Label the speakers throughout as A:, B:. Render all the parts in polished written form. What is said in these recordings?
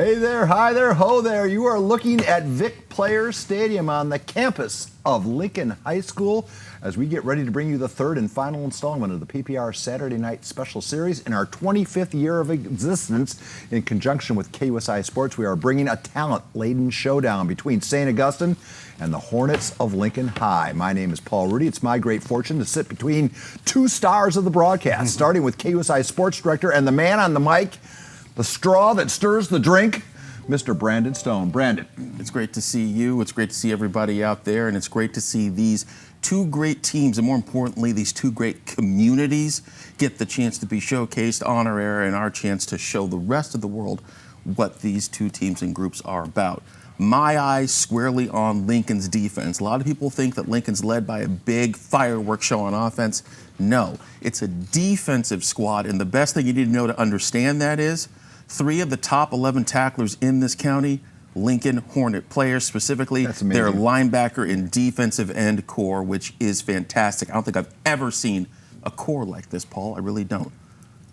A: Hey there, hi there, ho there. You are looking at Vic Players Stadium on the campus of Lincoln High School as we get ready to bring you the third and final installment of the PPR Saturday Night Special Series. In our 25th year of existence, in conjunction with KUSI Sports, we are bringing a talent-laden showdown between St. Augustine and the Hornets of Lincoln High. My name is Paul Rudy. It's my great fortune to sit between two stars of the broadcast, starting with KUSI Sports Director and the man on the mic, the straw that stirs the drink, Mr. Brandon Stone. Brandon.
B: It's great to see you. It's great to see everybody out there. And it's great to see these two great teams, and more importantly, these two great communities get the chance to be showcased on our air and our chance to show the rest of the world what these two teams and groups are about. My eyes squarely on Lincoln's defense. A lot of people think that Lincoln's led by a big fireworks show on offense. No, it's a defensive squad. And the best thing you need to know to understand that is 3 of the top 11 tacklers in this county, Lincoln Hornet players, specifically their linebacker and defensive end core, which is fantastic. I don't think I've ever seen a core like this, Paul. I really don't.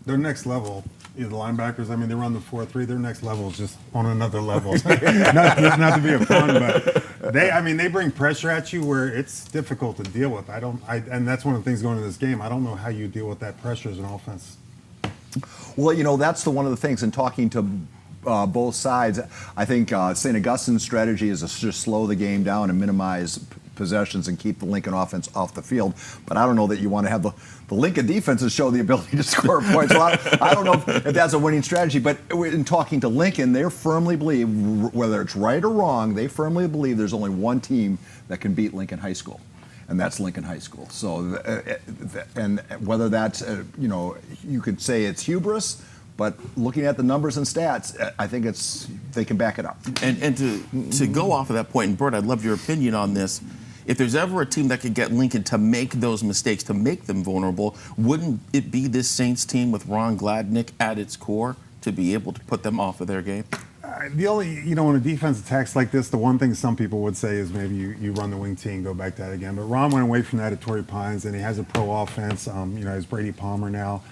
C: Their next level, the linebackers, I mean, they run the 4-3. Their next level is just on another level. not to be a pun, but they bring pressure at you where it's difficult to deal with. And that's one of the things going into this game. I don't know how you deal with that pressure as an offense.
A: Well, you know, that's one of the things in talking to both sides. I think St. Augustine's strategy is to just slow the game down and minimize possessions and keep the Lincoln offense off the field. But I don't know that you want to have the Lincoln defenses show the ability to score points. So I don't know if that's a winning strategy. But in talking to Lincoln, they firmly believe, whether it's right or wrong, they firmly believe there's only one team that can beat Lincoln High School. And that's Lincoln High School. So, and whether that's, you could say it's hubris, but looking at the numbers and stats, I think they can back it up.
B: And to go off of that point, and Bert, I'd love your opinion on this. If there's ever a team that could get Lincoln to make those mistakes, to make them vulnerable, wouldn't it be this Saints team with Ron Gladnick at its core to be able to put them off of their game?
C: The only, when a defense attacks like this, the one thing some people would say is maybe you run the wing team, go back to that again. But Ron went away from that at Torrey Pines, and he has a pro offense. He's Brady Palmer now.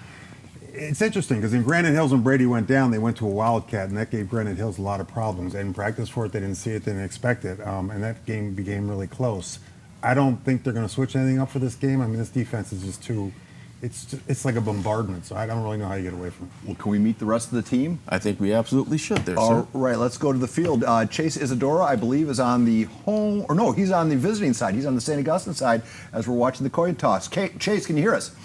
C: It's interesting because in Granite Hills, when Brady went down, they went to a Wildcat, and that gave Granite Hills a lot of problems. They didn't practice for it, they didn't see it, they didn't expect it, and that game became really close. I don't think they're going to switch anything up for this game. I mean, this defense is just too. It's like a bombardment, so I don't really know how you get away from it.
A: Well, can we meet the rest of the team?
B: I think we absolutely should there, sir.
A: All right, let's go to the field. Chase Isadora, I believe, is on the home, or no, he's on the visiting side. He's on the St. Augustine side as we're watching the coin toss. Chase, can you hear us?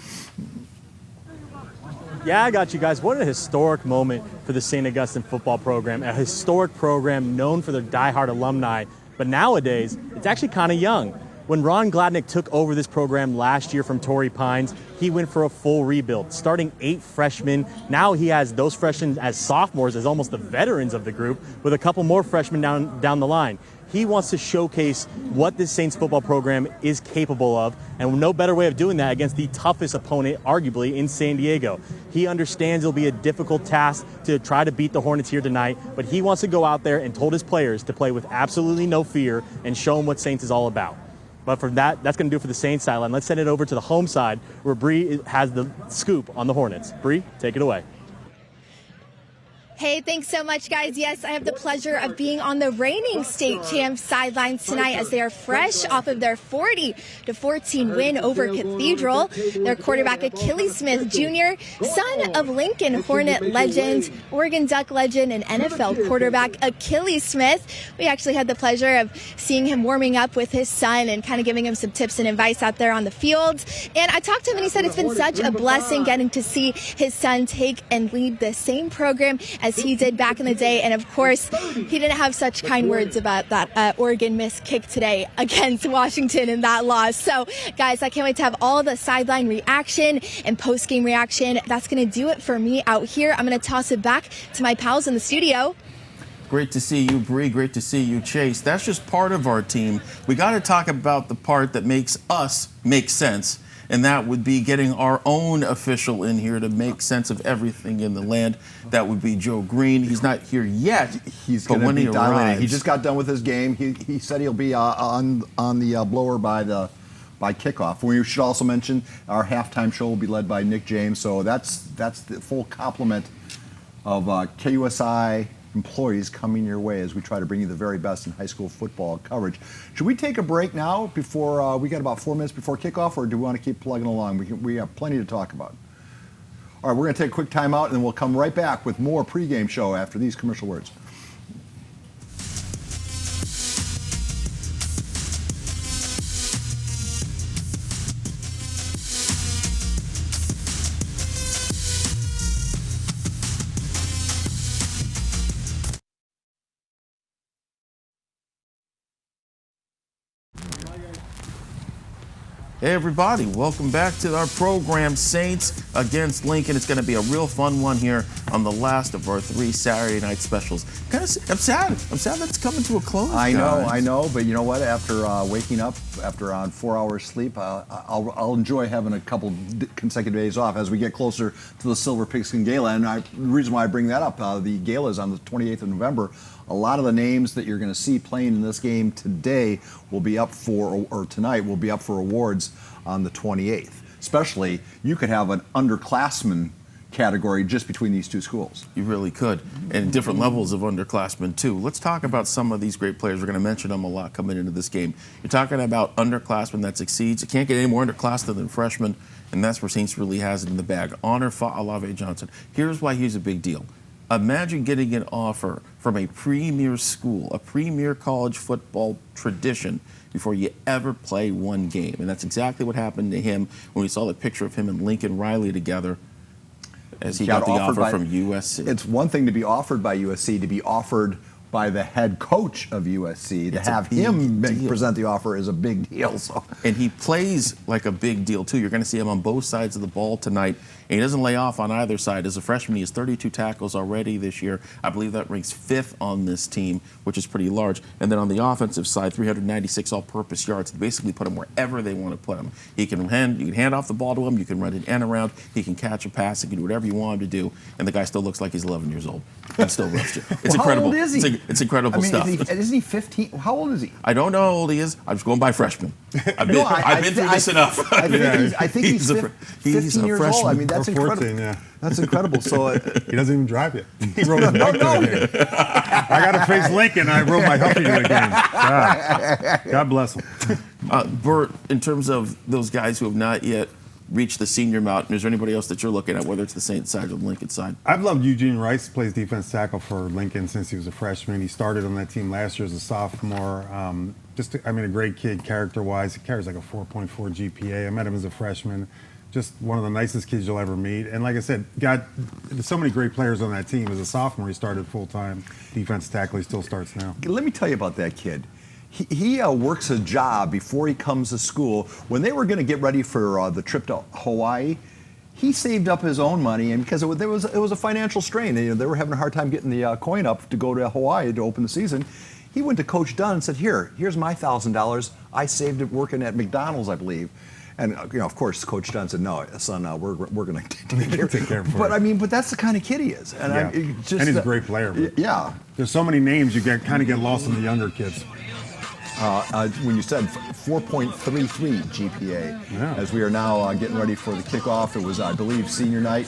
D: Yeah, I got you guys. What a historic moment for the St. Augustine football program. A historic program known for their diehard alumni, but nowadays, it's actually kind of young. When Ron Gladnick took over this program last year from Torrey Pines, he went for a full rebuild, starting 8 freshmen. Now he has those freshmen as sophomores, as almost the veterans of the group, with a couple more freshmen down the line. He wants to showcase what this Saints football program is capable of, and no better way of doing that against the toughest opponent, arguably, in San Diego. He understands it'll be a difficult task to try to beat the Hornets here tonight, but he wants to go out there and told his players to play with absolutely no fear and show them what Saints is all about. But for that's going to do it for the Saints sideline. Let's send it over to the home side where Bree has the scoop on the Hornets. Bree, take it away.
E: Hey, thanks so much, guys. Yes, I have the pleasure of being on the reigning state champs sidelines tonight as they are fresh off of their 40-14 win over Cathedral. Their quarterback, Achilles Smith Jr., son of Lincoln Hornet legend, Oregon Duck legend, and NFL quarterback Achilles Smith. We actually had the pleasure of seeing him warming up with his son and kind of giving him some tips and advice out there on the field. And I talked to him, and he said it's been such a blessing getting to see his son take and lead the same program as he did back in the day. And of course, he didn't have such kind words about that Oregon missed kick today against Washington in that loss. So guys, I can't wait to have all the sideline reaction and post-game reaction. That's going to do it for me out here. I'm going to toss it back to my pals in the studio.
B: Great to see you, Bree. Great to see you, Chase. That's just part of our team. We got to talk about the part that makes us make sense. And that would be getting our own official in here to make sense of everything in the land. That would be Joe Green. He's not here yet.
A: He's going to be dilated. He just got done with his game. He said he'll be on the blower by kickoff. We should also mention our halftime show will be led by Nick James. So that's the full complement of KUSI employees coming your way as we try to bring you the very best in high school football coverage. Should we take a break now before we got about 4 minutes before kickoff, or do we want to keep plugging along? We have plenty to talk about. All right, we're going to take a quick time out, and then we'll come right back with more pregame show after these commercial words.
B: Hey everybody, welcome back to our program, Saints against Lincoln. It's going to be a real fun one here on the last of our 3 Saturday night specials. I'm sad that it's coming to a close.
A: I know, but you know what? After waking up, after on 4 hours sleep, I'll enjoy having a couple consecutive days off as we get closer to the Silver Pigskin Gala. And the reason why I bring that up, the gala is on the 28th of November. A lot of the names that you're going to see playing in this game today will be up for, or tonight will be up for awards on the 28th. Especially, you could have an underclassman category just between these two schools.
B: You really could, and different levels of underclassmen too. Let's talk about some of these great players. We're going to mention them a lot coming into this game. You're talking about underclassmen that succeeds. You can't get any more underclassmen than freshmen, and that's where Saints really has it in the bag. Honor Fa'alave Johnson. Here's why he's a big deal. Imagine getting an offer from a premier school, a premier college football tradition, before you ever play one game. And that's exactly what happened to him when we saw the picture of him and Lincoln Riley together as he got the offer from USC.
A: It's one thing to be offered by USC, to be offered by the head coach of USC. To have him present the offer is a big deal. So.
B: And he plays like a big deal, too. You're going to see him on both sides of the ball tonight. And he doesn't lay off on either side. As a freshman, he has 32 tackles already this year. I believe that ranks 5th on this team, which is pretty large. And then on the offensive side, 396 all-purpose yards. They basically put him wherever they want to put him. You can hand off the ball to him. You can run an end around. He can catch a pass. He can do whatever you want him to do. And the guy still looks like he's 11 years old and still runs you. It's incredible.
A: How old is he?
B: It's incredible stuff.
A: Isn't he 15? How old is he?
B: I don't know how old he is. I'm just going by freshman. I've been through this enough.
A: I think he's 15 years old. I mean, that's incredible.
C: 14, yeah.
A: That's incredible. So
C: he doesn't even drive yet. He rode his bike to the game. I got to face Lincoln. I rode my Huffy to the game. God bless him.
B: Bert, in terms of those guys who have not yet reached the senior mountain, is there anybody else that you're looking at, whether it's the Saints side or the Lincoln side?
C: I've loved Eugene Rice. Plays defense tackle for Lincoln since he was a freshman. He started on that team last year as a sophomore. A great kid character-wise. He carries like a 4.4 GPA. I met him as a freshman. Just one of the nicest kids you'll ever meet. And like I said, got so many great players on that team. As a sophomore, he started full-time defense tackle. He still starts now.
A: Let me tell you about that kid. He works a job before he comes to school. When they were going to get ready for the trip to Hawaii, he saved up his own money, and because it was a financial strain. They were having a hard time getting the coin up to go to Hawaii to open the season. He went to Coach Dunn and said, here's my $1,000. I saved it working at McDonald's, I believe. And of course, Coach Dunn said, "No, son, we're going to take care of him." But that's the kind of kid he is, and
C: and he's a great player.
A: Yeah,
C: there's so many names you kind of get lost in the younger kids.
A: When you said 4.33 GPA, as we are now getting ready for the kickoff, it was, I believe, senior night.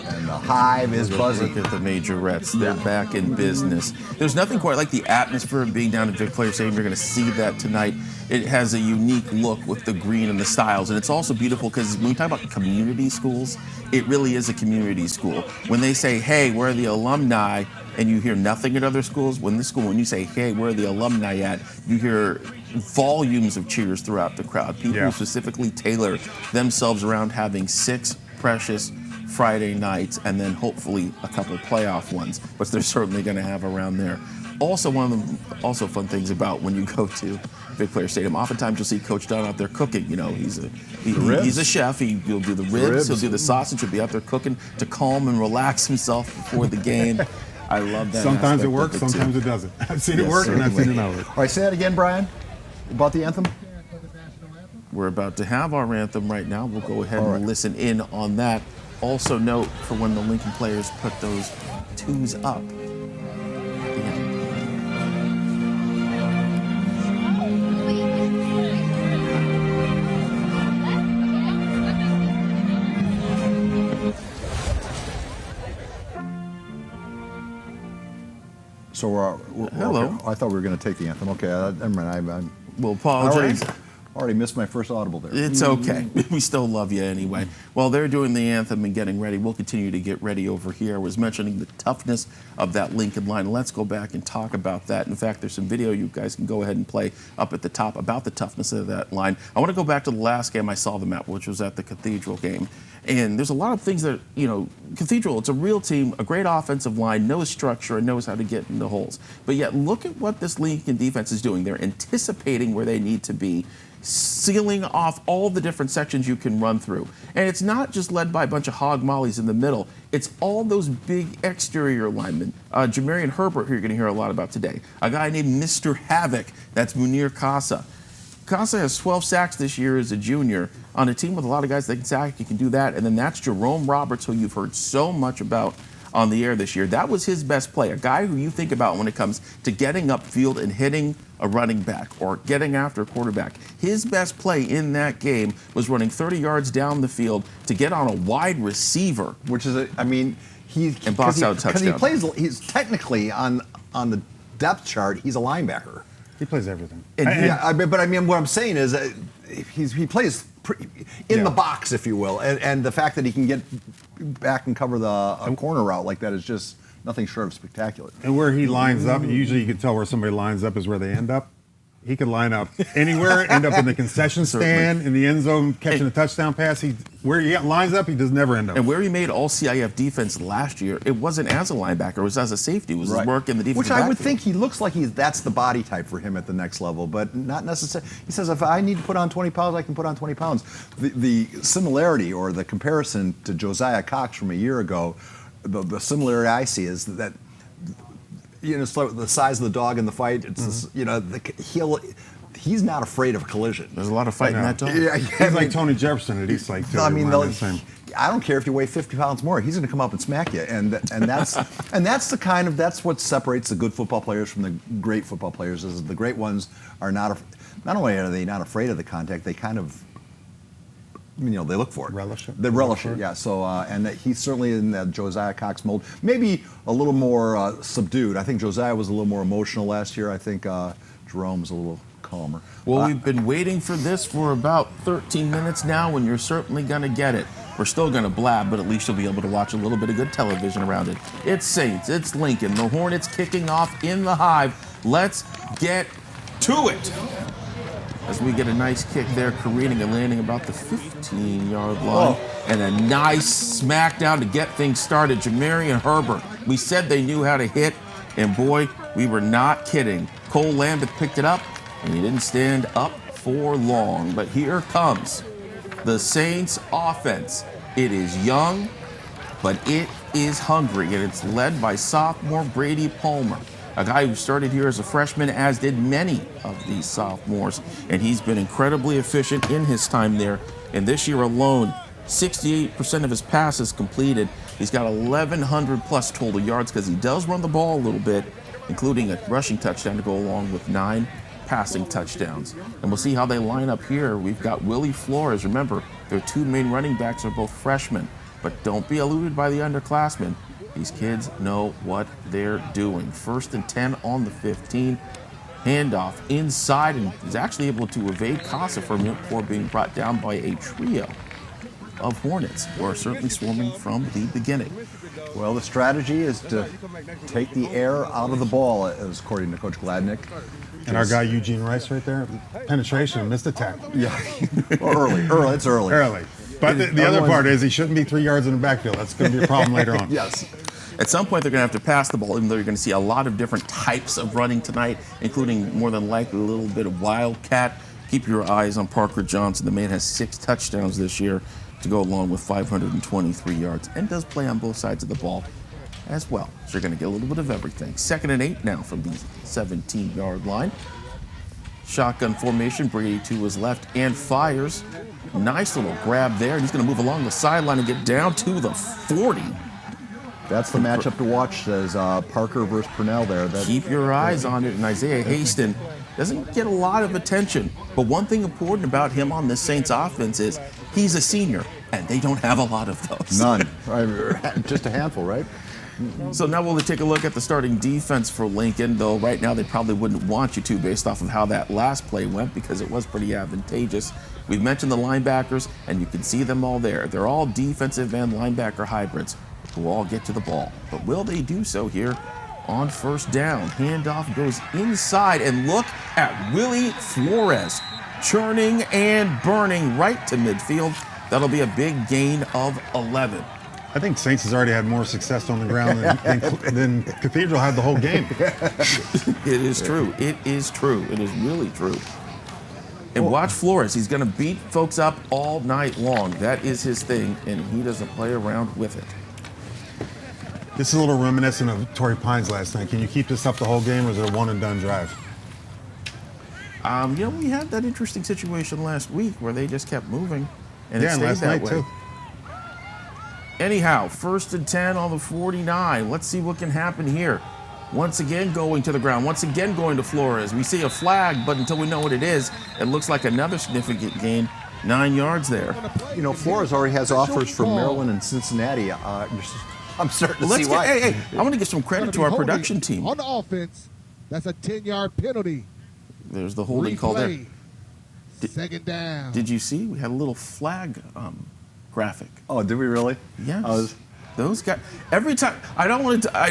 A: And the hive is buzzing.
B: Look at the majorettes. They're back in business. There's nothing quite like the atmosphere of being down at Vic Player Stadium. You're going to see that tonight. It has a unique look with the green and the styles. And it's also beautiful because when we talk about community schools, it really is a community school. When they say, hey, where are the alumni, and you hear nothing at other schools, when you say, hey, where are the alumni at, you hear volumes of cheers throughout the crowd. People who specifically tailor themselves around having 6 precious Friday nights, and then hopefully a couple playoff ones, but they're certainly going to have around there. Also, one of the fun things about when you go to Big Player Stadium, oftentimes you'll see Coach Dunn out there cooking. He's a chef. He'll do the ribs, he'll do the sausage, he'll be out there cooking to calm and relax himself before the game. I love that.
C: Sometimes it works, sometimes it doesn't. I've seen it work, and I've seen it not work.
A: All right, say that again, Brian, about the anthem.
B: We're about to have our anthem right now. We'll go ahead and listen in on that. Also note for when the Lincoln players put those twos up.
A: So we're
B: Hello.
A: Okay. I thought we were going to take the anthem. Okay, never mind.
B: We'll apologize.
A: Already missed my first audible there.
B: It's okay. We still love you anyway. While they're doing the anthem and getting ready, we'll continue to get ready over here. I was mentioning the toughness of that Lincoln line. Let's go back and talk about that. In fact, there's some video you guys can go ahead and play up at the top about the toughness of that line. I want to go back to the last game I saw them at, which was at the Cathedral game. And there's a lot of things that, Cathedral, it's a real team, a great offensive line, knows structure, and knows how to get into holes. But yet, look at what this Lincoln defense is doing. They're anticipating where they need to be, sealing off all the different sections you can run through. And it's not just led by a bunch of hog mollies in the middle. It's all those big exterior linemen. Jamarian Herbert, who you're going to hear a lot about today. A guy named Mr. Havoc, that's Munir Casa. Casa has 12 sacks this year as a junior on a team with a lot of guys that can sack. You can do that. And then that's Jerome Roberts, who you've heard so much about on the air this year. That was his best play, a guy who you think about when it comes to getting upfield and hitting a running back or getting after a quarterback. His best play in that game was running 30 yards down the field to get on a wide receiver.
A: Which is,
B: And box out a touchdown.
A: He's technically on the depth chart, he's a linebacker.
C: He plays everything.
A: What I'm saying is he plays in the box, if you will, and the fact that he can get back and cover a corner route like that is just nothing short of spectacular.
C: And where he lines up, usually you can tell where somebody lines up is where they end up. He could line up anywhere, end up in the concession stand, in the end zone, catching a touchdown pass. Where he lines up, he does never end up.
B: And where he made all CIF defense last year, it wasn't as a linebacker, it was as a safety. It was his work in the defensive
A: Which I would
B: backfield.
A: think he looks like that's the body type for him at the next level, but not necessarily. He says, if I need to put on 20 pounds, I can put on 20 pounds. The similarity or the comparison to Josiah Cox from a year ago, the similarity I see is that, it's like the size of the dog in the fight. It's he's not afraid of a collision.
B: There's a lot of fight in that dog.
C: He's like Tony Jefferson at Eastlake too.
A: I don't care if you weigh 50 pounds more. He's going to come up and smack you, and that's that's what separates the good football players from the great football players. Is the great ones are not only are they not afraid of the contact, they kind of they look for it.
C: Relish it.
A: They relish it, yeah. So, and he's certainly in that Josiah Cox mold. Maybe a little more subdued. I think Josiah was a little more emotional last year. I think Jerome's a little calmer.
B: Well, we've been waiting for this for about 13 minutes now, and you're certainly going to get it. We're still going to blab, but at least you'll be able to watch a little bit of good television around it. It's Saints, it's Lincoln, the Hornets kicking off in the Hive. Let's get to it. As we get a nice kick there, careening and landing about the 15-yard line. And a nice smackdown to get things started. Jamarian Herbert. We said they knew how to hit, and boy, we were not kidding. Cole Lambeth picked it up, and he didn't stand up for long. But here comes the Saints offense. It is young, but it is hungry, and it's led by sophomore Brady Palmer, a guy who started here as a freshman, as did many of these sophomores, and he's been incredibly efficient in his time there. And this year alone, 68% of his passes completed. He's got 1,100 plus total yards because he does run the ball a little bit, including a rushing touchdown to go along with 9 passing touchdowns. And we'll see how they line up here. We've got Willie Flores. Remember, their 2 main running backs are both freshmen, but don't be eluded by the underclassmen. These kids know what they're doing. 1st and 10 on the 15. Handoff inside, and he's actually able to evade Casa before being brought down by a trio of Hornets, who are certainly swarming from the beginning.
A: Well, the strategy is to take the air out of the ball, as according to Coach Gladnick.
C: And our guy Eugene Rice right there, penetration, missed a tackle.
A: Yeah, early. It's early.
C: Early. But the other part is he shouldn't be 3 yards in the backfield. That's going to be a problem later on.
A: Yes.
B: At some point, they're going to have to pass the ball, even though you're going to see a lot of different types of running tonight, including more than likely a little bit of wildcat. Keep your eyes on Parker Johnson. The man has 6 touchdowns this year to go along with 523 yards, and does play on both sides of the ball as well. So you're going to get a little bit of everything. 2nd and 8 now from the 17-yard line. Shotgun formation, Brady to his left and fires. Nice little grab there, and he's going to move along the sideline and get down to the 40.
A: That's the matchup to watch, says Parker versus Purnell there.
B: Keep your eyes on it, and Isaiah Haston doesn't get a lot of attention. But one thing important about him on this Saints offense is he's a senior, and they don't have a lot of those.
A: None. Just a handful, right?
B: So now we'll take a look at the starting defense for Lincoln, though right now they probably wouldn't want you to based off of how that last play went because it was pretty advantageous. We've mentioned the linebackers, and you can see them all there. They're all defensive end linebacker hybrids who all get to the ball. But will they do so here on first down? Handoff goes inside, and look at Willie Flores churning and burning right to midfield. That'll be a big gain of 11.
C: I think Saints has already had more success on the ground than Cathedral had the whole game.
B: It is true. It is true. It is really true. And watch Flores. He's going to beat folks up all night long. That is his thing, and he doesn't play around with it.
C: This is a little reminiscent of Torrey Pines last night. Can you keep this up the whole game, or is it a one-and-done drive?
B: We had that interesting situation last week where they just kept moving, and it
C: Yeah, and
B: stayed
C: last
B: that
C: night
B: way.
C: too.
B: Anyhow, 1st and 10 on the 49. Let's see what can happen here. Once again going to the ground. Once again going to Flores. We see a flag, but until we know what it is, it looks like another significant gain. 9 yards there.
A: You know, Flores already has offers from Maryland and Cincinnati. I'm starting to see why.
B: Hey, I want to give some credit to our production team.
F: On the offense, that's a 10-yard penalty.
B: There's the holding call there.
F: Replay. Second down.
B: Did you see? We had a little flag graphic.
A: Oh, did we really?
B: Yes. Those guys, every time, I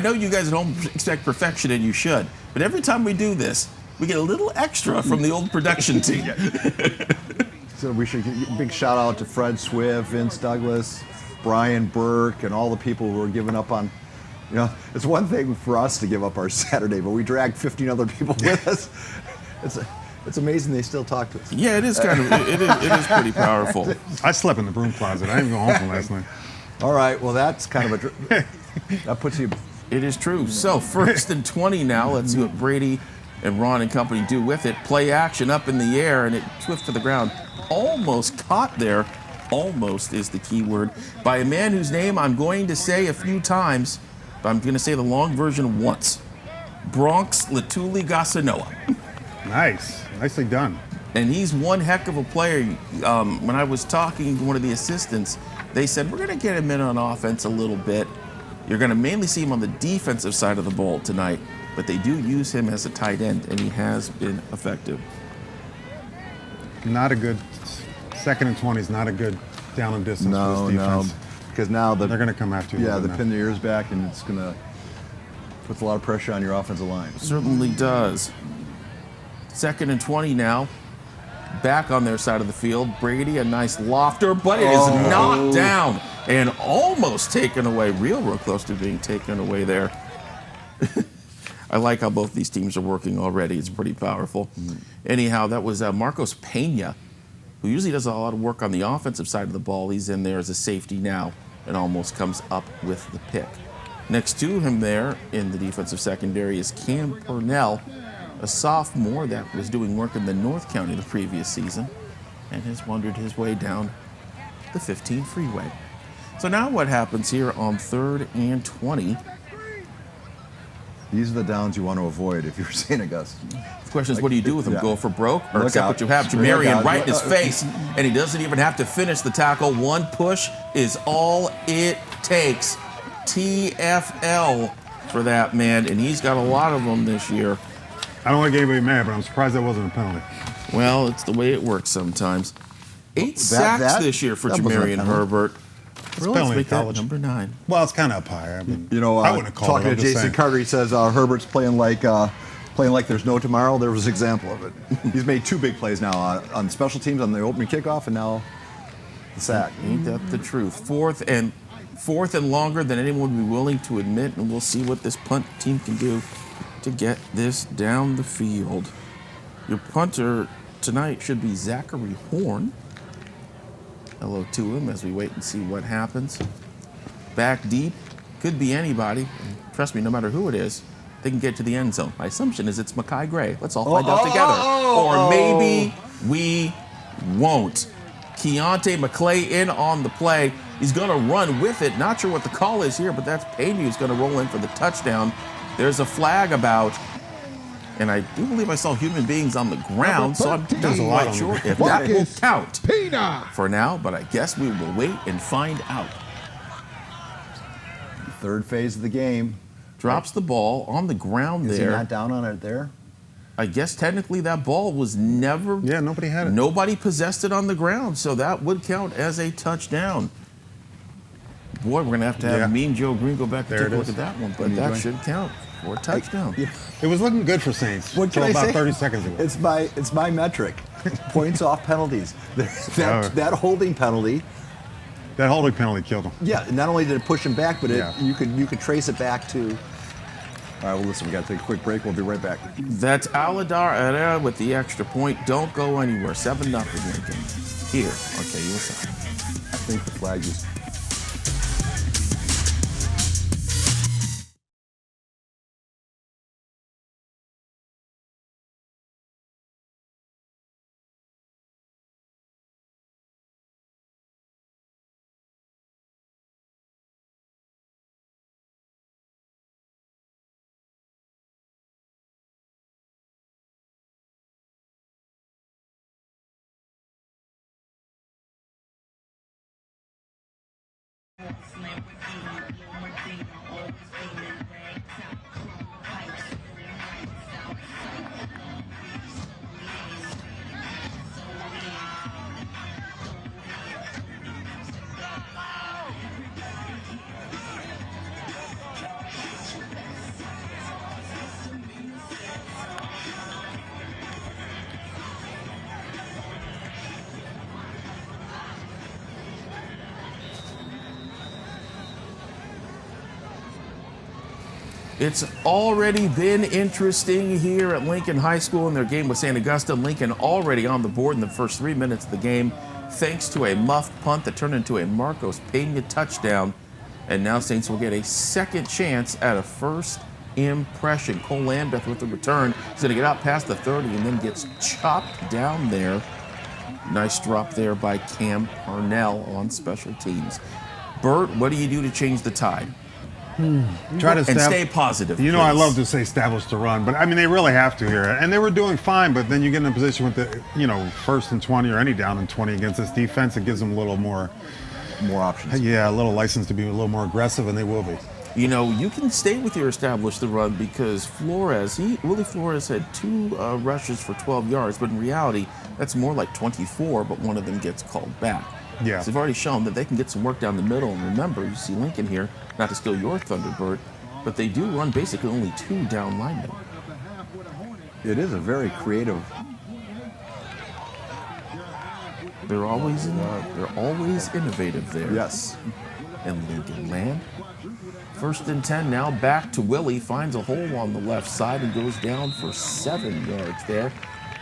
B: know you guys at home expect perfection, and you should, but every time we do this, we get a little extra from the old production team.
A: So we should give a big shout out to Fred Swift, Vince Douglas, Brian Burke, and all the people who are giving up on, it's one thing for us to give up our Saturday, but we drag 15 other people with us. It's amazing they still talk to us.
B: Yeah, it is it is pretty powerful.
C: I slept in the broom closet. I didn't go home from last night.
A: All right, well, that's kind of that puts you.
B: It is true. So 1st and 20 now. Let's see what Brady and Ron and company do with it. Play action up in the air, and it swift to the ground. Almost caught there. Almost is the key word. By a man whose name I'm going to say a few times, but I'm going to say the long version once. Bronx Latuli Gasanoa.
C: Nice. Nicely done.
B: And he's one heck of a player. When I was talking to one of the assistants, they said, we're going to get him in on offense a little bit. You're going to mainly see him on the defensive side of the ball tonight, but they do use him as a tight end, and he has been effective.
C: Not a good 2nd and 20 is not a good down and distance for this defense.
A: Because now
C: They're going to come after you.
A: Yeah, they pin their ears back, and it's going to put a lot of pressure on your offensive line.
B: Certainly does. 2nd and 20 now. Back on their side of the field. Brady, a nice lofter, but it is knocked down and almost taken away. Real close to being taken away there. I like how both these teams are working already. It's pretty powerful. Anyhow, that was Marcos Pena, who usually does a lot of work on the offensive side of the ball. He's in there as a safety now and almost comes up with the pick. Next to him there in the defensive secondary is Cam Purnell, a sophomore that was doing work in the North County the previous season and has wandered his way down the 15 freeway. So now what happens here on 3rd and 20?
A: These are the downs you want to avoid if you're St. Augustine.
B: The question is, what do you do with him?
A: Yeah.
B: Go for broke or
A: Look
B: accept
A: out.
B: what you have?
A: Look
B: Jamarian
A: out.
B: right in his face, and he doesn't even have to finish the tackle. One push is all it takes. TFL for that man, and he's got a lot of them this year.
C: I don't want to get anybody mad, but I'm surprised that wasn't a penalty.
B: Well, it's the way it works sometimes. 8 sacks this year for
A: that wasn't a
B: Jamarian
A: penalty.
B: Herbert. Let's
C: penalty
B: make that
C: college.
B: number 9.
C: Well, it's kind of up higher. I mean,
A: I
C: wouldn't have called
A: talking
C: it.
A: to Jason Carter, he says Herbert's playing like there's no tomorrow. There was an example of it. He's made 2 big plays now on special teams on the opening kickoff, and now the sack.
B: Ain't that the truth? Fourth and longer than anyone would be willing to admit, and we'll see what this punt team can do to get this down the field. Your punter tonight should be Zachary Horn. Hello to him as we wait and see what happens. Back deep, could be anybody. Trust me, no matter who it is, they can get to the end zone. My assumption is it's Makai Gray. Let's all find out together. Or maybe we won't. Keontae McClay in on the play. He's going to run with it. Not sure what the call is here, but that's Payne who's going to roll in for the touchdown. There's a flag about, and I do believe I saw human beings on the ground, so I'm not quite sure if that will count for now, but I guess we will wait and find out.
A: Third phase of the game.
B: Drops the ball on the ground
A: Is
B: there.
A: he not down on it there?
B: I guess technically that ball was never.
C: Yeah, nobody had it.
B: Nobody possessed it on the ground, so that would count as a touchdown. Boy, we're gonna have
C: Yeah.
B: Mean Joe Green go back and
C: There
B: take
C: it
B: a look
C: is.
B: at that one, but that should count for a touchdown.
C: It was looking good for Saints
A: What can
C: until
A: I
C: about
A: say?
C: 30 seconds ago.
A: It's my metric. Points off penalties. That holding penalty.
C: That holding penalty killed him.
A: Yeah, not only did it push him back, but
C: Yeah.
A: you could trace it back to. All right, well, listen, we got to take a quick break. We'll be right back.
B: That's Aladar Herrera with the extra point. Don't go anywhere. 7-0 Lincoln. Here on KUSI.
A: I think the flag is.
B: It's already been interesting here at Lincoln High School in their game with St. Augustine. Lincoln already on the board in the first 3 minutes of the game, thanks to a muffed punt that turned into a Marcos Pena touchdown. And now Saints will get a second chance at a first impression. Cole Lambeth with the return. He's going to get out past the 30 and then gets chopped down there. Nice drop there by Cam Parnell on special teams. Bert, what do you do to change the tide?
C: Try to
B: And stay positive.
C: You know, I
B: please.
C: love to say establish the run, but I mean, they really have to here. And they were doing fine, but then you get in a position with the, first and 20 or any down and 20 against this defense, it gives them a little more
A: options.
C: Yeah, a little license to be a little more aggressive, and they will be.
B: You can stay with your establish the run because Willie Flores had 2 rushes for 12 yards, but in reality, that's more like 24, but one of them gets called back.
C: Yeah.
B: So they've already shown that they can get some work down the middle. And remember, you see Lincoln here, not to steal your Thunderbird, but they do run basically only 2 down linemen.
A: It is a very creative.
B: They're always innovative there.
A: Yes.
B: And Lincoln land. First and 10 now, back to Willie, finds a hole on the left side and goes down for 7 yards there.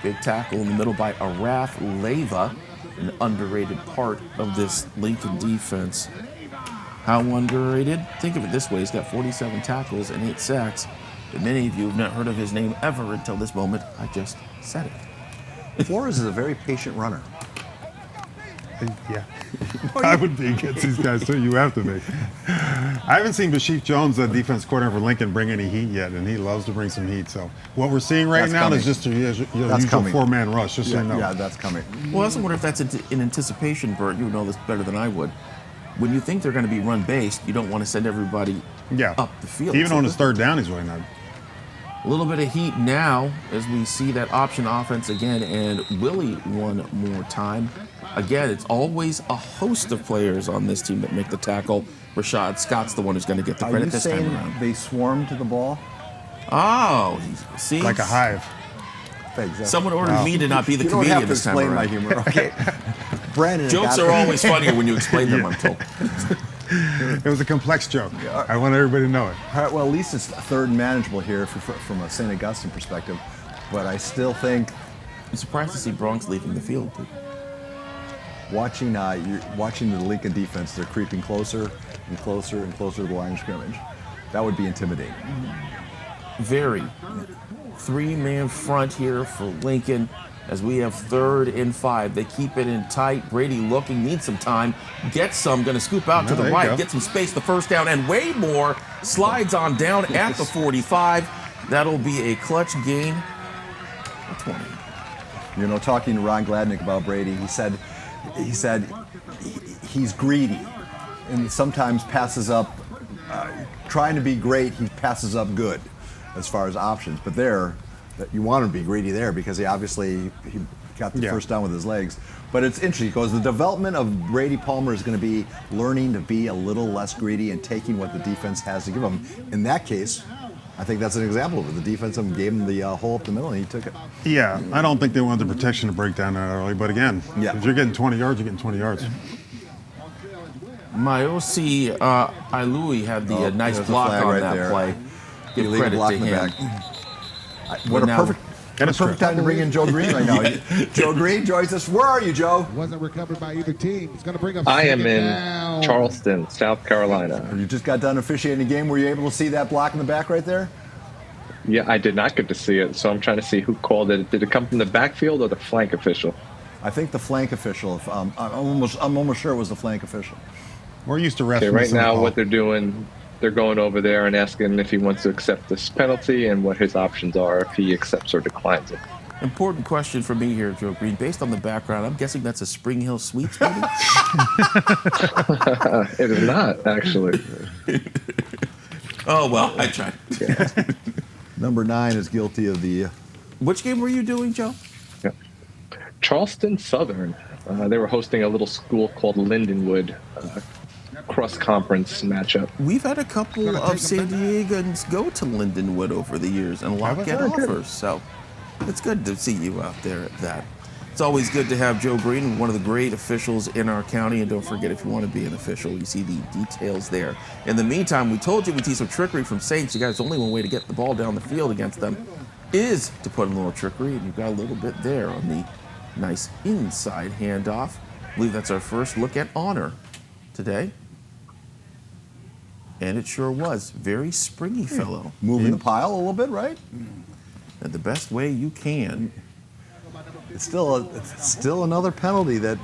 B: Big tackle in the middle by Araf Leyva, an underrated part of this Lincoln defense. How underrated? Think of it this way, he's got 47 tackles and 8 sacks, but many of you have not heard of his name ever until this moment. I just said it.
A: Flores is a very patient runner.
C: Yeah. I would be against these guys too. You have to be. I haven't seen Bashif Jones, the defense coordinator for Lincoln, bring any heat yet, and he loves to bring some heat. So what we're seeing right
A: That's
C: now
A: coming.
C: is just your
A: That's
C: usual
A: coming.
C: 4-man rush, just so you know.
A: Yeah, that's coming.
B: Well, I also wonder if that's in anticipation, Bert. You would know this better than I would. When you think they're going to be run-based, you don't want to send everybody up the field.
C: Even
B: So
C: on his third down, he's running out.
B: a little bit of heat now as we see that option offense again, and Willie one more time. Again, it's always a host of players on this team that make the tackle. Rashad Scott's the one who's going to get the
A: Are
B: credit
A: you
B: this time
A: saying
B: around.
A: they swarm to the ball?
B: Oh, see?
C: Like a hive.
A: Exactly.
B: Someone ordered me to not be the
A: You don't
B: comedian
A: have to
B: this time
A: explain
B: around.
A: my humor, okay? Brandon,
B: Jokes are always funnier when you explain them, I'm told.
C: It was a complex joke. I want everybody to know it.
A: All right, well, at least it's third and manageable here from a St. Augustine perspective, but I still think
B: I'm surprised to see Bronx leaving the field.
A: watching the Lincoln defense, they're creeping closer and closer and closer to the line of scrimmage. That would be intimidating.
B: Very. 3-man front here for Lincoln as we have 3rd and 5. They keep it in tight. Brady looking, needs some time, gets some, going to scoop out to the
C: there you
B: right,
C: go.
B: get some space, the first down, and way more. Slides on down at the 45. That'll be a clutch gain of 20.
A: Talking to Ron Gladnick about Brady, he said he's greedy and sometimes passes up trying to be great, he passes up good as far as options. But there, you want him to be greedy there because he obviously he got the first down with his legs. But it's interesting because the development of Brady Palmer is going to be learning to be a little less greedy and taking what the defense has to give him. In that case, I think that's an example of it. The defense gave him the hole up the middle, and he took it.
C: Yeah, I don't think they wanted the protection to break down that early. But again, if you're getting 20 yards, you're getting 20 yards.
B: Mayosi Ailui had the nice block on that play. Give credit to him.
A: What a perfect time to bring in Joe Green right now. Joe Green joins us. Where are you, Joe?
F: Wasn't recovered by either team. It's going to bring up.
G: I am in
F: down.
G: Charleston, South Carolina.
A: You just got done officiating a game. Were you able to see that block in the back right there?
G: Yeah, I did not get to see it, so I'm trying to see who called it. Did it come from the backfield or the flank official?
A: I think the flank official. I'm almost sure it was the flank official.
C: We're used to refs.
G: Okay, right now what they're doing, they're going over there and asking if he wants to accept this penalty and what his options are if he accepts or declines it.
B: Important question for me here, Joe Green. Based on the background, I'm guessing that's a Spring Hill Suites maybe?
G: It is not, actually.
B: Oh, well, I tried.
A: Number 9 is guilty of the...
B: Which game were you doing, Joe?
G: Yeah. Charleston Southern. They were hosting a little school called Lindenwood. Cross-conference matchup.
B: We've had a couple of San Diegans go to Lindenwood over the years and a lot get offers, so it's good to see you out there at that. It's always good to have Joe Green, one of the great officials in our county, and don't forget, if you want to be an official, you see the details there. In the meantime, we told you we'd see some trickery from Saints. You guys, only one way to get the ball down the field against them is to put in a little trickery, and you've got a little bit there on the nice inside handoff. I believe that's our first look at honor today. And it sure was. Very springy fellow.
A: Moving the pile a little bit, right?
B: And the best way you can.
A: It's still another penalty that,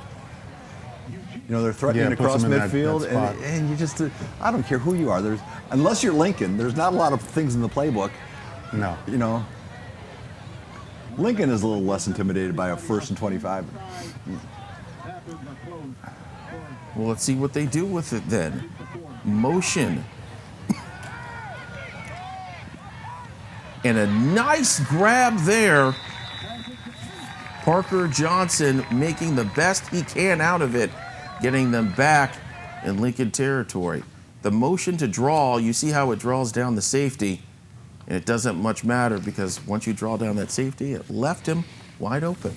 A: they're threatening to cross midfield. And you just, I don't care who you are. Unless you're Lincoln, there's not a lot of things in the playbook.
C: No.
A: Lincoln is a little less intimidated by a 1st and 25.
B: Well, let's see what they do with it then. Motion. And a nice grab there. Parker Johnson making the best he can out of it, getting them back in Lincoln territory. The motion to draw, you see how it draws down the safety, and it doesn't much matter because once you draw down that safety, it left him wide open.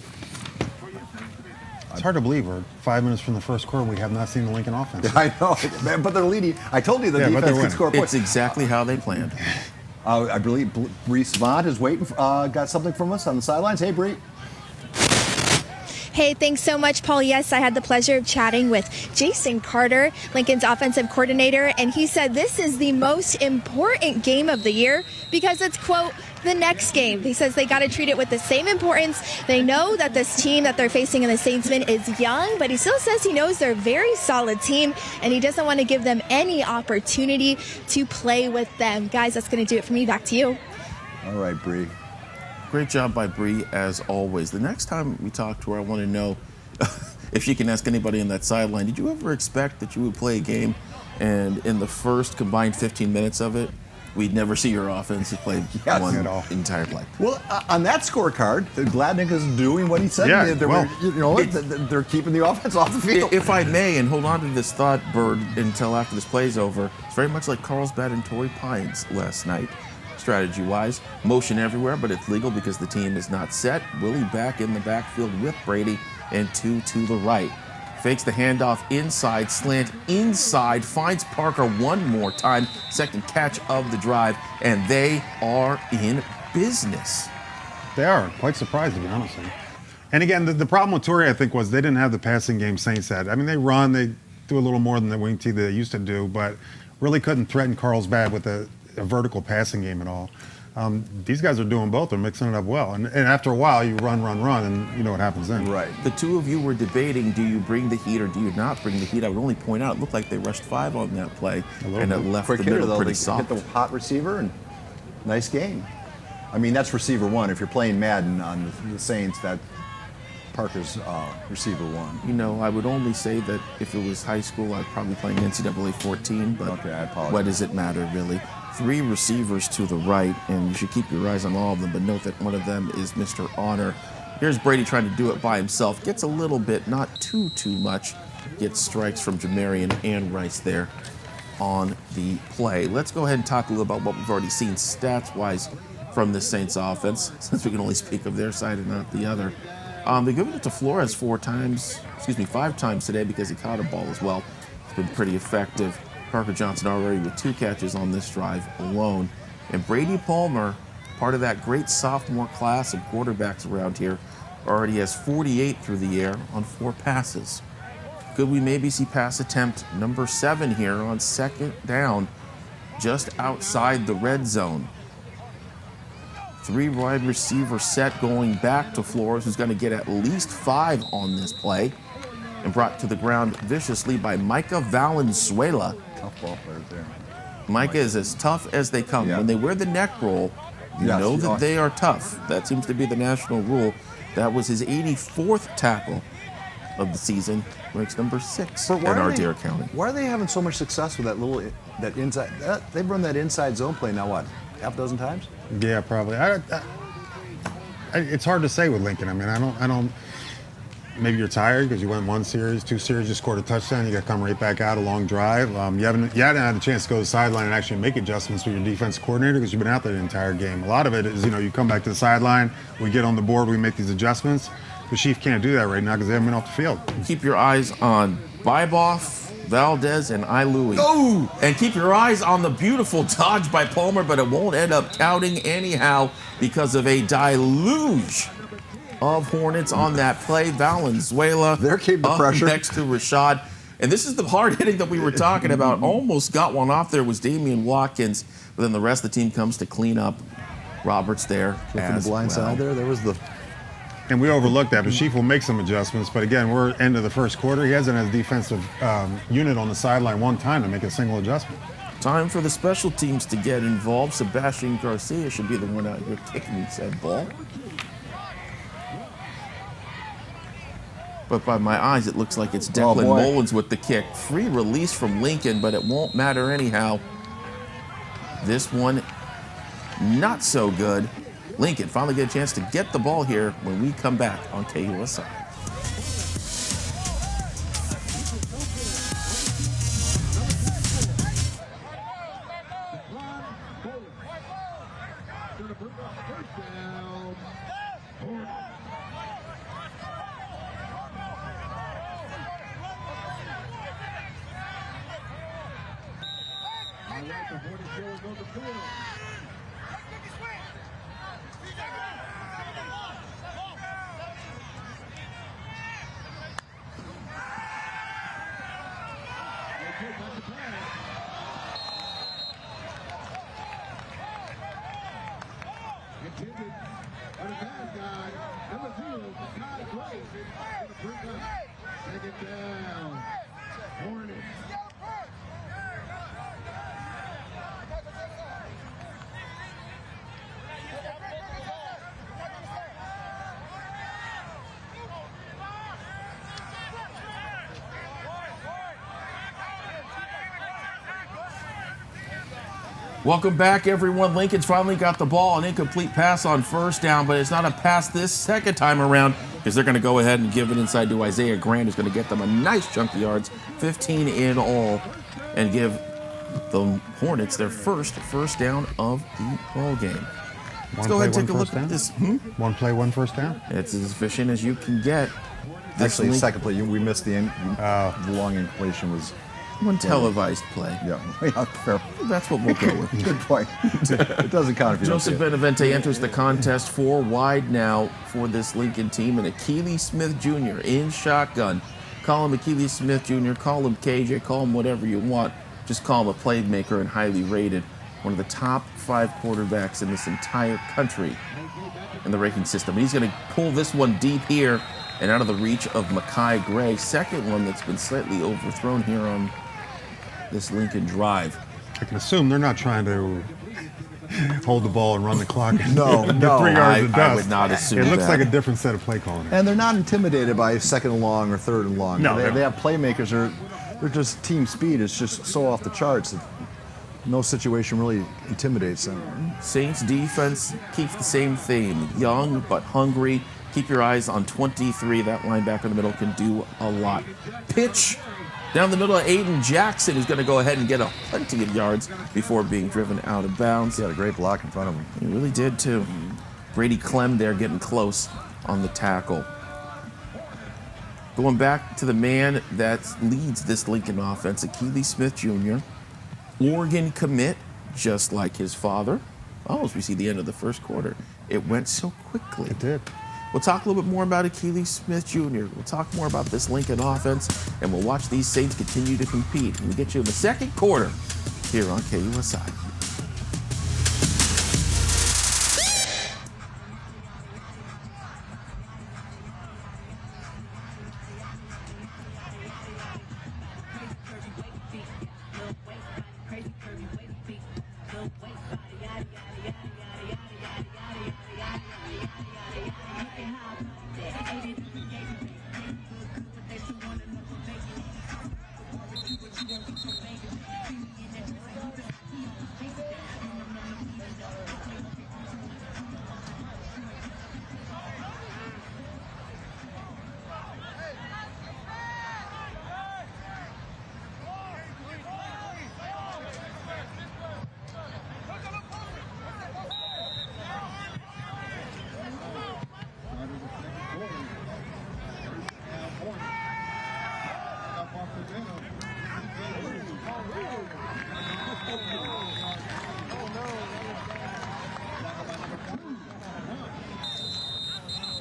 C: It's hard to believe we're 5 minutes from the first quarter. We have not seen the Lincoln offense.
A: I know, but they're leading. I told you the defense can score points.
B: It's exactly how they planned.
A: I believe Bree Svant is waiting. Got something from us on the sidelines. Hey, Bree.
E: Hey, thanks so much, Paul. Yes, I had the pleasure of chatting with Jason Carter, Lincoln's offensive coordinator, and he said this is the most important game of the year because it's, quote, the next game. He says they got to treat it with the same importance. They know that this team that they're facing in the Saintsmen is young, but he still says he knows they're a very solid team, and he doesn't want to give them any opportunity to play with them. Guys, that's going to do it for me. Back to you.
A: All right, Bree.
B: Great job by Bree, as always. The next time we talk to her, I want to know if she can ask anybody on that sideline, did you ever expect that you would play a game and in the first combined 15 minutes of it, we'd never see your offense play one entire play?
A: Well, on that scorecard, Gladnick is doing what he said. They're keeping the offense off the field.
B: If I may, and hold on to this thought, Bird, until after this play's over, it's very much like Carlsbad and Torrey Pines last night. Strategy-wise, motion everywhere, but it's legal because the team is not set. Willie back in the backfield with Brady and 2 to the right. Fakes the handoff inside, slant inside, finds Parker one more time. Second catch of the drive, and they are in business.
C: They are. Quite surprised, to be honest with you. And again, the problem with Torrey, I think, was they didn't have the passing game Saints had. I mean, they run, they do a little more than the wing team they used to do, but really couldn't threaten Carlsbad with a vertical passing game at all. These guys are doing both. They're mixing it up well. And after a while, you run, and you know what happens then.
A: Right.
B: The two of you were debating, do you bring the heat or do you not bring the heat? I would only point out, it looked like they rushed 5 on that play, and it left
A: Quick
B: the middle
A: hitter,
B: pretty
A: they
B: soft.
A: hit the hot receiver, and nice game. I mean, that's receiver 1. If you're playing Madden on the Saints, Parker's receiver one.
B: You know, I would only say that if it was high school, I'd probably play NCAA 14, but
A: Okay, I apologize.
B: what does it matter, really? 3 receivers to the right, and you should keep your eyes on all of them, but note that one of them is Mr. Honor. Here's Brady trying to do it by himself. Gets a little bit, not too much. Gets strikes from Jamarian and Rice there on the play. Let's go ahead and talk a little about what we've already seen stats-wise from the Saints offense, since we can only speak of their side and not the other. They've given it to Flores 5 times today because he caught a ball as well. It's been pretty effective. Parker Johnson already with 2 catches on this drive alone. And Brady Palmer, part of that great sophomore class of quarterbacks around here, already has 48 through the air on 4 passes. Could we maybe see pass attempt number 7 here on 2nd down, just outside the red zone? 3 wide receiver set going back to Flores, who's going to get at least 5 on this play, and brought to the ground viciously by Micah Valenzuela.
A: Tough ball players there.
B: Micah is as tough as they come.
A: Yeah.
B: When they wear the neck roll, you
A: Yes,
B: know
A: you
B: that
A: are.
B: they are tough. That seems to be the national rule. That was his 84th tackle of the season, ranks number 6
A: But
B: in Ardere County.
A: Why are they having so much success with that inside? They've run that inside zone play now, what, half a dozen times?
C: Yeah, probably. It's hard to say with Lincoln. I mean, I don't. Maybe you're tired because you went 1 series, 2 series, you scored a touchdown, you got to come right back out, a long drive. You haven't had a chance to go to the sideline and actually make adjustments with your defense coordinator because you've been out there the entire game. A lot of it is, you come back to the sideline, we get on the board, we make these adjustments. The Chief can't do that right now because they haven't been off the field.
B: Keep your eyes on Biboff, Valdez, and Ilui.
A: Oh!
B: And keep your eyes on the beautiful dodge by Palmer, but it won't end up counting anyhow because of a deluge of Hornets on that play. Valenzuela
A: There came the
B: up
A: pressure.
B: next to Rashad. And this is the hard hitting that we were talking about. Almost got one off there was Damian Watkins, but then the rest of the team comes to clean up. Roberts there
A: From the
B: as
A: blind
B: well.
A: side there was the...
C: And we overlooked that, but Chief will make some adjustments. But again, we're end of the first quarter. He hasn't had a defensive unit on the sideline one time to make a single adjustment.
B: Time for the special teams to get involved. Sebastian Garcia should be the one out here kicking said ball. But by my eyes, it looks like it's Declan
A: boy.
B: Mullins with the kick. Free release from Lincoln, but it won't matter anyhow. This one, not so good. Lincoln finally get a chance to get the ball here when we come back on KUSI.
F: Intended by the bad guy, number 0, Makai Gray. Gonna bring up, take it down. Hornets.
B: Welcome back, everyone. Lincoln's finally got the ball, an incomplete pass on first down, but it's not a pass this second time around because they're going to go ahead and give it inside to Isaiah Grant, who's going to get them a nice chunk of yards, 15 in all, and give the Hornets their first down of the ball game. Let's go ahead and take a look at this.
C: One play, 1 first down.
B: It's as efficient as you can get. This
A: Actually,
B: Link-
A: second play, we missed the long incompletion was...
B: one televised play.
A: Yeah, fair.
B: That's what we'll go with.
A: Good point. It doesn't count if you
B: Joseph
A: don't see it.
B: Benavente enters the contest 4 wide now for this Lincoln team, and Achilles Smith Jr. in shotgun. Call him Achilles Smith Jr., call him KJ, call him whatever you want. Just call him a playmaker and highly rated. One of the top 5 quarterbacks in this entire country in the ranking system. And he's going to pull this one deep here and out of the reach of Makai Gray. Second one that's been slightly overthrown here on this Lincoln drive.
C: I can assume they're not trying to hold the ball and run the clock.
A: No,
C: Get
A: no.
C: 3 yards of dust.
B: I would not assume
C: It looks
B: that.
C: like a different set of play calling.
A: And they're not intimidated by second and long or third and long.
C: No,
A: they have playmakers. They're just team speed is just so off the charts that no situation really intimidates them.
B: Saints defense keeps the same theme. Young but hungry. Keep your eyes on 23. That linebacker in the middle can do a lot. Pitch down the middle of Aiden Jackson, who's going to go ahead and get a plenty of yards before being driven out of bounds.
A: He had a great block in front of him.
B: He really did, too. Brady Clem there getting close on the tackle. Going back to the man that leads this Lincoln offense, Akili Smith Jr., Oregon commit, just like his father. Oh, as we see the end of the first quarter, it went so quickly.
C: It did.
B: We'll talk a little bit more about Akili Smith Jr. We'll talk more about this Lincoln offense, and we'll watch these Saints continue to compete. And we get you in the second quarter here on KUSI.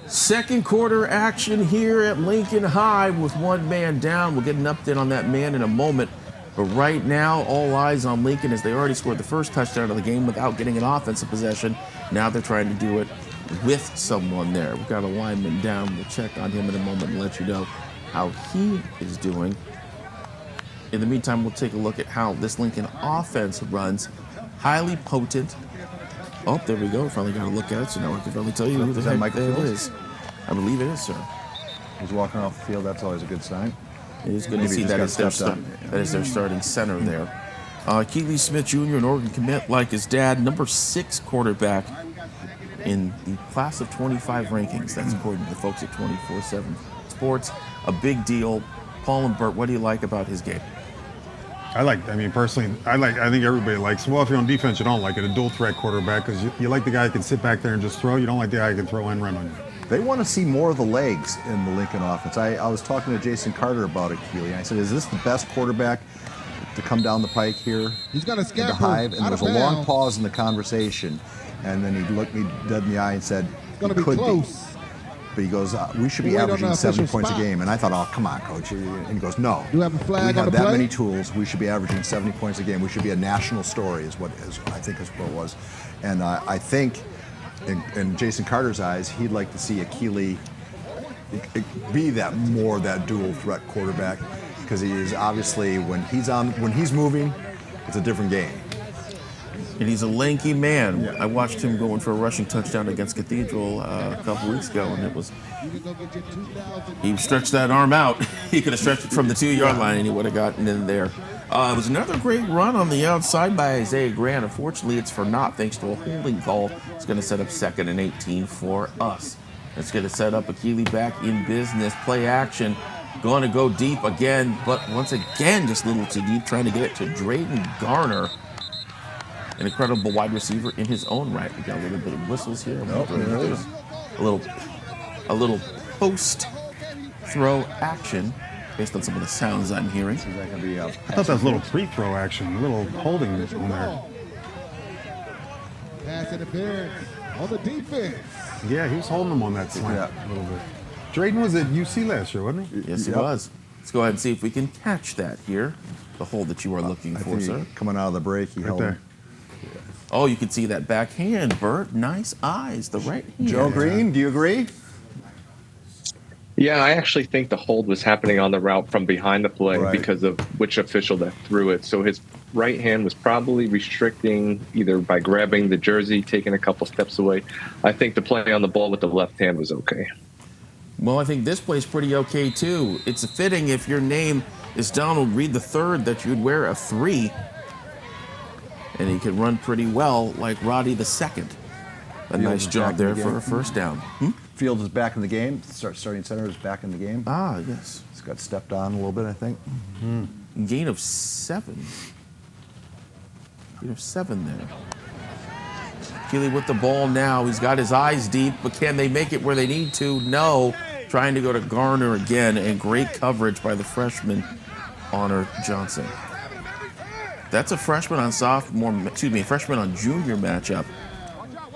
B: Second quarter action here at Lincoln High with one man down. We'll get an update on that man in a moment. But right now, all eyes on Lincoln as they already scored the first touchdown of the game without getting an offensive possession. Now they're trying to do it with someone there. We've got a lineman down. We'll check on him in a moment and let you know how he is doing. In the meantime, we'll take a look at how this Lincoln offense runs. Highly potent. Oh, there we go. Finally got a look at it, so now I can finally tell you who the
A: Is that
B: heck
A: Michael
B: that
A: Fields?
B: is. I believe it is, sir.
A: He's walking off the field. That's always a good sign.
B: It is good
A: Maybe
B: to
A: he
B: see
A: just
B: that
A: got
B: is, their
A: stepped on.
B: that is their starting center there. Keely Smith Jr., an Oregon commit like his dad, number 6 quarterback in the class of 25 rankings. That's according to the folks at 24/7 Sports. A big deal. Paul and Bert, what do you like about his game?
C: I think everybody likes, well, if you're on defense, you don't like it, a dual threat quarterback, because you like the guy who can sit back there and just throw. You don't like the guy who can throw and run on you.
A: They want to see more of the legs in the Lincoln offense. I was talking to Jason Carter about it, Keely, and I said, is this the best quarterback to come down the pike here?
F: He's got a
A: in the
F: scamper
A: Hive? And there
F: out
A: was
F: of
A: a long
F: bounds.
A: pause in the conversation, and then he looked me dead in the eye and said,
F: Gonna
A: "It
F: be
A: could
F: close."
A: But he goes, we should be
F: Wait on
A: averaging
F: the
A: 70
F: official
A: points a
F: spot.
A: game. And I thought, oh, come on, coach. And he goes, no.
F: Do you have a flag
A: we
F: on
A: have
F: the
A: that
F: play?
A: many tools. We should be averaging 70 points a game. We should be a national story is what I think is what it was. And I think in Jason Carter's eyes, he'd like to see Akili be that dual threat quarterback, because he is obviously when he's moving, it's a different game.
B: And he's a lanky man. I watched him going for a rushing touchdown against Cathedral a couple weeks ago, and it was he stretched that arm out. He could have stretched it from the 2-yard line, and he would have gotten in there. It was another great run on the outside by Isaiah Grant. Unfortunately, it's for naught thanks to a holding call. It's going to set up 2nd and 18 for us. It's going to set up Akili back in business. Play action. Going to go deep again, but once again, just a little too deep, trying to get it to Drayden Garner. An incredible wide receiver in his own right. We got a little bit of whistles here. A little post throw action based on some of the sounds I'm hearing.
A: Is that going to be
C: I thought that was a little free throw action, a little holding on there.
F: Pass interference on the defense.
C: Yeah, he was holding him on that slant
A: Yeah.
C: a little bit. Drayden was at UC last year, wasn't he?
B: Yes, he
A: Yep.
B: was. Let's go ahead and see if we can catch that here. The hold that you are looking
A: I
B: for,
A: think
B: sir.
A: coming out of the break, he
C: Right
A: held
C: there.
A: him.
B: Oh, you can see that backhand, Bert. Nice eyes. The right hand.
A: Joe Green, do you agree?
G: Yeah, I actually think the hold was happening on the route from behind the play
A: Right.
G: because of which official that threw it. So his right hand was probably restricting either by grabbing the jersey, taking a couple steps away. I think the play on the ball with the left hand was okay.
B: Well, I think this play's pretty okay, too. It's fitting if your name is Donald Reed III that you'd wear a 3. And he can run pretty well like Roddy II. A nice job there for a first down.
A: Fields is back in the game. Starting center is back in the game.
B: Ah, yes.
A: He's got stepped on a little bit, I think.
B: Gain of 7. Gain of 7 there. Keeley with the ball now. He's got his eyes deep, but can they make it where they need to? No. Trying to go to Garner again, and great coverage by the freshman, Honor Johnson. That's a freshman on freshman on junior matchup.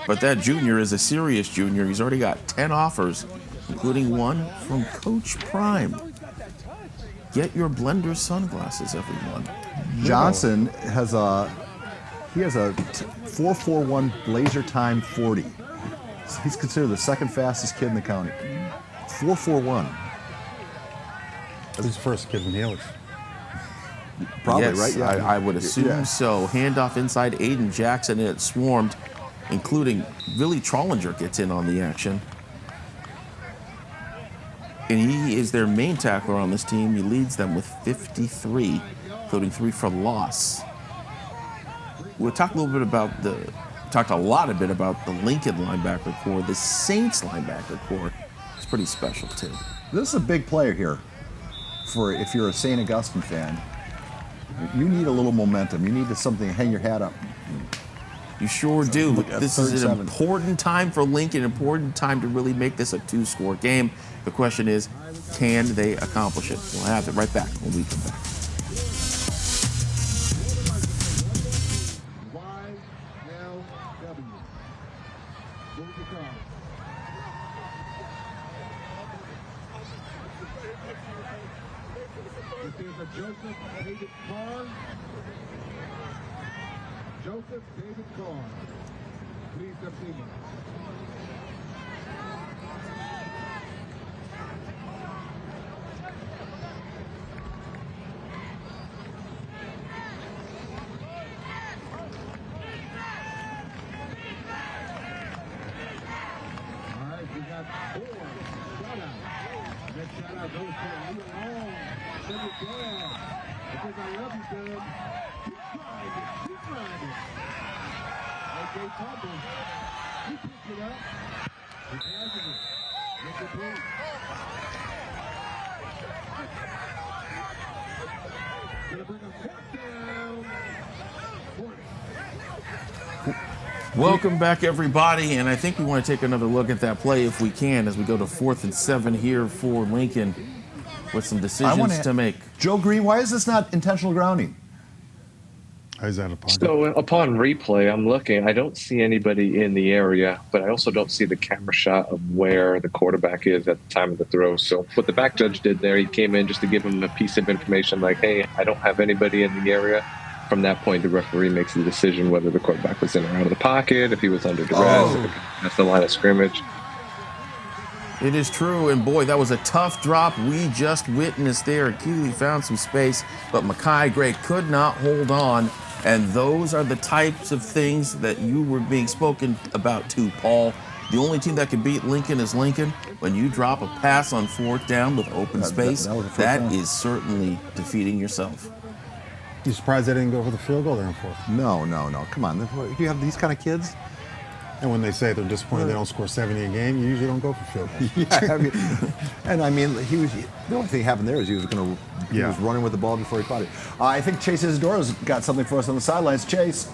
B: But that junior is a serious junior. He's already got 10 offers, including one from Coach Prime. Get your blender sunglasses, everyone.
A: Johnson has a 4.41 laser time 40. He's considered the second fastest kid in the county. 4.41.
C: That's his first kid in Helix.
A: Probably,
B: Yes,
A: right? Yeah,
B: I would assume so. Handoff inside Aiden Jackson, and it swarmed, including Billy Trollinger gets in on the action. And he is their main tackler on this team. He leads them with 53, including 3 for loss. We'll talk a lot about the Lincoln linebacker core. The Saints linebacker core is pretty special too.
A: This is a big player here. For if you're a St. Augustine fan, you need a little momentum. You need something to hang your hat up.
B: You sure do. This is an
A: 37.
B: important time for Lincoln, an important time to really make this a 2-score game. The question is, can they accomplish it? We'll have it right back when we come back.
F: YLW. Move the car. This is a Joseph David Carr. Joseph David Carr. Please come see me. All right, we got 4 shutouts. Next shutout goes to Lee Long. Send it down. Because I love you, Doug. Keep grinding. Keep grinding. Okay, Thompson. He picks it up. He passes it. Make the play. Gonna bring a fourth down. 40.
B: Welcome back, everybody, and I think we want to take another look at that play if we can as we go to 4th and 7 here for Lincoln with some decisions to make.
A: Joe Green, why is this not intentional grounding?
C: Is that a pocket?
G: So upon replay, I'm looking. I don't see anybody in the area, but I also don't see the camera shot of where the quarterback is at the time of the throw. So what the back judge did there, he came in just to give him a piece of information like, hey, I don't have anybody in the area. From that point, the referee makes the decision whether the quarterback was in or out of the pocket, if he was under duress, if that's the line of scrimmage.
B: It is true, and boy, that was a tough drop we just witnessed there. Keeley found some space, but Mackay Gray could not hold on, and those are the types of things that you were being spoken about too, Paul. The only team that can beat Lincoln is Lincoln. When you drop a pass on 4th down with open space,
A: that was a first
B: that
A: down.
B: is certainly defeating yourself.
C: You surprised they didn't go for the field goal there in 4th?
A: No. Come on. You have these kind of kids?
C: And when they say they're disappointed they don't score 70 a game, you usually don't go for field goals.
A: Yeah, I mean, the only thing happened there is he was running with the ball before he caught it. I think Chase Isidora's got something for us on the sidelines. Chase.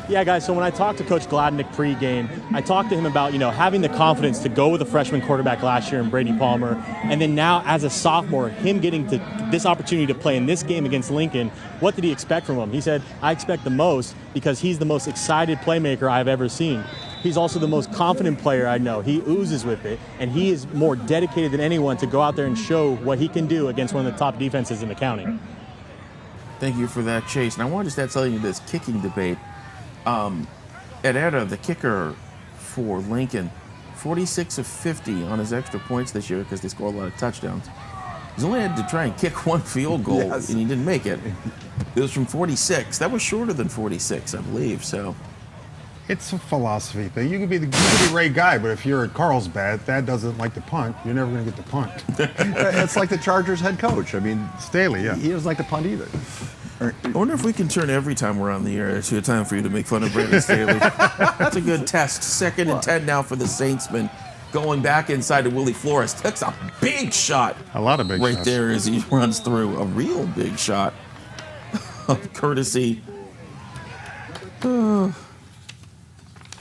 D: Yeah, guys, so when I talked to Coach Gladnick pregame, I talked to him about, having the confidence to go with a freshman quarterback last year in Brady Palmer, and then now as a sophomore, him getting to this opportunity to play in this game against Lincoln. What did he expect from him? He said, I expect the most because he's the most excited playmaker I've ever seen. He's also the most confident player I know. He oozes with it, and he is more dedicated than anyone to go out there and show what he can do against one of the top defenses in the county.
B: Thank you for that, Chase. And I wanted to start telling you this kicking debate. Ed Etta, the kicker for Lincoln, 46 of 50 on his extra points this year because they scored a lot of touchdowns. He's only had to try and kick one field goal,
A: Yes.
B: and he didn't make it. It was from 46. That was shorter than 46, I believe. So
C: It's a philosophy thing. You could be the right guy, but if you're at Carlsbad, that doesn't like to punt. You're never going to get the punt.
A: It's like the Chargers head coach. I mean,
C: Staley, yeah.
A: he doesn't like to punt either.
B: I wonder if we can turn every time we're on the air to a time for you to make fun of Brandon Staley. That's a good test. 2nd and 10 now for the Saintsmen. Going back inside to Willie Flores. Takes a big shot.
C: A lot of big
B: right
C: shots.
B: there as he runs through. A real big shot of courtesy.
C: A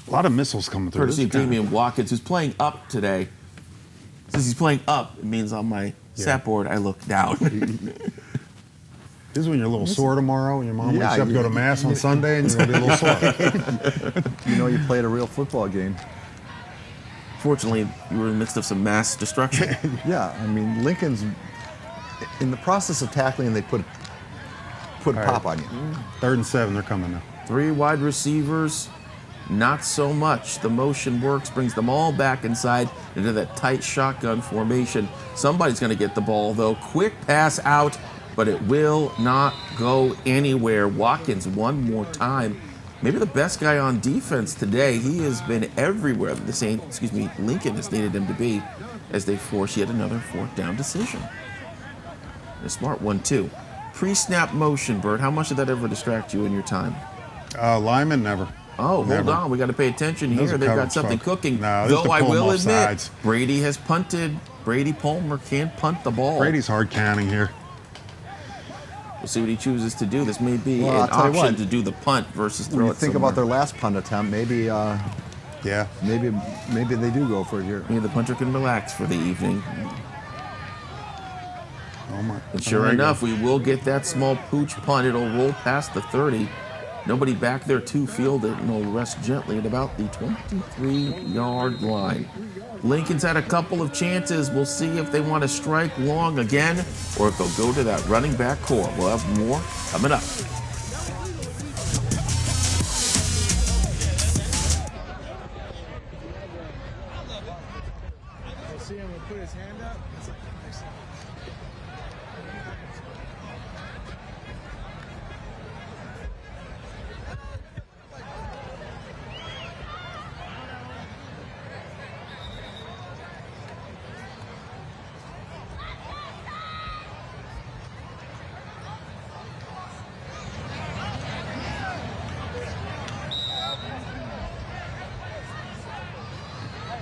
C: lot of missiles coming through.
B: Courtesy of Damian Watkins, who's playing up today. Since he's playing up, it means on my stat board I look down.
C: This is when you're a little sore tomorrow and your mom wakes
A: Yeah,
C: up to go to mass on Sunday and you're going to be a little sore.
A: You know, you played a real football game.
B: Fortunately, you were in the midst of some mass destruction.
A: Yeah, I mean, Lincoln's in the process of tackling, they put pop on you.
C: 3rd and 7, they're coming now.
B: 3 wide receivers, not so much. The motion works, brings them all back inside into that tight shotgun formation. Somebody's going to get the ball, though. Quick pass out, but it will not go anywhere. Watkins one more time. Maybe the best guy on defense today. He has been everywhere. Lincoln has needed him to be as they force yet another 4th down decision. A smart one, too. Pre-snap motion, Bert. How much did that ever distract you in your time?
C: Lyman, never.
B: Oh, hold
C: Never.
B: on. We got to pay attention
C: Those
B: here.
C: are
B: They've got
C: covered
B: something
C: stuff.
B: cooking.
C: No, this is
B: Though
C: to
B: I
C: pull 'em
B: will
C: off
B: admit,
C: sides.
B: Brady has punted. Brady Palmer can't punt the ball.
C: Brady's hard counting here.
B: We'll see what he chooses to do. This may be
A: Well, I'll
B: an
A: tell you
B: option
A: what.
B: to do the punt versus
A: When
B: throw
A: you
B: it
A: think
B: somewhere.
A: about their last punt attempt, maybe
C: Yeah.
A: maybe they do go for it here.
B: Maybe the punter can relax for the evening.
C: Oh, my.
B: And sure
C: There you
B: enough,
C: go.
B: we will get that small pooch punt. It'll roll past the 30. Nobody back there to field it, and it'll rest gently at about the 23-yard line. Lincoln's had a couple of chances. We'll see if they want to strike long again or if they'll go to that running back core. We'll have more coming up.
H: See him put his hand up.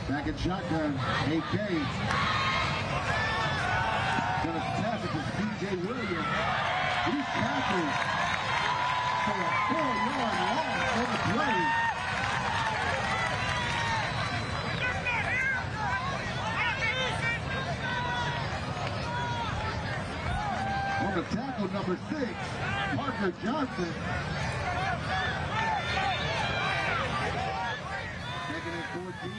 H: Back in shotgun, AK. Gonna pass it to C.J. Williams. He's tackled for a 4-yard loss on the play. On the tackle, number 6, Parker Johnson.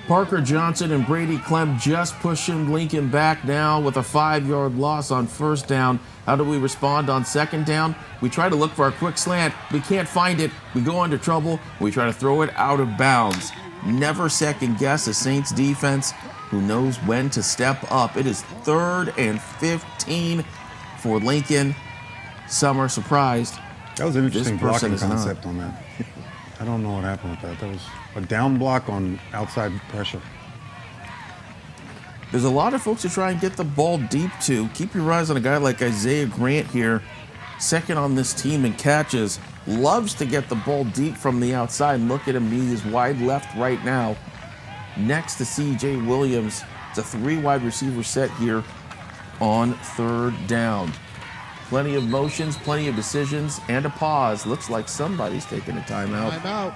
B: Parker Johnson and Brady Clem just pushing Lincoln back now with a 5-yard loss on 1st down. How do we respond on 2nd down? We try to look for a quick slant. We can't find it. We go into trouble. We try to throw it out of bounds. Never second guess a Saints defense who knows when to step up. It is 3rd and 15 for Lincoln. Some are surprised.
C: That was an interesting
B: This person
C: blocking
B: is not.
C: concept on that. I don't know what happened with that. That was a down block on outside pressure.
B: There's a lot of folks who try and get the ball deep to. Keep your eyes on a guy like Isaiah Grant here, 2nd on this team in catches. Loves to get the ball deep from the outside. And look at him, he is wide left right now. Next to C.J. Williams. It's a 3 wide receiver set here on 3rd down. Plenty of motions, plenty of decisions, and a pause. Looks like somebody's taking a timeout.
H: Timeout.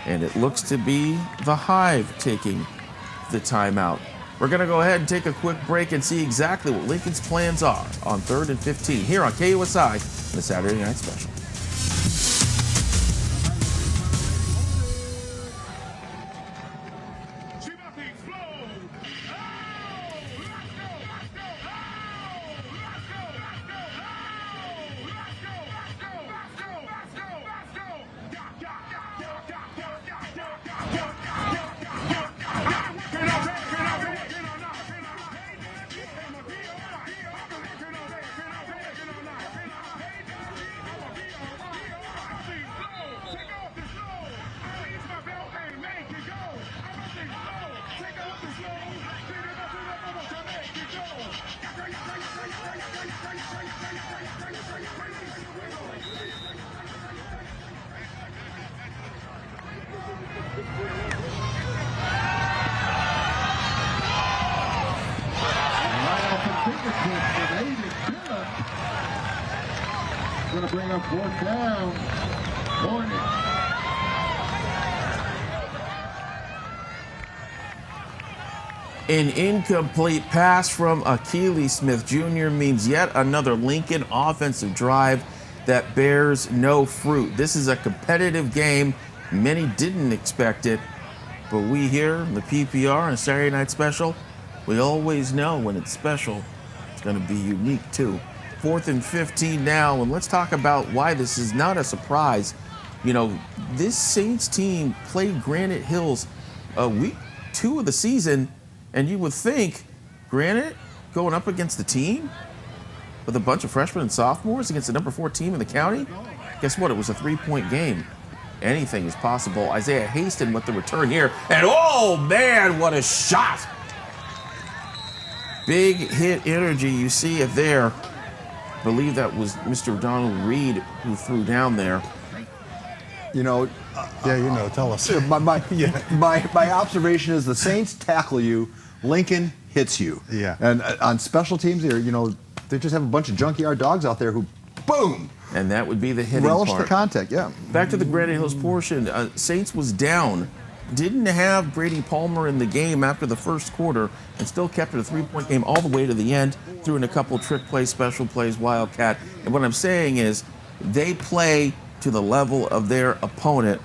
B: And it looks to be the Hive taking the timeout. We're going to go ahead and take a quick break and see exactly what Lincoln's plans are on 3rd and 15 here on KUSI, the Saturday Night Special.
F: Get up! Going to bring up 4th down. Hornets.
B: An incomplete pass from Akili Smith Jr. means yet another Lincoln offensive drive that bears no fruit. This is a competitive game. Many didn't expect it, but we here in the PPR and Saturday Night Special, we always know when it's special, it's going to be unique too. 4th and 15 now, and let's talk about why this is not a surprise. You know, this Saints team played Granite Hills week 2 of the season, and you would think Granite going up against the team with a bunch of freshmen and sophomores against the number 4 team in the county. Guess what? It was a 3-point game. Anything is possible. Isaiah Haston with the return here, and oh man, what a shot! Big hit energy, you see it there. I believe that was Mr. Donald Reed who threw down there.
A: You know,
C: tell us.
A: My observation is the Saints tackle you, Lincoln hits you.
C: Yeah.
A: And on special teams, they just have a bunch of junkyard dogs out there who, boom,
B: And that would be the hitting
A: relish
B: part.
A: the contact, yeah.
B: Back to the Granite Hills portion. Saints was down. Didn't have Brady Palmer in the game after the first quarter and still kept it a 3-point game all the way to the end, threw in a couple trick plays, special plays, Wildcat. And what I'm saying is they play to the level of their opponent.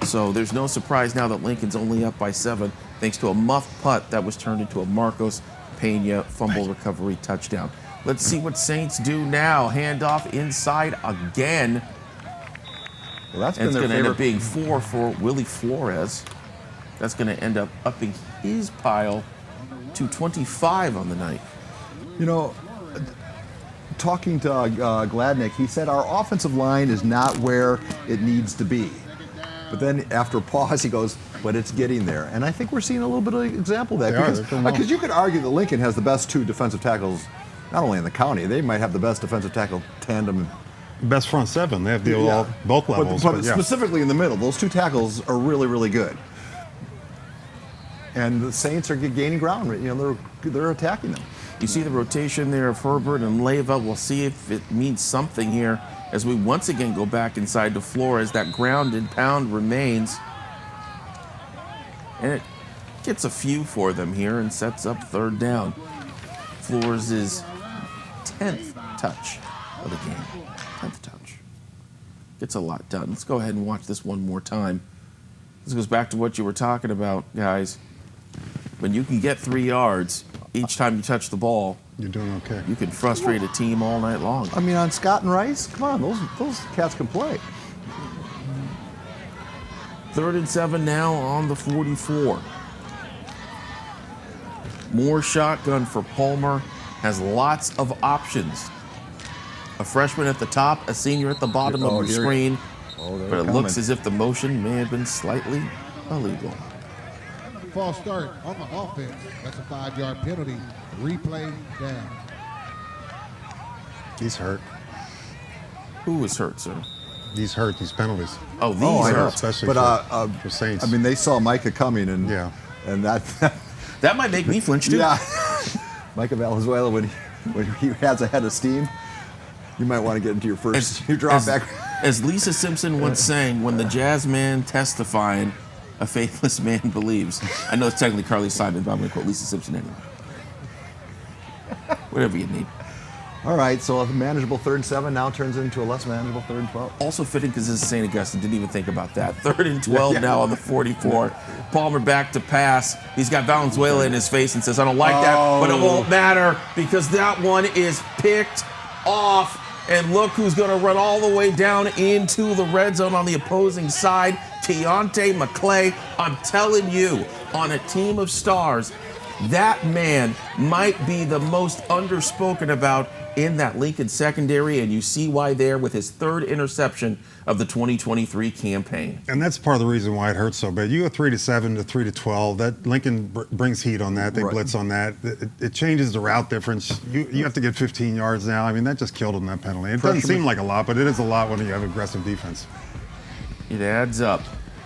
B: So there's no surprise now that Lincoln's only up by 7 thanks to a muff putt that was turned into a Marcos Pena fumble recovery touchdown. Let's see what Saints do now. Handoff inside again.
A: Well, that's
B: And
A: been
B: it's
A: their
B: going to end up
A: favorite.
B: being 4 for Willie Flores. That's going to end up upping his pile to 25 on the night.
A: You know, talking to Gladnick, he said our offensive line is not where it needs to be. But then after a pause, he goes, but it's getting there. And I think we're seeing a little bit of an example of that. Because you could argue that Lincoln has the best 2 defensive tackles, not only in the county, they might have the best defensive tackle tandem.
C: Best front 7. They have both levels.
A: But specifically in the middle, those 2 tackles are really, really good. And the Saints are gaining ground. You know, they're attacking them.
B: You see the rotation there of Herbert and Leyva. We'll see if it means something here as we once again go back inside to Flores. That ground and pound remains. And it gets a few for them here and sets up 3rd down. Flores' 10th touch of the game. 10th touch. Gets a lot done. Let's go ahead and watch this one more time. This goes back to what you were talking about, guys. When you can get 3 yards each time you touch the ball,
C: you're doing okay.
B: You can frustrate a team all night long.
A: I mean, on Scott and Rice, come on, those cats can play.
B: 3rd and 7 now on the 44. More shotgun for Palmer. Has lots of options. A freshman at the top, a senior at the bottom of your screen. But it looks as if the motion may have been slightly illegal.
H: False start on the offense. That's a 5-yard penalty. Replay down.
C: He's hurt.
B: Who was hurt, sir?
C: He's hurt. These penalties.
B: Oh, these hurt.
C: Especially for Saints.
A: I mean, they saw Micah coming, and that
B: that might make me flinch too.
A: Yeah, Micah Valenzuela, when he has a head of steam, you might want to get into your first drop back.
B: As Lisa Simpson once sang, when the jazz man testifying, a faithless man believes. I know it's technically Carly Simon, but I'm going to quote Lisa Simpson anyway. Whatever you need.
A: All right, so a manageable 3rd and 7 now turns into a less manageable 3rd and 12.
B: Also fitting because this is St. Augustine. Didn't even think about that. 3rd and 12 now on the 44. Palmer back to pass. He's got Valenzuela in his face and says, I don't like that, but it won't matter because that one is picked off. And look who's going to run all the way down into the red zone on the opposing side. Keontae McClay. I'm telling you, on a team of stars, That man might be the most underspoken about in that Lincoln secondary, and you see why there with his third interception of the 2023 campaign.
C: And that's part of the reason why it hurts so bad. You go 3-7 to 3-12. That Lincoln brings heat on that. They blitz on that. It changes the route difference. You have to get 15 yards now. I mean, that just killed him, that penalty. It doesn't seem like a lot, but it is a lot when you have aggressive defense.
B: It adds up.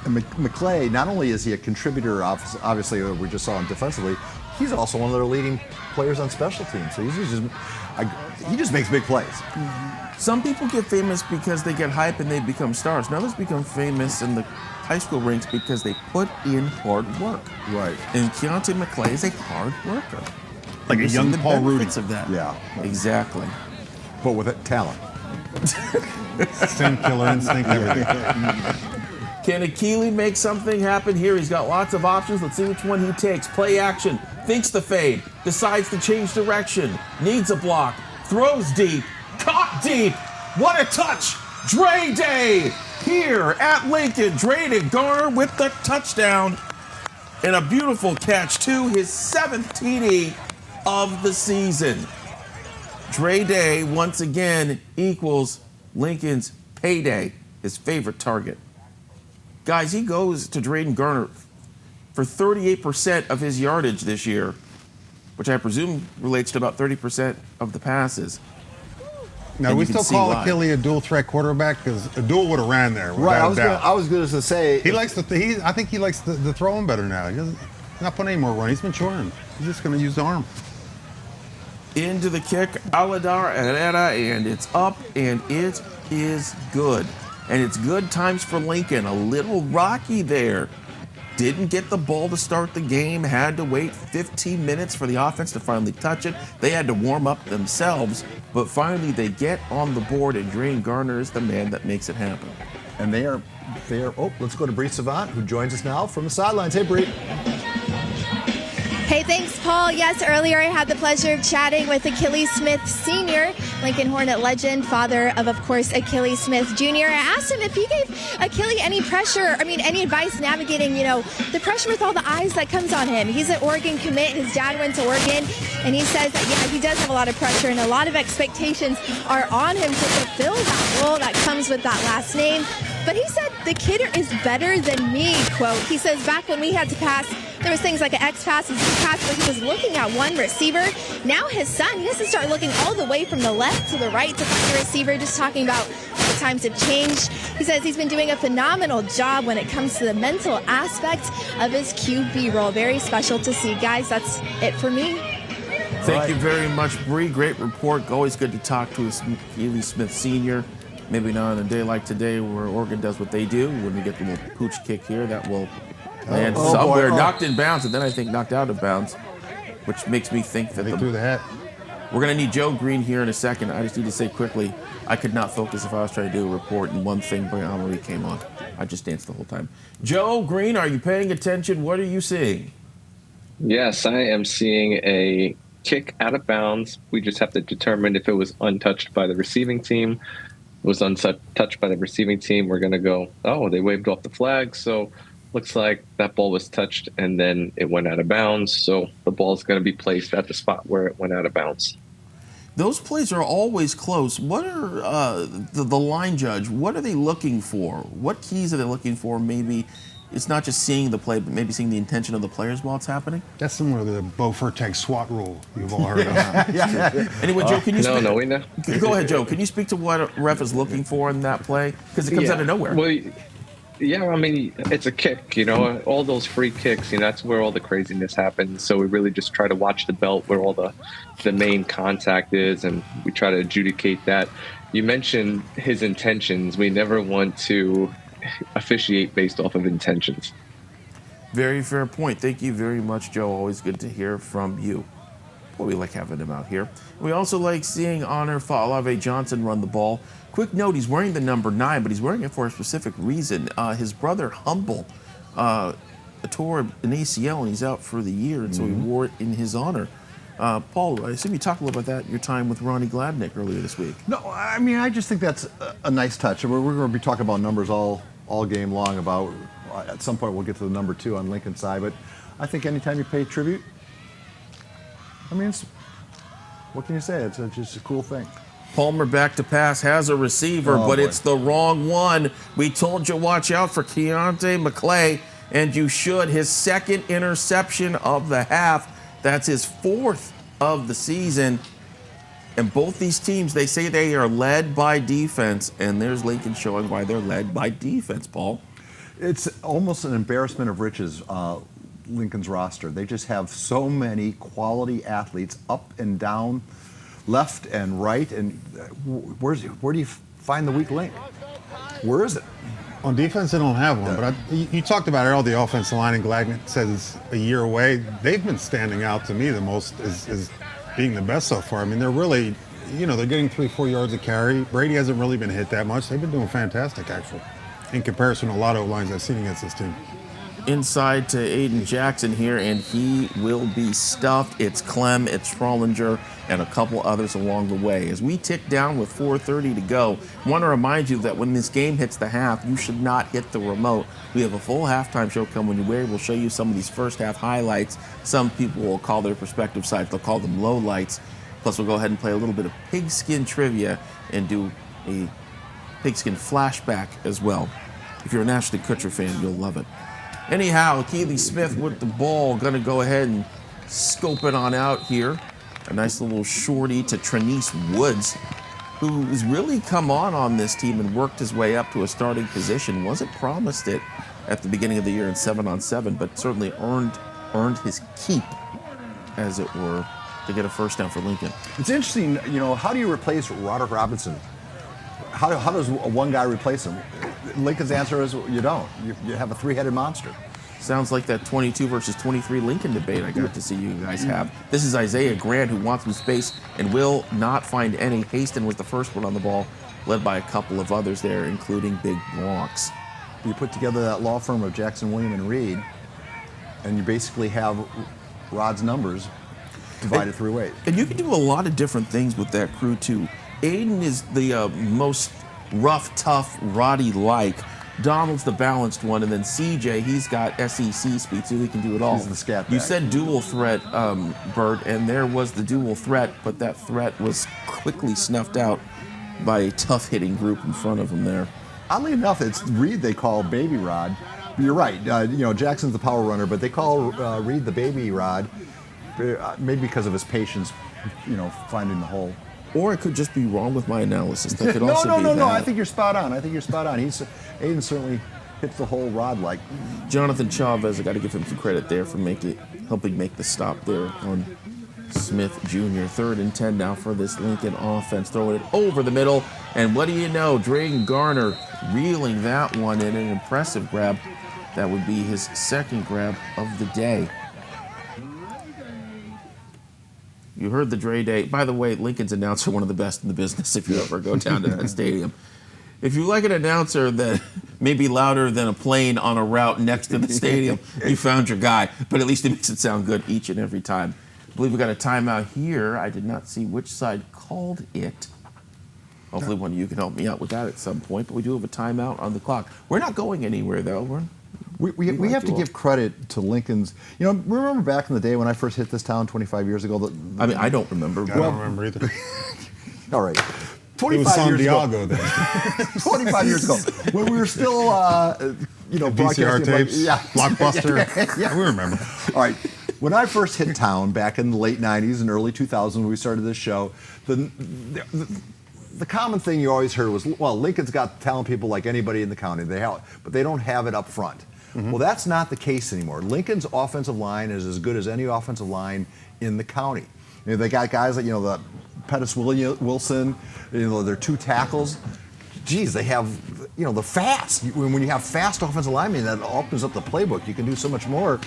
A: And McClay, not only is he a contributor, obviously, we just saw him defensively, he's also one of their leading players on special teams. So he just makes big plays.
B: Some people get famous because they get hype and they become stars. Others become famous in the high school ranks because they put in hard work.
A: Right.
B: And Keontae McClay is a hard worker.
C: Like a young Paul Rudy.
B: Of that.
A: Yeah.
B: Exactly.
A: But with talent.
C: Same killer instinct, everything.
B: Can Akili make something happen here? He's got lots of options. Let's see which one he takes. Play action. Thinks the fade. Decides to change direction. Needs a block. Throws deep. Caught deep. What a touch. Dre Day here at Lincoln. Dre to Garner with the touchdown. And a beautiful catch, too. His 7th TD of the season. Dre Day, once again, equals Lincoln's payday, his favorite target. Guys, he goes to Drayden Garner for 38% of his yardage this year, which I presume relates to about 30% of the passes.
C: Now, do we still call Akili a dual threat quarterback? Because Abdul would have ran there.
A: Right, I was going to say.
C: He likes I think he likes the throwing better now. He's not putting any more run. He's maturing. He's just going to use the arm.
B: Into the kick, Aladar Herrera, and it's up, and it is good. And it's good times for Lincoln. A little rocky there. Didn't get the ball to start the game. Had to wait 15 minutes for the offense to finally touch it. They had to warm up themselves. But finally, they get on the board, and Drayden Garner is the man that makes it happen.
A: And they are. Oh, let's go to Bree Savant, who joins us now from the sidelines. Hey, Bree.
E: Hey, thanks, Paul. Yes, earlier I had the pleasure of chatting with Achilles Smith Sr., Lincoln Hornet legend, father of course, Achilles Smith Jr. I asked him if he gave Achilles any any advice navigating, the pressure with all the eyes that comes on him. He's an Oregon commit. His dad went to Oregon, and he says that, yeah, he does have a lot of pressure, and a lot of expectations are on him to fulfill that role that comes with that last name. But he said, the kid is better than me, quote. He says, back when we had to pass, there was things like an X pass, a Z pass, where he was looking at one receiver. Now his son, he has to start looking all the way from the left to the right to find the receiver, just talking about the times have changed. He says he's been doing a phenomenal job when it comes to the mental aspect of his QB role. Very special to see. Guys, that's it for me.
B: Thank you very much, Bree. Great report. Always good to talk to Achilles Smith Sr. Maybe not on a day like today where Oregon does what they do. When we get the little pooch kick here, that will land somewhere, knocked in bounds, and then I think knocked out of bounds, which makes me think that
C: they threw the hat.
B: We're going to need Joe Green here in a second. I just need to say quickly, I could not focus if I was trying to do a report, and one thing by Amory came on. I just danced the whole time. Joe Green, are you paying attention? What are you seeing?
G: Yes, I am seeing a kick out of bounds. We just have to determine if it was untouched by the receiving team. Was untouched by the receiving team. We're going to go, they waved off the flag. So looks like that ball was touched and then it went out of bounds. So the ball is going to be placed at the spot where it went out of bounds.
B: Those plays are always close. What are the line judge, what are they looking for? What keys are they looking for? Maybe it's not just seeing the play, but maybe seeing the intention of the players while it's happening?
C: That's similar to the Bo Furtag SWAT rule you've all heard of.
B: Anyway, Joe, can you speak?
G: No, we know.
B: Go ahead, Joe. Can you speak to what a ref is looking for in that play? Because it comes out of nowhere.
G: Well, yeah, it's a kick, all those free kicks, that's where all the craziness happens. So we really just try to watch the belt where all the main contact is, and we try to adjudicate that. You mentioned his intentions. We never want to officiate based off of intentions.
B: Very fair point. Thank you very much, Joe. Always good to hear from you. Boy, we like having him out here. We also like seeing Honor Faalave Johnson run the ball. Quick note, he's wearing the number 9, but he's wearing it for a specific reason. His brother Humble tore an ACL, and he's out for the year, and so he wore it in his honor. Paul, I assume you talked a little about that, your time with Ronnie Gladnick earlier this week.
A: No, I just think that's a nice touch. We're going to be talking about numbers all game long about, at some point we'll get to the number 2 on Lincoln's side, but I think anytime you pay tribute, I mean, what can you say? It's just a cool thing.
B: Palmer back to pass, has a receiver,
A: Oh,
B: but
A: boy.
B: it's the wrong one. We told you watch out for Keontae McClay, and you should. His second interception of the half. That's his fourth of the season. And both these teams, they say they are led by defense, and there's Lincoln showing why they're led by defense, Paul.
A: It's almost an embarrassment of riches, Lincoln's roster. They just have so many quality athletes up and down, left and right. And where do you find the weak link? Where is it?
C: On defense, they don't have one. But you talked about Earl, the offensive line, and Gladney says a year away. They've been standing out to me the most as being the best so far. I mean, they're really, they're getting 3-4 yards a carry. Brady hasn't really been hit that much. They've been doing fantastic, actually, in comparison to a lot of lines I've seen against this team.
B: Inside to Aiden Jackson here, and he will be stuffed. It's Clem, it's Frolinger, and a couple others along the way. As we tick down with 4:30 to go, I want to remind you that when this game hits the half, you should not hit the remote. We have a full halftime show coming your way. We'll show you some of these first half highlights. Some people will call their prospective sites, they'll call them low lights. Plus, we'll go ahead and play a little bit of pigskin trivia and do a pigskin flashback as well. If you're an Ashton Kutcher fan, you'll love it. Anyhow, Keely Smith with the ball, going to go ahead and scope it on out here. A nice little shorty to Trenice Woods, who's really come on this team and worked his way up to a starting position. Wasn't promised it at the beginning of the year in 7-on-7, but certainly earned his keep, as it were, to get a first down for Lincoln.
A: It's interesting, how do you replace Roderick Robinson? How does one guy replace him? Lincoln's answer is you don't. You have a three-headed monster.
B: Sounds like that 22 versus 23 Lincoln debate I got to see you guys have. This is Isaiah Grant, who wants some space and will not find any. Haston was the first one on the ball, led by a couple of others there, including Big Bronx.
A: You put together that law firm of Jackson, William, and Reed, and you basically have Rod's numbers divided three ways.
B: And you can do a lot of different things with that crew, too. Aiden is the most rough, tough, Roddy-like. Donald's the balanced one, and then CJ, he's got SEC speed, so he can do it all.
A: He's the scat
B: You
A: back.
B: said dual threat, Bert, and there was the dual threat, but that threat was quickly snuffed out by a tough-hitting group in front of him there.
A: Oddly enough, it's Reed they call Baby Rod. You're right. Jackson's the power runner, but they call Reed the Baby Rod, maybe because of his patience, finding the hole.
B: Or it could just be wrong with my analysis. That could also be
A: No.
B: that.
A: I think you're spot on. Aiden certainly hits the hole Rod-like.
B: Jonathan Chavez, I got to give him some credit there for helping make the stop there on Smith Jr. 3rd and 10 now for this Lincoln offense. Throwing it over the middle, and what do you know? Drayton Garner reeling that one in an impressive grab. That would be his second grab of the day. You heard the Dre Day. By the way, Lincoln's announcer, one of the best in the business if you ever go down to that stadium. If you like an announcer that may be louder than a plane on a route next to the stadium, you found your guy. But at least it makes it sound good each and every time. I believe we got a timeout here. I did not see which side called it. Hopefully one of you can help me out with that at some point. But we do have a timeout on the clock. We're not going anywhere, though.
A: We have to give credit to Lincoln's. Remember back in the day when I first hit this town 25 years ago?
B: I don't remember.
C: I don't remember either.
A: All right.
C: It was
A: 25 years ago.
C: Santiago then.
A: 25 years ago, when we were still,
C: VCR
A: broadcasting
C: tapes,
A: yeah.
C: Blockbuster.
A: Yeah.
C: We remember.
A: All right. When I first hit town back in the late 90s and early 2000s when we started this show, the common thing you always heard was, well, Lincoln's got talented people like anybody in the county, but they don't have it up front. Mm-hmm. Well, that's not the case anymore. Lincoln's offensive line is as good as any offensive line in the county. They got guys like, the Pettis Wilson, their two tackles. Geez, they have, the fast. When you have fast offensive linemen, that opens up the playbook. You can do so much more.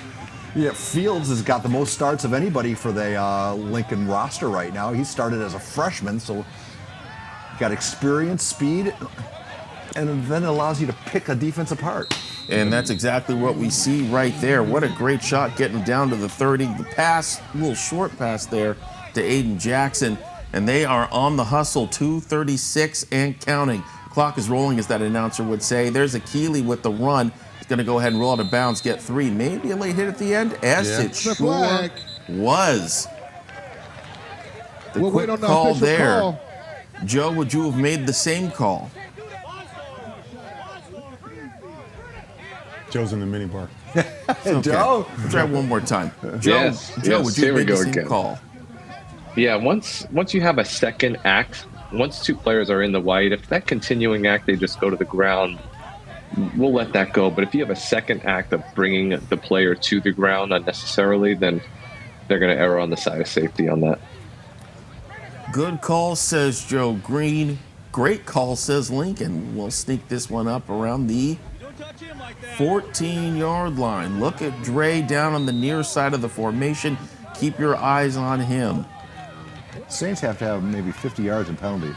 A: Fields has got the most starts of anybody for the Lincoln roster right now. He started as a freshman, so got experience, speed, and then it allows you to pick a defense apart.
B: And that's exactly what we see right there. What a great shot getting down to the 30. The pass, a little short pass there to Aiden Jackson. And they are on the hustle, 2:36 and counting. Clock is rolling, as that announcer would say. There's a Keeley with the run. He's going to go ahead and roll out of bounds, get 3. Maybe a late hit at the end, as it sure was. The
H: We'll
B: quick
H: wait on the
B: call
H: official
B: there.
H: call.
B: Joe, would you have made the same call?
C: Joe's in the minibar.
B: Okay.
A: Joe?
B: Try one more time. Joe,
G: Yes,
B: Joe,
G: yes,
B: would you
G: here
B: have
G: we
B: made the
G: go
B: same
G: again.
B: call?
G: Yeah, once you have a second act, once two players are in the white, if that continuing act, they just go to the ground, we'll let that go. But if you have a second act of bringing the player to the ground unnecessarily, then they're going to err on the side of safety on that.
B: Good call, says Joe Green. Great call, says Lincoln. We'll sneak this one up around the 14-yard line. Look at Dre down on the near side of the formation. Keep your eyes on him.
A: Saints have to have maybe 50 yards in penalties.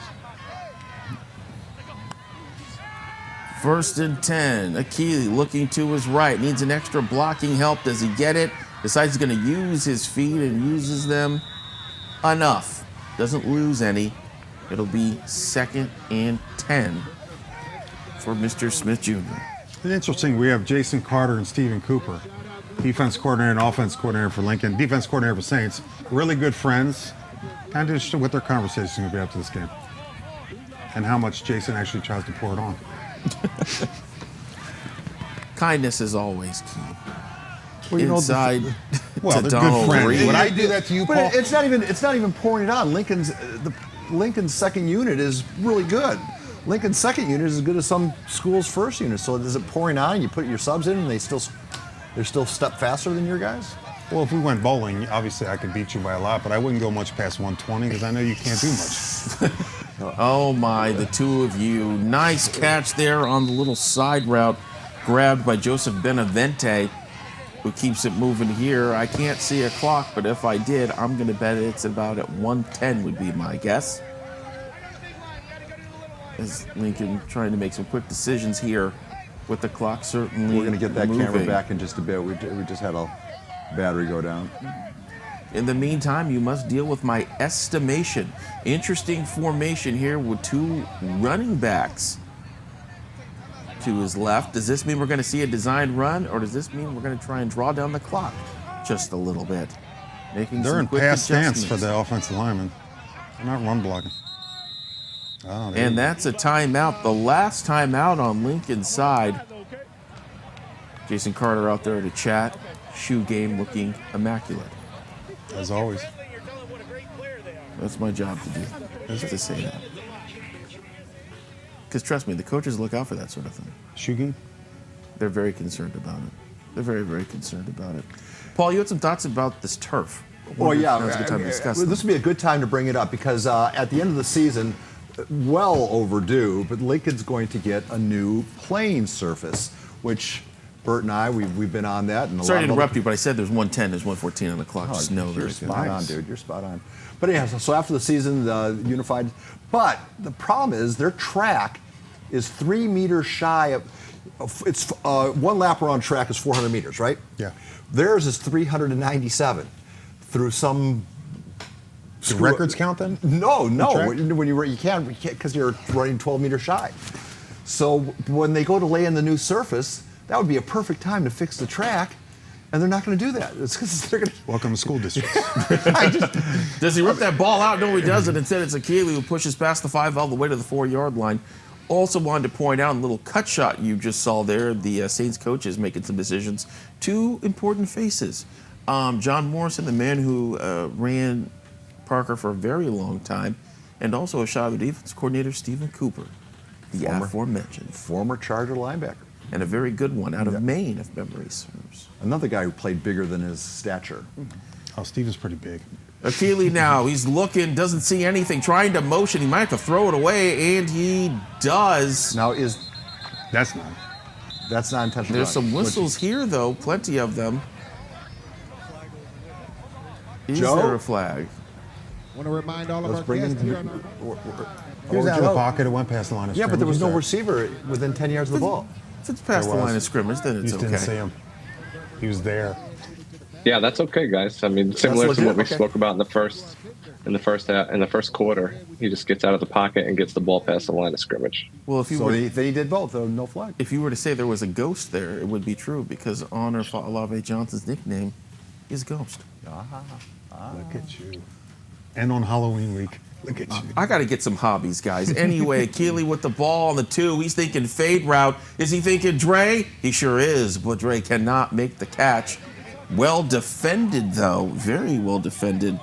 B: 1st and 10. Akili looking to his right. Needs an extra blocking help. Does he get it? Decides he's going to use his feet and uses them enough. Doesn't lose any. It'll be 2nd and 10 for Mr. Smith Jr.
C: It's interesting. We have Jason Carter and Stephen Cooper, defense coordinator and offense coordinator for Lincoln, defense coordinator for Saints. Really good friends. Kind of interested what their conversation is going to be after this game, and how much Jason actually tries to pour it on.
B: Kindness is always key.
A: Well, you know,
B: Inside
C: Well,
B: to
C: they're
B: Donald
C: good friends.
B: Reed.
C: Would I do that to you, Paul?
A: But it's not even pouring it on. Lincoln's second unit is really good. Lincoln's second unit is as good as some schools' first unit. So is it pouring on? You put your subs in, and they're still step faster than your guys.
C: Well, if we went bowling, obviously I could beat you by a lot, but I wouldn't go much past 120 because I know you can't do much.
B: Oh my, the two of you. Nice catch there on the little side route, grabbed by Joseph Benavente, who keeps it moving here. I can't see a clock, but if I did, I'm going to bet it's about at 1:10 would be my guess. As Lincoln trying to make some quick decisions here with the clock certainly
A: We're going to get that
B: moving.
A: camera back in just a bit. We just had a battery go down.
B: In the meantime, you must deal with my estimation. Interesting formation here with two running backs to his left. Does this mean we're going to see a designed run, or does this mean we're going to try and draw down the clock just a little bit? Making
C: They're
B: some
C: in
B: quick
C: pass stance for
B: adjustments.
C: the offensive linemen. They're not run blocking. Oh, there
B: And
C: you go.
B: that's a timeout. The last timeout on Lincoln's side. Jason Carter out there to chat. Shoe game looking immaculate.
C: As always.
B: That's my job to do, is to say that. Because trust me, the coaches look out for that sort of thing.
C: Shoe game?
B: They're very concerned about it. They're very, very concerned about it. Paul, you had some thoughts about this turf.
A: Well, yeah,
B: Now's a good time to discuss
A: this
B: them.
A: would be a good time to bring it up because at the end of the season, well overdue, but Lincoln's going to get a new playing surface, which Bert and I, we've been on that. And
B: Sorry to interrupt you, but I said there's 1:10, there's 1:14 on the clock. Just know
A: you're
B: there's
A: spot on, dude. You're spot on. But yeah, so after the season, the unified. But the problem is their track is 3 meters shy of. It's one lap around track is 400 meters, right?
C: Yeah.
A: Theirs is 397 through some.
C: Do records count then?
A: No.
C: track?
A: When you can't because you're running 12 meters shy. So when they go to lay in the new surface, that would be a perfect time to fix the track, and they're not going to do that. It's because they're going to.
C: Welcome to school district.
B: Does he rip that ball out? No, he doesn't. Instead, it's Akili who pushes past the 5 all the way to the 4-yard line. Also wanted to point out a little cut shot you just saw there. The Saints coaches making some decisions. Two important faces. John Morrison, the man who ran Parker for a very long time, and also a shot of the defense coordinator, Stephen Cooper, the aforementioned.
A: Former Charger linebacker.
B: And a very good one out of Maine, if memory serves.
A: Another guy who played bigger than his stature.
C: Oh, Steven's pretty big.
B: Akili now, he's looking, doesn't see anything, trying to motion. He might have to throw it away, and he does.
A: Now
C: That's not.
A: that's not intentional.
B: There's some whistles here, though, plenty of them. Is
A: Joe?
B: there a flag?
H: Want to remind all of
A: Let's
H: our
A: bring
H: guests
A: in.
H: here on
C: He was out of
A: Joe.
C: the pocket. It went past the line of
A: Yeah, but there was no
C: scrimmage.
A: receiver within 10 yards of the ball.
B: If it's past the
C: There was.
B: line of scrimmage, then
C: You
B: it's
C: just didn't see
B: okay.
C: him. He was there.
G: Yeah, that's okay, guys. I mean, similar to
A: legit?
G: what we
A: Okay.
G: spoke about in the first quarter. He just gets out of the pocket and gets the ball past the line of scrimmage.
B: Well, if you
A: So
B: were
A: they did both. No flag.
B: if you were to say there was a ghost there, it would be true because Honor Faalave Johnson's nickname is Ghost.
C: Look at you. and on Halloween week. Look at you.
B: I got to get some hobbies, guys. Anyway, Keeley with the ball on the 2. He's thinking fade route. Is he thinking Dre? He sure is, but Dre cannot make the catch. Well defended, though. Very well defended.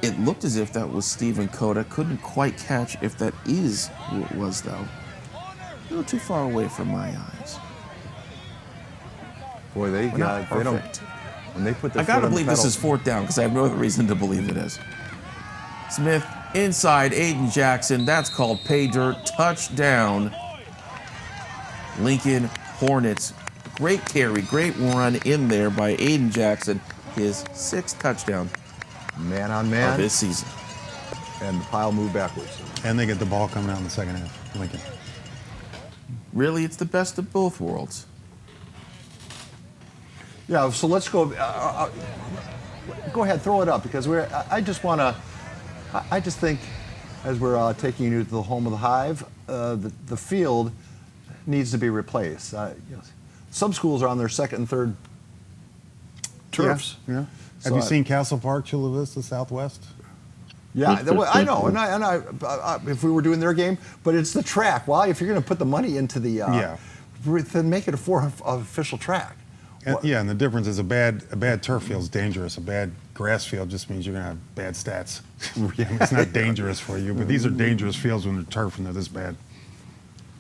B: It looked as if that was Stephen Cota. Couldn't quite catch if that is who it was, though. A little too far away from my eyes.
A: Boy, they don't.
B: Perfect.
A: When they put their
B: I got to
A: foot on the
B: believe this
A: pedal-
B: is 4th down because I have no other reason to believe it is. Smith inside Aiden Jackson. That's called pay dirt. Touchdown. Lincoln Hornets. Great carry, great run in there by Aiden Jackson. His 6th touchdown
A: man on
B: of
A: man,
B: his season.
A: and the pile moved backwards.
C: And they get the ball coming out in the second half. Lincoln.
B: Really, it's the best of both worlds.
A: Yeah, so let's go. Go ahead, throw it up because I just want to. I just think, as we're taking you to the home of the Hive, the field needs to be replaced. Some schools are on their 2nd and 3rd turfs.
C: Yeah.
A: So
C: Have you seen Castle Park, Chula Vista, Southwest?
A: Yeah, I know, and I if we were doing their game, but it's the track. Well, if you're going to put the money into the, then make it a 4 official track.
C: And, and the difference is a bad turf field is dangerous. A bad grass field just means you're going to have bad stats. It's not dangerous for you, but these are dangerous fields when they're turf and they're this bad.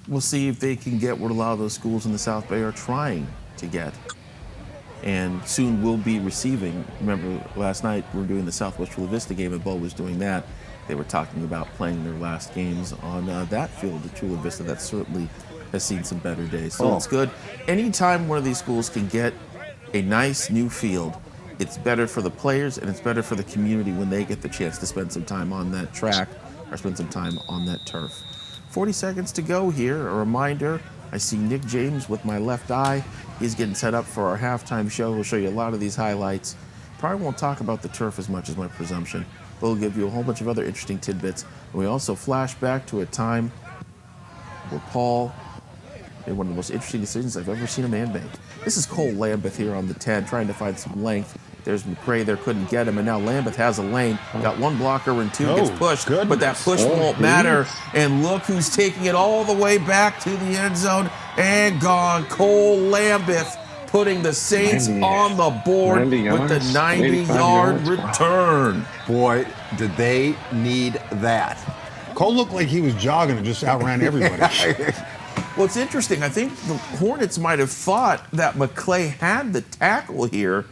B: We'll see if they can get what a lot of those schools in the South Bay are trying to get. And soon we'll be receiving. Remember, last night we were doing the Southwest Chula Vista game, and Bo was doing that. They were talking about playing their last games on that field at Chula Vista. That certainly has seen some better days. So it's good. Anytime one of these schools can get a nice new field, it's better for the players and it's better for the community when they get the chance to spend some time on that track or spend some time on that turf. 40 seconds to go here. A reminder, I see Nick James with my left eye. He's getting set up for our halftime show. We'll show you a lot of these highlights. Probably won't talk about the turf as much as my presumption, but we'll give you a whole bunch of other interesting tidbits. And we also flash back to a time where Paul made one of the most interesting decisions I've ever seen a man make. This is Cole Lambeth here on the 10, trying to find some length. There's McCray there, couldn't get him, and now Lambeth has a lane. Got one blocker and 2 gets pushed, but that push won't matter. And look who's taking it all the way back to the end zone and gone. Cole Lambeth putting the Saints on the board with the 90-yard return.
A: Boy, did they need that.
C: Cole looked like he was jogging and just outran everybody.
B: Well, it's interesting. I think the Hornets might have thought that McClay had the tackle here,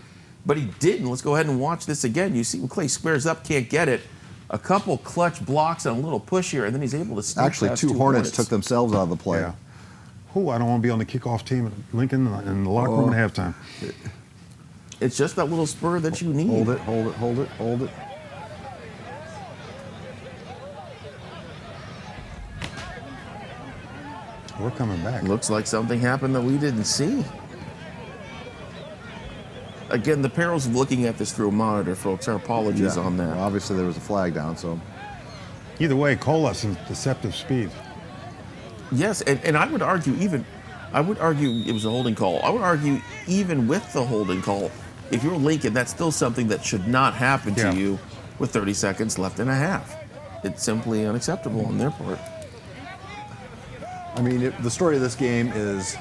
B: but he didn't. Let's go ahead and watch this again. You see McClay squares up, can't get it. A couple clutch blocks and a little push here, and then he's able to sneak
A: Actually,
B: past
A: 2 Hornets took themselves out of the play.
C: Yeah. I don't want to be on the kickoff team at Lincoln in the locker room at halftime.
B: It's just that little spur that you need.
A: Hold it, hold it, hold it, hold it.
C: We're coming back.
B: Looks like something happened that we didn't see. Again, the perils of looking at this through a monitor, folks. Our apologies on that.
A: Well, obviously, there was a flag down, so.
C: Either way, Cole has some deceptive speed.
B: Yes, and I would argue it was a holding call. I would argue even with the holding call, if you're Lincoln, that's still something that should not happen to you with 30 seconds left and a half. It's simply unacceptable on their part.
A: I mean, the story of this game is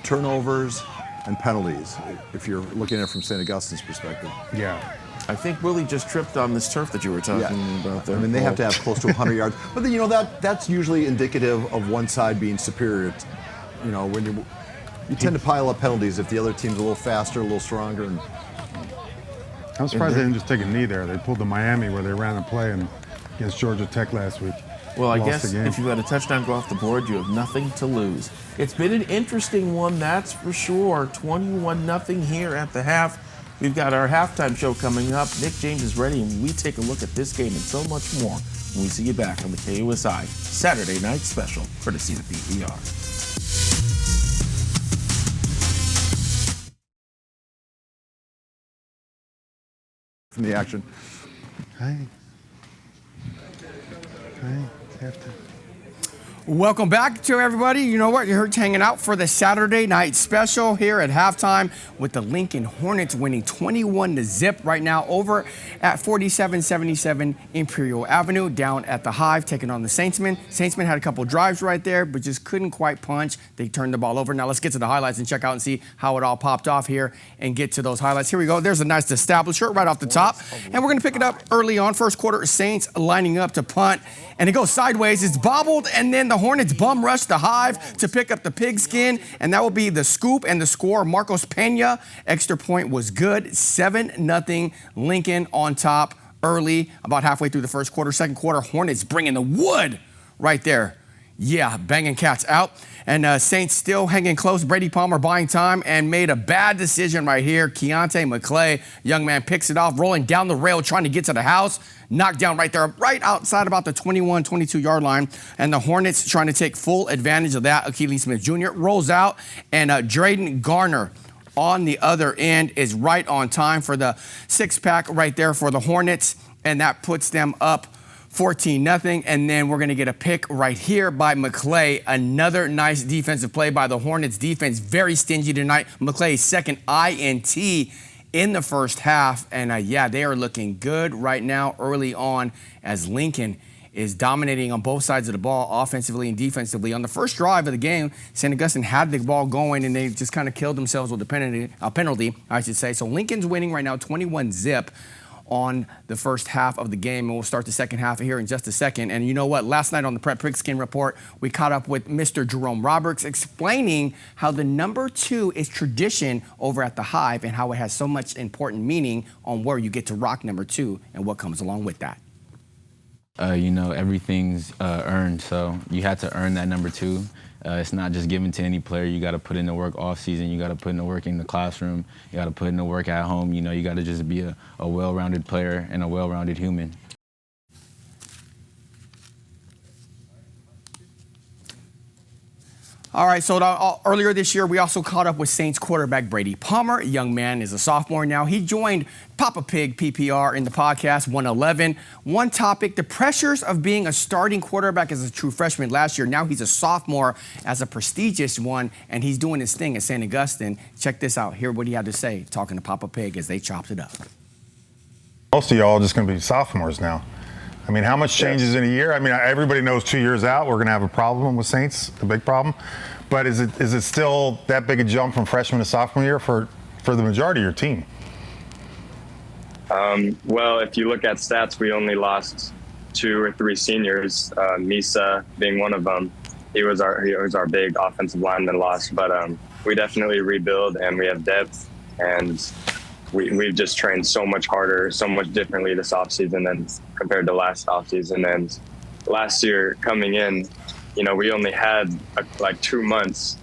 A: turnovers and penalties, if you're looking at it from St. Augustine's perspective.
C: Yeah.
B: I think Willie just tripped on this turf that you were talking about there.
A: I mean, they have to have close to 100 yards. But, that's usually indicative of one side being superior. When you tend to pile up penalties if the other team's a little faster, a little stronger. And
C: I'm surprised they didn't just take a knee there. They pulled the Miami where they ran the play against Georgia Tech last week.
B: Well, I guess if you let a touchdown go off the board, you have nothing to lose. It's been an interesting one, that's for sure. 21-0 here at the half. We've got our halftime show coming up. Nick James is ready, and we take a look at this game and so much more when we see you back on the KUSI Saturday Night Special, courtesy of PPR.
A: from the action.
C: Hi. Hi. Halftime.
I: Welcome back to everybody. You know what? You're hanging out for the Saturday night special here at halftime with the Lincoln Hornets winning 21-0 right now over at 4777 Imperial Avenue down at the Hive, taking on the Saintsmen. Saintsmen had a couple drives right there, but just couldn't quite punch. They turned the ball over. Now let's get to the highlights and check out and see how it all popped off here and get to those highlights. Here we go. There's a nice establisher right off the top. And we're going to pick it up early on. First quarter, Saints lining up to punt. And it goes sideways. It's bobbled, and then the Hornets bum rush the Hive to pick up the pigskin, and that will be the scoop and the score. Marcos Pena, extra point was good. 7-0 Lincoln on top early, about halfway through the first quarter. Second quarter, Hornets bringing the wood right there. Yeah, banging cats out. And Saints still hanging close. Brady Palmer buying time and made a bad decision right here. Keontae McClay, young man, picks it off, rolling down the rail, trying to get to the house. Knocked down right there, right outside about the 21, 22-yard line. And the Hornets trying to take full advantage of that. Achilles Smith Jr. rolls out, and Drayden Garner on the other end is right on time for the six-pack right there for the Hornets. And that puts them up 14-0, and then we're going to get a pick right here by McClay. Another nice defensive play by the Hornets defense. Very stingy tonight. McClay's second INT in the first half, and yeah, they are looking good right now early on as Lincoln is dominating on both sides of the ball, offensively and defensively. On the first drive of the game, St. Augustine had the ball going, and they just kind of killed themselves with a penalty, I should say. So Lincoln's winning right now 21-0. On the first half of the game, and we'll start the second half here in just a second. And you know what? Last night on the Prep Pigskin Report, we caught up with Mr. Jerome Roberts explaining how the number 2 is tradition over at the Hive and how it has so much important meaning on where you get to rock number 2 and what comes along with that.
J: You know, everything's earned, so you had to earn that number 2. It's not just given to any player. You got to put in the work off season. You got to put in the work in the classroom. You got to put in the work at home. You know, you got to just be a well-rounded player and a well-rounded human.
I: All right, so earlier this year, we also caught up with Saints quarterback Brady Palmer. A young man is a sophomore now. He joined Papa Pig PPR in the podcast 111. One topic, the pressures of being a starting quarterback as a true freshman last year. Now he's a sophomore as a prestigious one, and he's doing his thing at St. Augustine. Check this out. Hear what he had to say talking to Papa Pig as they chopped it up.
C: Most of y'all are just going to be sophomores now. I mean, how much changes in a year? I mean, everybody knows 2 years out we're going to have a problem with Saints, the big problem. But is it still that big a jump from freshman to sophomore year for the majority of your team?
K: Well, if you look at stats, we only lost 2 or 3 seniors. Misa being one of them. He was our big offensive lineman loss. But we definitely rebuild, and we have depth, and we've just trained so much harder, so much differently this offseason than compared to last offseason. And last year coming in, you know, we only had like 2 months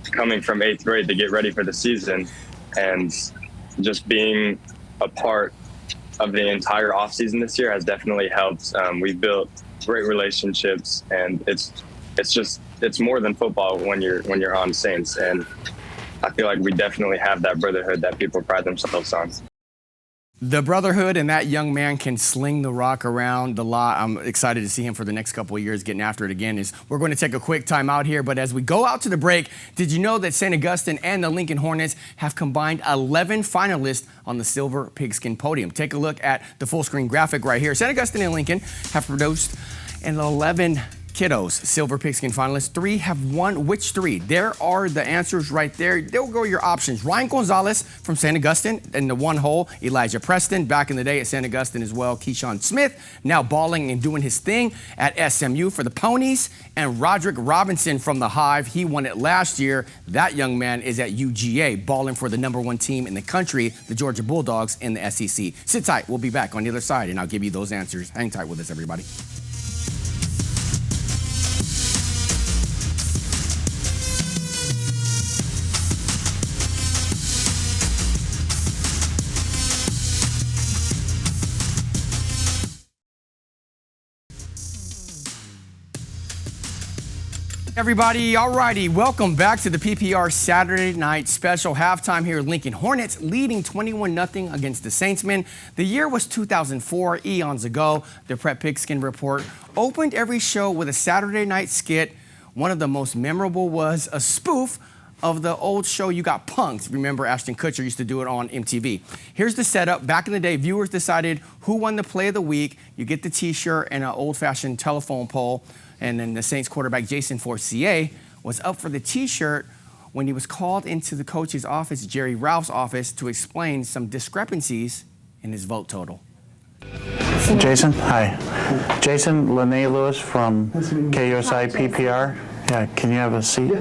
K: coming from 8th grade to get ready for the season, and just being a part of the entire offseason this year has definitely helped. We've built great relationships, and it's more than football when you're on Saints, and I feel like we definitely have that brotherhood that people pride themselves on.
I: The brotherhood, and that young man can sling the rock around a lot. I'm excited to see him for the next couple of years getting after it again. We're going to take a quick time out here, but as we go out to the break, did you know that St. Augustine and the Lincoln Hornets have combined 11 finalists on the Silver Pigskin podium? Take a look at the full screen graphic right here. St. Augustine and Lincoln have produced an 11 kiddos, Silver Pigskin finalists. 3 have won. Which 3? There are the answers right there. There go your options. Ryan Gonzalez from St. Augustine in the 1 hole. Elijah Preston, back in the day at St. Augustine as well. Keyshawn Smith, now balling and doing his thing at SMU for the Ponies. And Roderick Robinson from the Hive. He won it last year. That young man is at UGA, balling for the #1 team in the country, the Georgia Bulldogs in the SEC. Sit tight. We'll be back on the other side, and I'll give you those answers. Hang tight with us, everybody. Everybody, all righty, welcome back to the PPR Saturday Night Special. Halftime here, Lincoln Hornets leading 21-0 against the Saintsmen. The year was 2004, eons ago. The Prep Pigskin Report opened every show with a Saturday night skit. One of the most memorable was a spoof of the old show You Got Punked. Remember, Ashton Kutcher used to do it on MTV. Here's the setup. Back in the day, viewers decided who won the play of the week. You get the T-shirt and an old-fashioned telephone pole. And then the Saints quarterback, Jason Forcier, was up for the T-shirt when he was called into the coach's office, Jerry Ralph's office, to explain some discrepancies in his vote total.
L: Jason, hi. Jason Lene Lewis from KUSI PPR. Yeah, can you have a seat?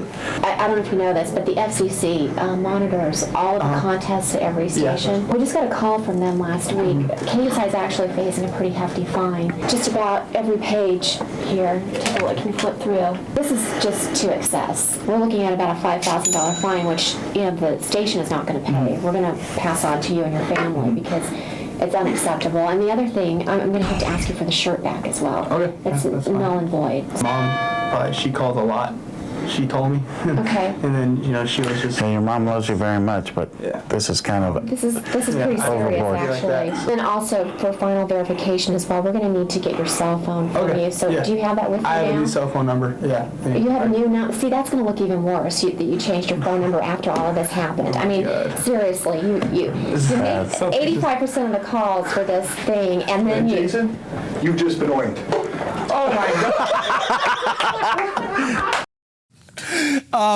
M: I don't know if you know this, but the FCC monitors all of the contests at every station. Yeah. We just got a call from them last week. KUSI is actually facing a pretty hefty fine. Just about every page here, take a look, can you flip through? This is just to excess. We're looking at about a $5,000 fine, which the station is not going to pay. We're going to pass on to you and your family because it's unacceptable. And the other thing, I'm going to have to ask you for the shirt back as well. Okay. It's null and void.
N: Mom, she called a lot. She told me.
M: Okay.
N: And then, she was just...
L: Yeah, your mom loves you very much, but this is kind of...
M: This is pretty serious,
L: overboard.
M: actually. And also, for final verification as well, we're going to need to get your cell phone from you. So do you have that with you now?
N: I have a new cell phone number, yeah.
M: You have a new now? See, that's going to look even worse, that you changed your phone number after all of this happened. I mean, seriously, you made 85% of the calls for this thing, and then
F: Jason, you've just been oinked.
M: Oh, my God.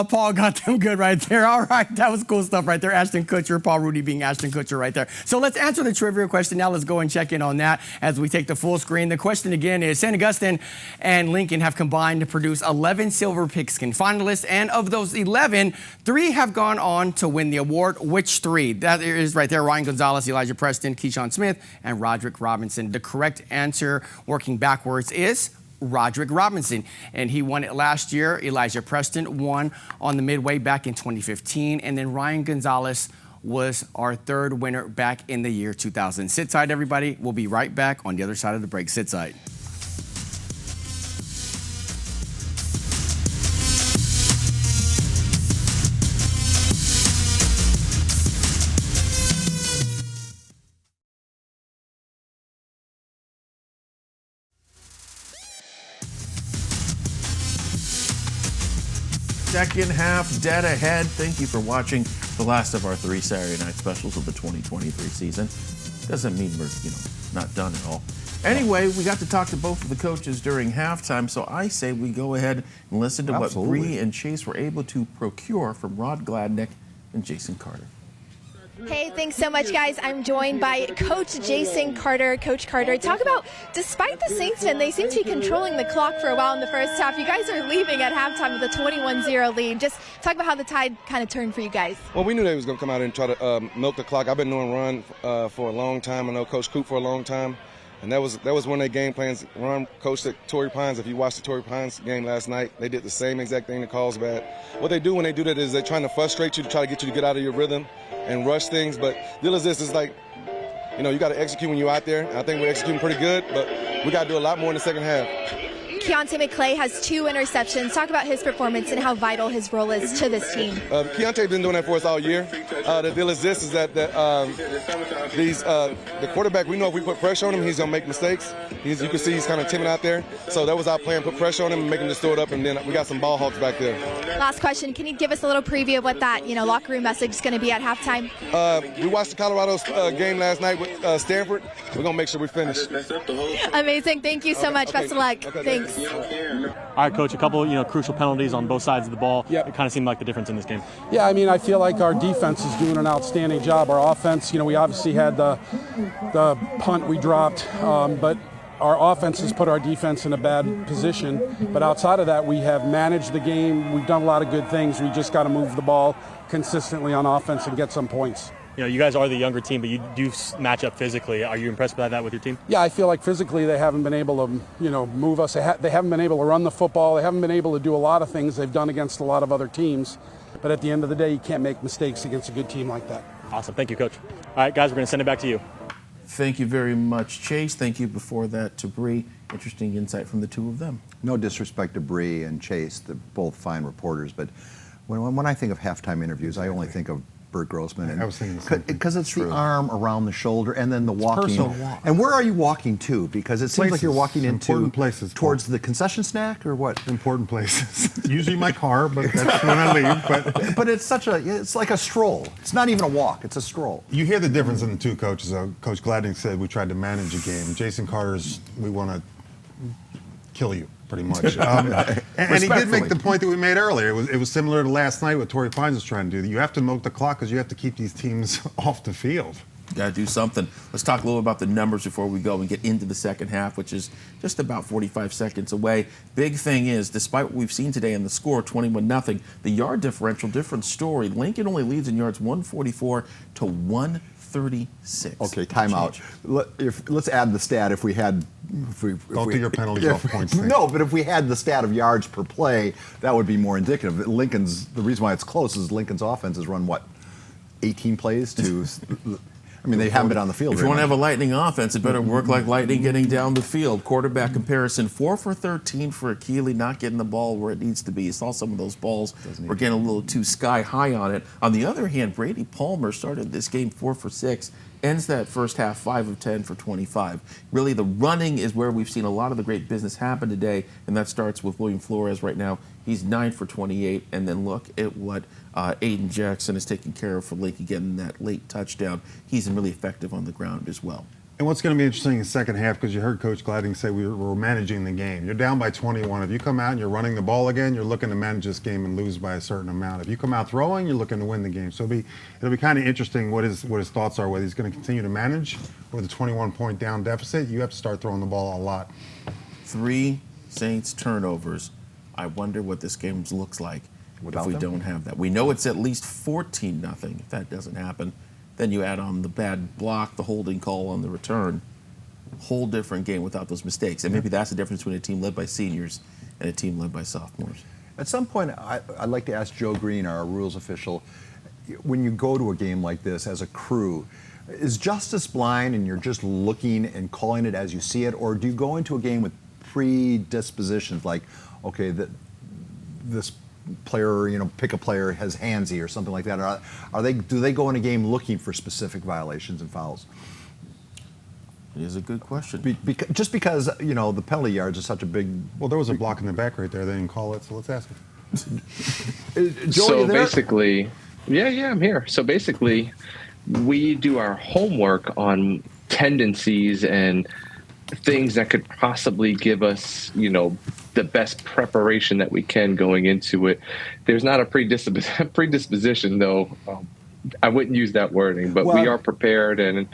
I: Paul got them good right there. All right, that was cool stuff right there. Ashton Kutcher, Paul Rudy being Ashton Kutcher right there. So let's answer the trivia question. Now let's go and check in on that as we take the full screen. The question again is, St. Augustine and Lincoln have combined to produce 11 Silver Pigskin finalists, and of those 11, 3 have gone on to win the award. Which 3? That is right there, Ryan Gonzalez, Elijah Preston, Keyshawn Smith, and Roderick Robinson. The correct answer, working backwards, is Roderick Robinson, and he won it last year. Elijah Preston won on the midway back in 2015, and then Ryan Gonzalez was our 3rd winner back in the year 2000. Sit tight, everybody. We'll be right back on the other side of the break. Sit tight.
B: Second half dead ahead. Thank you for watching the last of our 3 Saturday night specials of the 2023 season. Doesn't mean we're, not done at all. Anyway, we got to talk to both of the coaches during halftime, so I say we go ahead and listen to what Bree and Chase were able to procure from Rod Gladnick and Jason Carter.
E: Hey, thanks so much, guys. I'm joined by Coach Jason Carter. Coach Carter, talk about, despite the Saintsmen, they seem to be controlling the clock for a while in the first half. You guys are leaving at halftime with a 21-0 lead. Just talk about how the tide kind of turned for you guys.
O: Well, we knew they was going to come out and try to milk the clock. I've been knowing Ron for a long time. I know Coach Coop for a long time. And that was one of their game plans. Ron coached at Torrey Pines. If you watched the Torrey Pines game last night, they did the same exact thing. The calls bad. What they do when they do that is they're trying to frustrate you to try to get you to get out of your rhythm and rush things. But the deal is this, is like, you got to execute when you're out there. I think we're executing pretty good, but we got to do a lot more in the second half.
E: Keontae McClay has 2 interceptions. Talk about his performance and how vital his role is to this team.
O: Keontae's been doing that for us all year. The deal is this, is that the quarterback, we know if we put pressure on him, he's going to make mistakes. You can see he's kind of timid out there. So that was our plan, put pressure on him and make him just throw it up, and then we got some ball hawks back there.
E: Last question, can you give us a little preview of what that locker room message is going to be at halftime?
O: We watched the Colorado game last night with Stanford. We're going to make sure we finish.
E: Amazing. Thank you so much. Best of luck. Thanks.
D: All right, Coach, a couple crucial penalties on both sides of the ball. Yep. It kind of seemed like the difference in this game.
P: Yeah, I feel like our defense is doing an outstanding job. Our offense, we obviously had the punt we dropped, but our offense has put our defense in a bad position. But outside of that, we have managed the game. We've done a lot of good things. We just got to move the ball consistently on offense and get some points.
D: You guys are the younger team, but you do match up physically. Are you impressed by that with your team?
P: Yeah, I feel like physically they haven't been able to, move us. They haven't been able to run the football. They haven't been able to do a lot of things they've done against a lot of other teams. But at the end of the day, you can't make mistakes against a good team like that.
D: Awesome. Thank you, Coach. All right, guys, we're going to send it back to you.
B: Thank you very much, Chase. Thank you before that to Bree interesting insight from the two of them.
A: No disrespect to Bree and Chase, they're both fine reporters, but when I think of halftime interviews, I only think of Bert Grossman. And
C: I was thinking the same thing.
A: because it's the arm around the shoulder and then the walking.
C: personal walk.
A: And where are you walking to? Because it seems like you're walking into
C: important places
A: towards the concession snack or what?
C: Important places. Usually my car, but that's when I leave. But
A: it's like a stroll. It's not even a walk. It's a stroll.
C: You hear the difference in the two coaches. Coach Gladney said we tried to manage a game. Jason Carter's we want to kill you. Pretty much. And he did make the point that we made earlier. It was similar to last night what Torrey Pines was trying to do. You have to milk the clock because you have to keep these teams off the field.
B: Got to do something. Let's talk a little about the numbers before we go and get into the second half, which is just about 45 seconds away. Big thing is, despite what we've seen today in the score, 21-0, the yard differential, different story. Lincoln only leads in yards 144 to 136.
A: Okay, timeout. Let's add the stat if we had.
C: Don't do your penalties off points thing.
A: No, but if we had the stat of yards per play, that would be more indicative. The reason why it's close is Lincoln's offense has run, 18 plays to. I mean, they haven't been on the field.
B: If you want to have a lightning offense, it better work like lightning getting down the field. Quarterback comparison, 4 for 13 for Akili, not getting the ball where it needs to be. You saw some of those balls were getting a little too sky high on it. On the other hand, Brady Palmer started this game 4 for 6. Ends that first half 5 of 10 for 25. Really, the running is where we've seen a lot of the great business happen today, and that starts with William Flores right now. He's 9 for 28, and then look at what Aiden Jackson is taking care of for Lincoln, getting that late touchdown. He's been really effective on the ground as well.
C: And what's going to be interesting in the second half, because you heard Coach Gladney say we're managing the game. You're down by 21. If you come out and you're running the ball again, you're looking to manage this game and lose by a certain amount. If you come out throwing, you're looking to win the game. So it'll be kind of interesting what his thoughts are, whether he's going to continue to manage with a 21-point down deficit. You have to start throwing the ball a lot.
B: 3 Saints turnovers. I wonder what this game looks like if we don't have that. We know it's at least 14-0. If that doesn't happen, then you add on the bad block, the holding call on the return. Whole different game without those mistakes. And maybe that's the difference between a team led by seniors and a team led by sophomores.
A: At some point, I'd like to ask Joe Green, our rules official, when you go to a game like this as a crew, is justice blind and you're just looking and calling it as you see it, or do you go into a game with predispositions like, okay, this player, pick a player has handsy or something like that? Do they go in a game looking for specific violations and fouls?
B: It is a good question.
A: Just because, the penalty yards are such a big...
C: Well, there was a block in the back right there. They didn't call it, so let's ask him.
A: Joe,
G: so basically, yeah, I'm here. So basically, we do our homework on tendencies and things that could possibly give us, the best preparation that we can going into it. There's not a predisposition, though. I wouldn't use that wording, but we are prepared and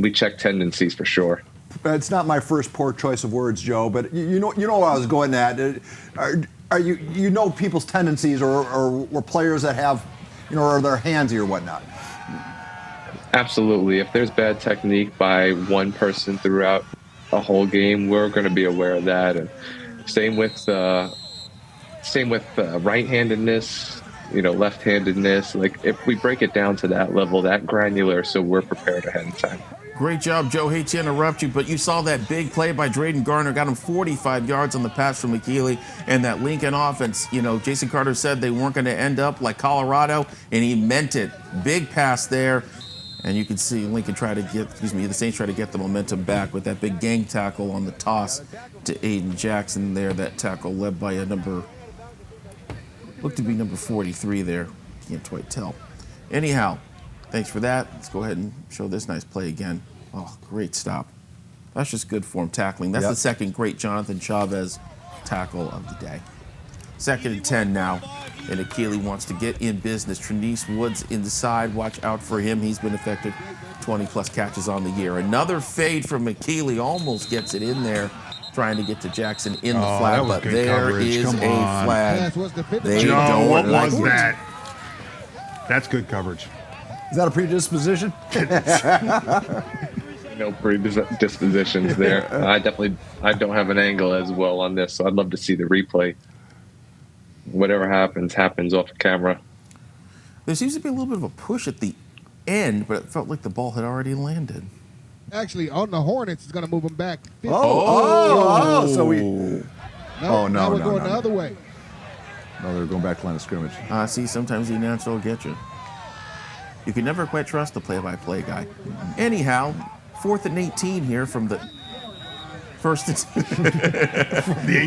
G: we check tendencies for sure.
A: It's not my first poor choice of words, Joe, but you know what I was going at. Are you people's tendencies or players that have, or they're handsy or whatnot?
G: Absolutely. If there's bad technique by one person throughout a whole game, we're going to be aware of that. And same with right-handedness, left-handedness. Like if we break it down to that level, that granular, so we're prepared ahead of time.
B: Great job, Joe. Hate to interrupt you, but you saw that big play by Drayden Garner, got him 45 yards on the pass from Akili, and that Lincoln offense, Jason Carter said they weren't going to end up like Colorado, and he meant it. Big pass there, and you can see Lincoln the Saints try to get the momentum back with that big gang tackle on the toss to Aiden Jackson there. That tackle led by looked to be number 43 there. Can't quite tell. Anyhow, thanks for that. Let's go ahead and show this nice play again. Oh, great stop. That's just good form tackling. That's the second great Jonathan Chavez tackle of the day. 2nd and 10 now, and Akili wants to get in business. Trinice Woods inside. Watch out for him. He's been effective. 20-plus catches on the year. Another fade from Akili. Almost gets it in there, trying to get to Jackson in the flag, but there is a flag. They don't
C: what
B: like
C: was
B: it.
C: that? That's good coverage.
A: Is that a predisposition?
G: No predispositions there. I don't have an angle as well on this, so I'd love to see the replay. Whatever happens off camera.
B: There seems to be a little bit of a push at the end, but it felt like the ball had already landed.
F: Actually, on the Hornets, it's going to move them back. 50.
A: So we.
F: No, now we're going the other way.
A: No, they're going back to line of scrimmage.
B: See, sometimes the announcer will get you. You can never quite trust the play-by-play guy. Anyhow, 4th and 18 here from the first.
C: From the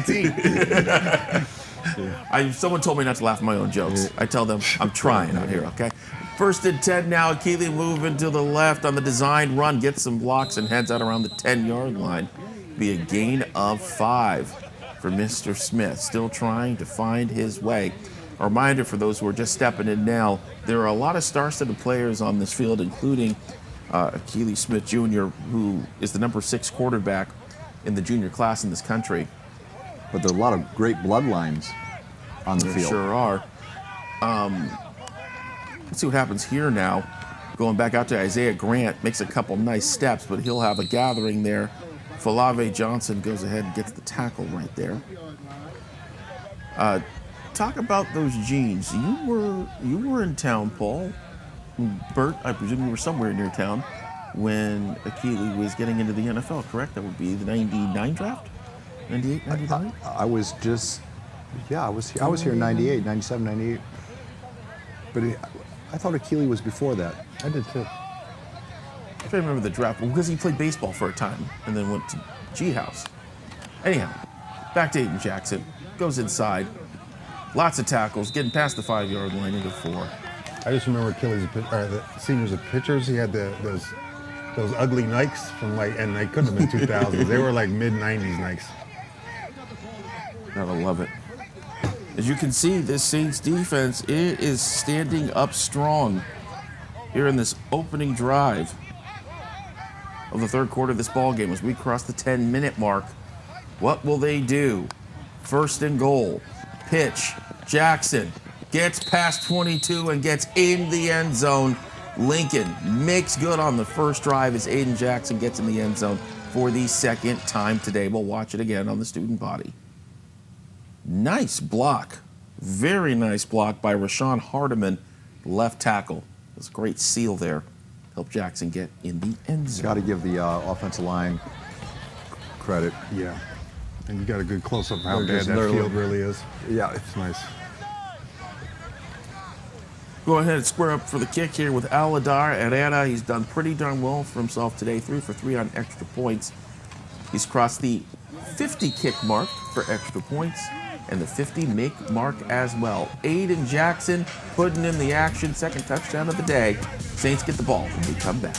C: 18.
B: Someone told me not to laugh at my own jokes. I tell them I'm trying out here, okay? 1st and 10 now. Keeley moving to the left on the designed run, gets some blocks and heads out around the 10-yard line. Be a gain of 5 for Mr. Smith, still trying to find his way. A reminder for those who are just stepping in now, there are a lot of star-studded players on this field, including Keeley Smith Jr., who is the number 6 quarterback in the junior class in this country.
A: But there are a lot of great bloodlines on the
B: There
A: field.
B: sure are. Let's see what happens here now. Going back out to Isaiah Grant, makes a couple nice steps, but he'll have a gathering there. Falave Johnson goes ahead and gets the tackle right there. Talk about those jeans. You were in town, Paul. Bert, I presume you were somewhere near town when Akili was getting into the NFL, correct? That would be the 99 draft? 98, 99?
A: I was just, I was here in 98, 97, 98. But I thought Akili was before that.
C: I did too.
B: I'm trying to remember the draft, because he played baseball for a time and then went to G House. Anyhow, back to Aiden Jackson. Goes inside. Lots of tackles, getting past the 5-yard line into 4.
C: I just remember the seniors of pitchers. He had those ugly Nikes from and they couldn't have been 2000s. They were like mid-90s Nikes.
B: Gotta love it. As you can see, this Saints defense, it is standing up strong here in this opening drive of the third quarter of this ball game as we cross the 10-minute mark. What will they do? 1st and goal. Pitch. Jackson gets past 22 and gets in the end zone. Lincoln makes good on the first drive as Aiden Jackson gets in the end zone for the second time today. We'll watch it again on the student body. Nice block. Very nice block by Rashawn Hardiman, left tackle. That's a great seal there. Help Jackson get in the end zone.
A: Got to give the offensive line credit.
C: Yeah. And you got a good close-up of how bad that field really is.
A: Yeah.
C: It's nice.
B: Go ahead and square up for the kick here with Aladar Arana. He's done pretty darn well for himself today. 3 for 3 on extra points. He's crossed the 50 kick mark for extra points and the 50 make mark as well. Aiden Jackson putting in the action. Second touchdown of the day. Saints get the ball when we come back.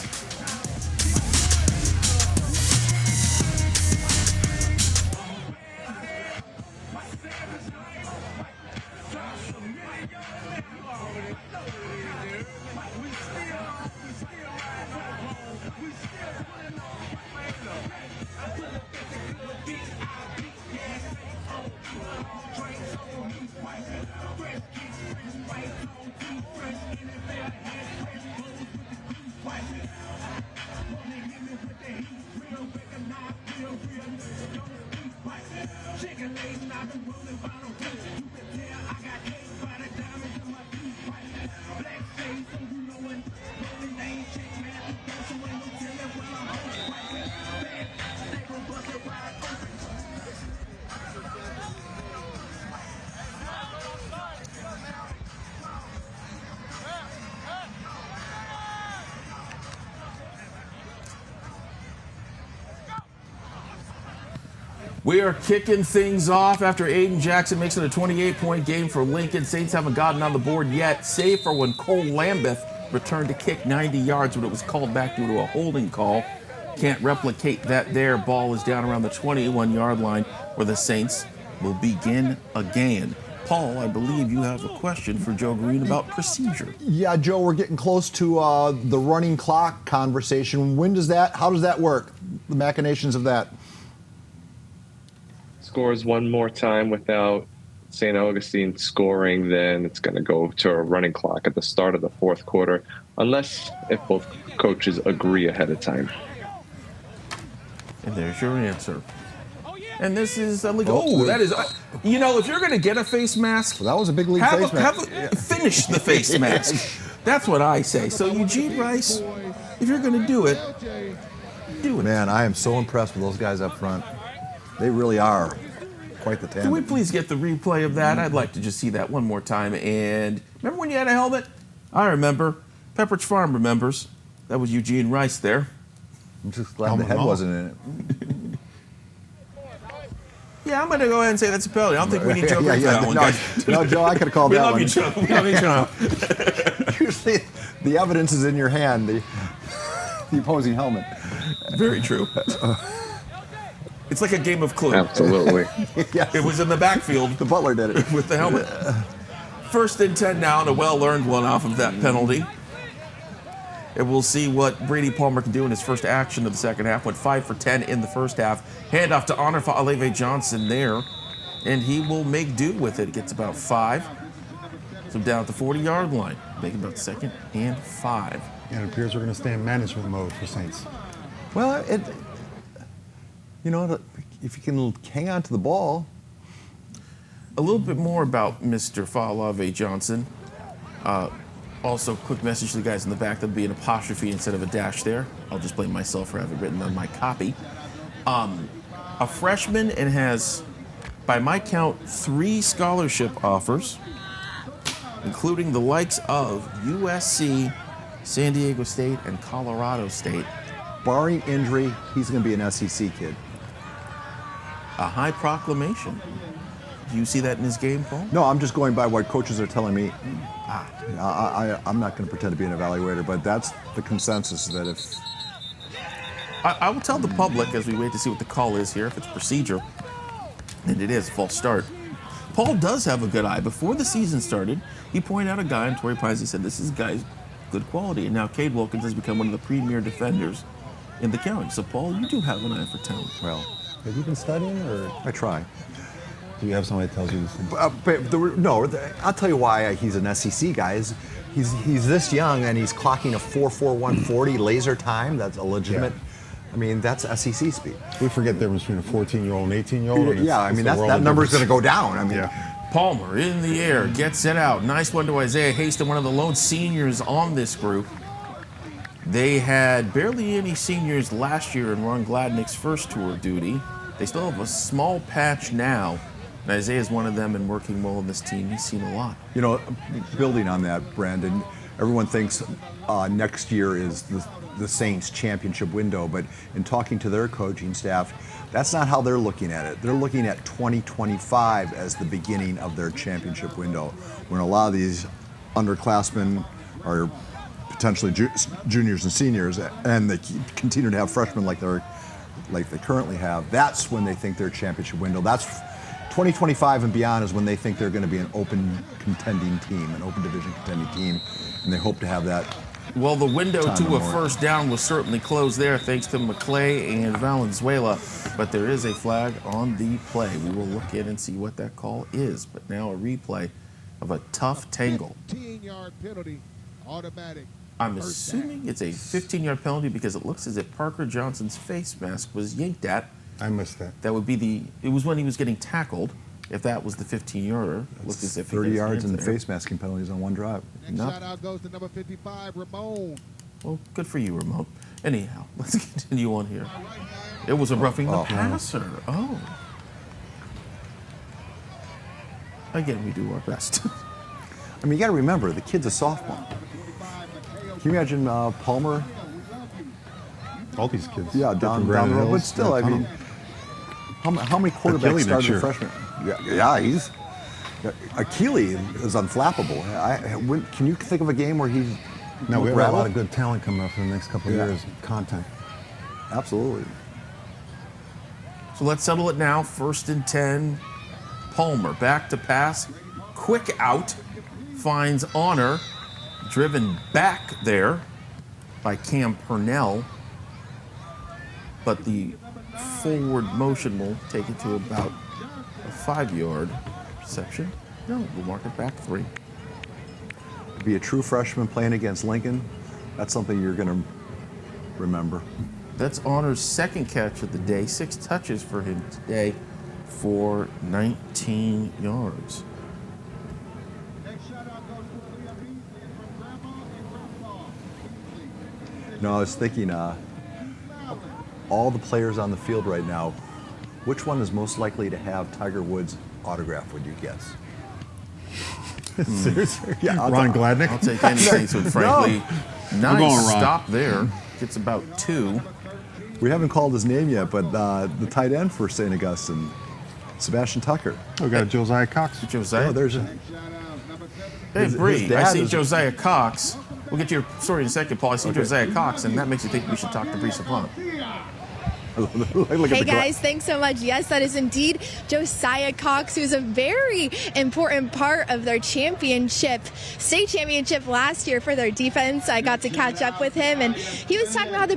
B: We are kicking things off after Aiden Jackson makes it a 28-point game for Lincoln. Saints haven't gotten on the board yet, save for when Cole Lambeth returned to kick 90 yards, but it was called back due to a holding call. Can't replicate that there. Ball is down around the 21-yard line where the Saints will begin again. Paul, I believe you have a question for Joe Green about procedure.
A: Yeah, Joe, we're getting close to the running clock conversation. How does that work? The machinations of that?
G: Scores one more time without St. Augustine scoring, then it's going to go to a running clock at the start of the fourth quarter, unless if both coaches agree ahead of time.
B: And there's your answer. And this is illegal. Oh, that is, if you're going to get a face mask,
A: well, that was a big league face mask.
B: Finish the face mask. That's what I say. So Eugene Rice, if you're going to do it, Do it.
A: Man, I am so impressed with those guys up front. They really are quite the tandem.
B: Can we please get the replay of that? I'd like to just see that one more time. And remember when you had a helmet? I remember. Pepperidge Farm remembers. That was Eugene Rice there.
A: I'm just glad the head wasn't in it.
B: Yeah, I'm going to go ahead and say that's a penalty. I don't think we need Joe for that one, guys.
A: No, Joe, I could have called
B: We
A: that
B: love
A: one.
B: you, Joe. We love you, Joe.
A: Usually, the evidence is in your hand, the opposing helmet.
B: Very true. It's like a game of Clue.
G: Absolutely.
A: Yes.
B: It was in the backfield.
A: The butler did it.
B: With the helmet. 1st and 10 now, and a well-earned one off of that penalty. And we'll see what Brady Palmer can do in his first action of the second half. Went 5 for 10 in the first half. Handoff to Honor Fa'aleve Johnson there. And he will make do with it. Gets about 5. So down at the 40-yard line. Making about 2nd and 5.
C: And it appears we're going to stay in management mode for Saints.
A: Well, you know, if you can hang on to the ball.
B: A little bit more about Mr. Fa'aleve Johnson. Also, quick message to the guys in the back. There'll be an apostrophe instead of a dash there. I'll just blame myself for having written on my copy. A freshman and has, by my count, 3 scholarship offers, including the likes of USC, San Diego State, and Colorado State.
A: Barring injury, he's going to be an SEC kid.
B: A high proclamation. Do you see that in his game, Paul?
A: No, I'm just going by what coaches are telling me. I'm not going to pretend to be an evaluator, but that's the consensus that if...
B: I will tell the public as we wait to see what the call is here, if it's procedure, and it is, false start. Paul does have a good eye. Before the season started, he pointed out a guy in Torrey Pines. He said, this is a guy's good quality. And now Cade Wilkins has become one of the premier defenders in the county. So, Paul, you do have an eye for talent.
A: Well,
C: have you been studying, or
A: I try.
C: do you have somebody that tells you this?
A: I'll tell you why he's an SEC guy. He's this young and he's clocking a 4.4140 laser time. That's a legitimate. Yeah. I mean, that's SEC speed.
C: We forget the difference between a 14-year-old and 18-year-old.
A: Yeah, I mean, that number's going to go down. I mean,
C: yeah.
B: Palmer in the air, gets it out. Nice one to Isaiah Haston, one of the lone seniors on this group. They had barely any seniors last year in Ron Gladnick's first tour of duty. They still have a small patch now. And Isaiah's one of them and working well on this team. He's seen a lot.
A: You know, building on that, Brandon, everyone thinks next year is the Saints championship window, but in talking to their coaching staff, that's not how they're looking at it. They're looking at 2025 as the beginning of their championship window, when a lot of these underclassmen are potentially juniors and seniors, and they continue to have freshmen like they currently have. That's when they think their championship window. That's 2025 and beyond is when they think they're going to be an open contending team, an open division contending team, and they hope to have that.
B: Well, the window to a first down was certainly closed there thanks to McClay and Valenzuela, but there is a flag on the play. We will look in and see what that call is, but now a replay of a tough tangle.
F: 15-yard penalty, automatic.
B: I'm assuming it's a 15-yard penalty because it looks as if Parker Johnson's face mask was yanked at.
C: I missed that.
B: That would be it was when he was getting tackled. If that was the 15-yarder, looked as if
A: 30 yards and face masking penalties on one drive.
F: Next shout out goes to number 55, Ramon.
B: Well, good for you, Ramon. Anyhow, let's continue on here. It was a roughing the passer. Oh. Again, we do our best.
A: I mean, you got to remember, the kid's a sophomore. Can you imagine Palmer?
C: All these kids.
A: Yeah, down the road. But still, I mean, how many quarterbacks started a freshman? Yeah, he's Achille is unflappable. Can you think of a game where he's
C: no? We have a lot of good talent coming up for the next couple of years. Content.
A: Absolutely.
B: So let's settle it now. 1st and 10. Palmer back to pass. Quick out. Finds Honor. Driven back there by Cam Purnell. But the forward motion will take it to about a 5-yard reception. No, we'll mark it back 3.
A: To be a true freshman playing against Lincoln, that's something you're going to remember.
B: That's Honor's second catch of the day. 6 touches for him today for 19 yards.
A: No, I was thinking all the players on the field right now, which one is most likely to have Tiger Woods' autograph, would you guess?
C: Seriously?
A: Yeah,
C: Ron Gladnick?
B: I'll take any Saints one, frankly.
A: No.
B: Nice
A: We're going Ron.
B: stop there. Gets about 2.
A: We haven't called his name yet, but the tight end for St. Augustine, Sebastian Tucker.
C: Oh, we got Josiah Cox.
B: Josiah?
A: Oh, there's
B: Hey, Bree,
A: his
B: I
A: dad
B: see
A: is-
B: Josiah Cox. We'll get to your story in a second, Paul. I see Josiah Cox, and that makes you think we should talk to Bree Saplan.
E: Hey guys, thanks so much. Yes, that is indeed Josiah Cox, who's a very important part of their state championship last year for their defense. I got to catch up with him, and he was talking about how the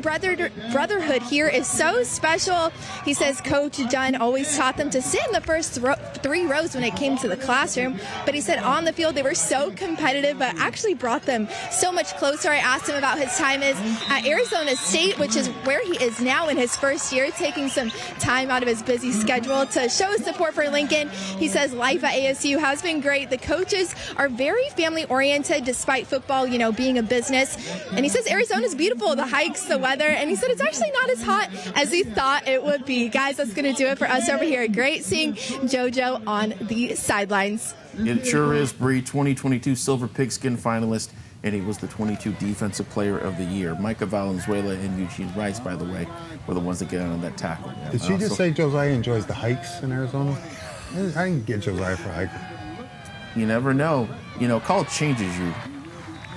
E: brotherhood here is so special. He says Coach Dunn always taught them to sit in the first 3 rows when it came to the classroom, but he said on the field they were so competitive, but actually brought them so much closer. I asked him about his time at Arizona State, which is where he is now in his first year, taking some time out of his busy schedule to show his support for Lincoln. He says life at ASU has been great. The coaches are very family oriented despite football, being a business. And he says Arizona's beautiful, the hikes, the weather, and he said it's actually not as hot as he thought it would be. Guys, that's going to do it for us over here. Great seeing JoJo on the sidelines.
B: It sure is, Bree. 2022 Silver Pigskin finalist, and he was the 22 Defensive Player of the Year. Micah Valenzuela and Eugene Rice, by the way, were the ones that get on that tackle.
C: Did she just say Josiah enjoys the hikes in Arizona? I can get Josiah for a hike.
B: You never know. College changes you.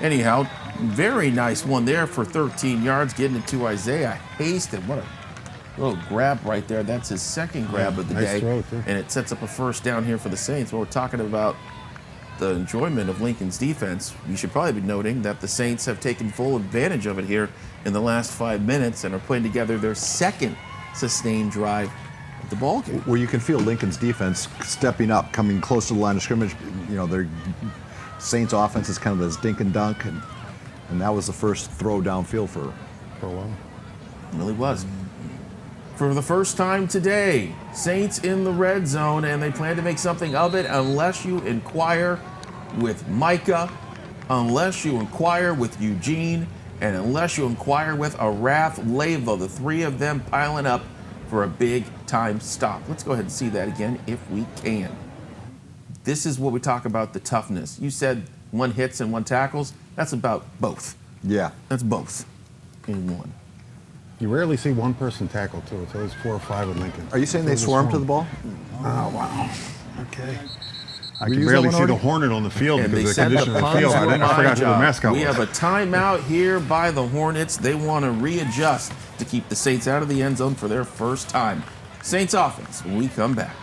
B: Anyhow, very nice one there for 13 yards, getting it to Isaiah Haston. What a little grab right there. That's his second grab of the
C: nice
B: day.
C: throw, too.
B: And it sets up a first down here for the Saints. Well, we're talking about the enjoyment of Lincoln's defense. You should probably be noting that the Saints have taken full advantage of it here in the last 5 minutes and are putting together their second sustained drive of the ball game.
A: Where you can feel Lincoln's defense stepping up, coming close to the line of scrimmage. Their Saints offense is kind of this dink and dunk, and that was the first throw downfield for
C: a while.
B: It really was. For the first time today, Saints in the red zone, and they plan to make something of it unless you inquire with Micah, unless you inquire with Eugene, and unless you inquire with Arath Leva, the 3 of them piling up for a big-time stop. Let's go ahead and see that again if we can. This is what we talk about, the toughness. You said 1 hits and 1 tackles. That's about both.
A: Yeah.
B: That's both in one.
C: You rarely see one person tackle, too. It's always 4 or 5 with Lincoln.
A: Are you saying they swarm to the ball?
C: Oh, wow. Okay. I
A: We
C: can
A: use
C: barely
A: that
C: see
A: one
C: the
A: already?
C: Hornet on the field
B: And they
C: because the
B: said
C: condition of the
B: puns
C: field.
B: were
C: I
B: my
C: forgot who the
B: job.
C: mascot
B: We
C: was.
B: have a timeout here by the Hornets. They want to readjust to keep the Saints out of the end zone for their first time. Saints offense when we come back.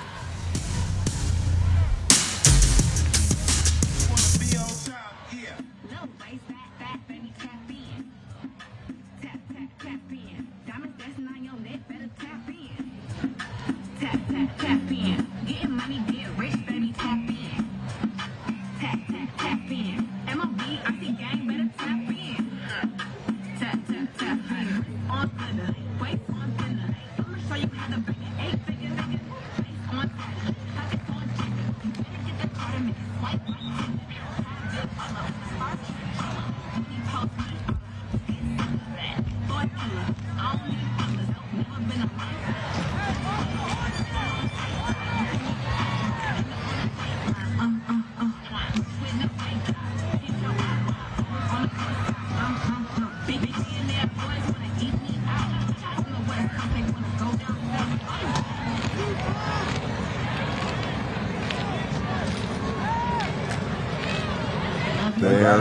A: There.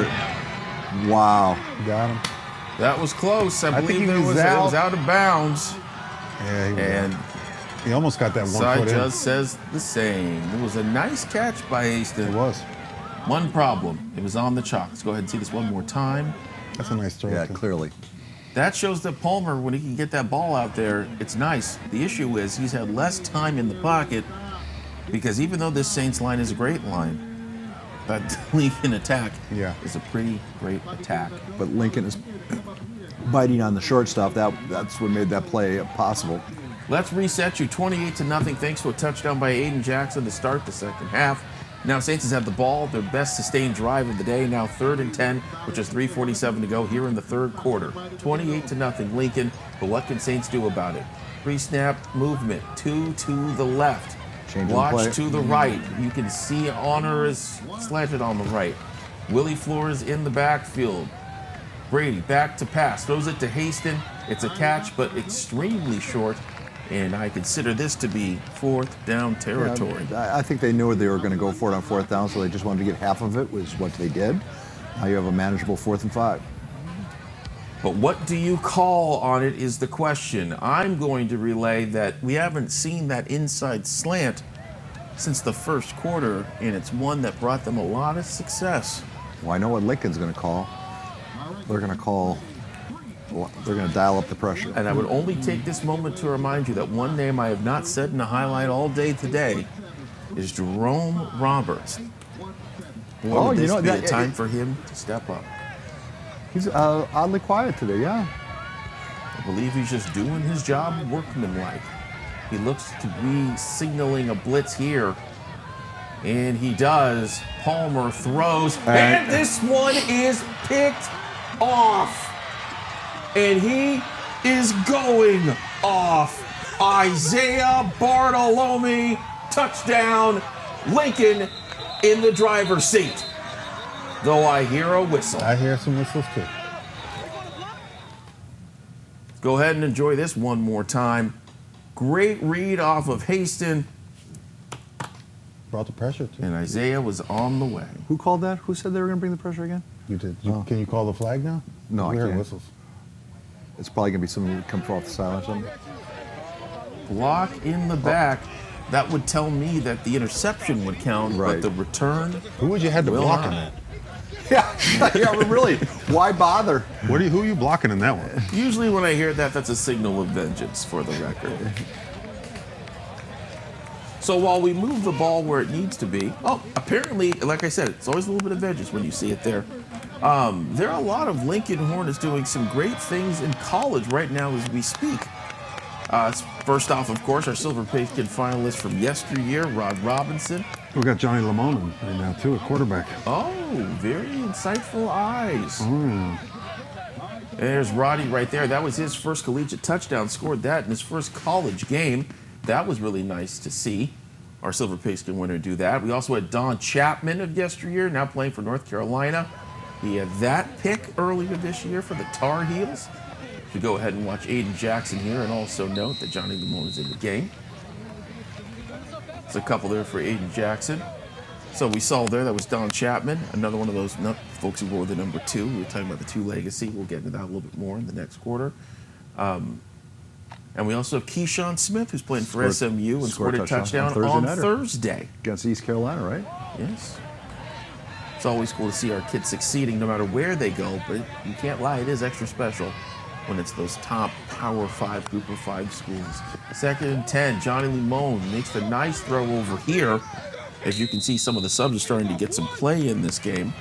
A: Wow.
C: Got him.
B: That was close. I
C: think
B: believe
C: he
B: it
C: was
B: was
C: out.
B: out of bounds.
C: Yeah, he was
B: And
C: He almost got that 1
B: Cy
C: foot in.
B: just says the same. It was a nice catch by Haston.
C: It was.
B: One problem. It was on the chalk. Let's go ahead and see this one more time.
C: That's a nice throw.
A: Yeah,
C: too.
A: clearly.
B: That shows that Palmer, when he can get that ball out there, it's nice. The issue is he's had less time in the pocket because even though this Saints line is a great line, that Lincoln attack is a pretty great attack.
A: But Lincoln is biting on the short stuff. That's what made that play possible.
B: Let's reset you 28-0 thanks to a touchdown by Aiden Jackson to start the second half. Now Saints has had the ball, their best sustained drive of the day, now 3rd and 10, which is 3:47 to go here in the third quarter. 28-0 Lincoln, but what can Saints do about it? Pre-snap movement, 2 to the left. Watch to the right. You can see Honor is slanted on the right. Willie Flores in the backfield. Brady back to pass, throws it to Haston. It's a catch, but extremely short. And I consider this to be 4th down territory.
A: Yeah, I think they knew they were going to go for it on 4th down, so they just wanted to get half of it, was what they did. Now you have a manageable 4th and 5.
B: But what do you call on it is the question. I'm going to relay that we haven't seen that inside slant since the first quarter, and it's one that brought them a lot of success.
A: Well, I know what Lincoln's going to call. They're going to dial up the pressure.
B: And I would only take this moment to remind you that one name I have not said in the highlight all day today is Jerome Roberts. Boy, would this be a time for him to step up.
A: He's oddly quiet today, yeah.
B: I believe he's just doing his job workmanlike. He looks to be signaling a blitz here. And he does. Palmer throws. And this one is picked off. And he is going off. Isaiah Bartolome, touchdown. Lincoln in the driver's seat. Though I hear a whistle.
C: I hear some whistles too.
B: Go ahead and enjoy this one more time. Great read off of Haston.
C: Brought the pressure too.
B: And Isaiah was on the way.
A: Who called that? Who said they were going to bring the pressure again?
C: You did. Can you call the flag now?
A: No, I
C: hear
A: can't.
C: whistles.
A: It's probably going to be someone who comes off the sideline or something.
B: Block in the back. That would tell me that the interception would count, but the return.
C: Who would you have to block in that?
A: Yeah, really. Why bother?
C: Who are you blocking in that one?
B: Usually when I hear that, that's a signal of vengeance for the record. So while we move the ball where it needs to be, apparently, like I said, it's always a little bit of vengeance when you see it there. There are a lot of Lincoln Hornets doing some great things in college right now as we speak. First off, of course, our Silver Pigskin finalist from yesteryear, Rod Robinson.
C: We got Johnny Lamone right now too, a quarterback.
B: Oh, very insightful eyes.
C: Oh, yeah.
B: There's Roddy right there. That was his first collegiate touchdown. Scored that in his first college game. That was really nice to see our Silver Pigskin winner do that. We also had Don Chapman of yesteryear, now playing for North Carolina. He had that pick earlier this year for the Tar Heels. We go ahead and watch Aiden Jackson here, and also note that Johnny Lamone is in the game. There's a couple there for Aiden Jackson. So we saw there, that was Don Chapman, another one of those folks who wore the number 2. We were talking about the 2 legacy. We'll get into that a little bit more in the next quarter. And we also have Keyshawn Smith, who's playing for SMU and scored a touchdown on Thursday.
A: Against East Carolina, right?
B: Yes. It's always cool to see our kids succeeding no matter where they go, but you can't lie, it is extra special when it's those top Power 5, Group of 5 schools. 2nd and 10, Johnny Lamone makes the nice throw over here. As you can see, some of the subs are starting to get some play in this game.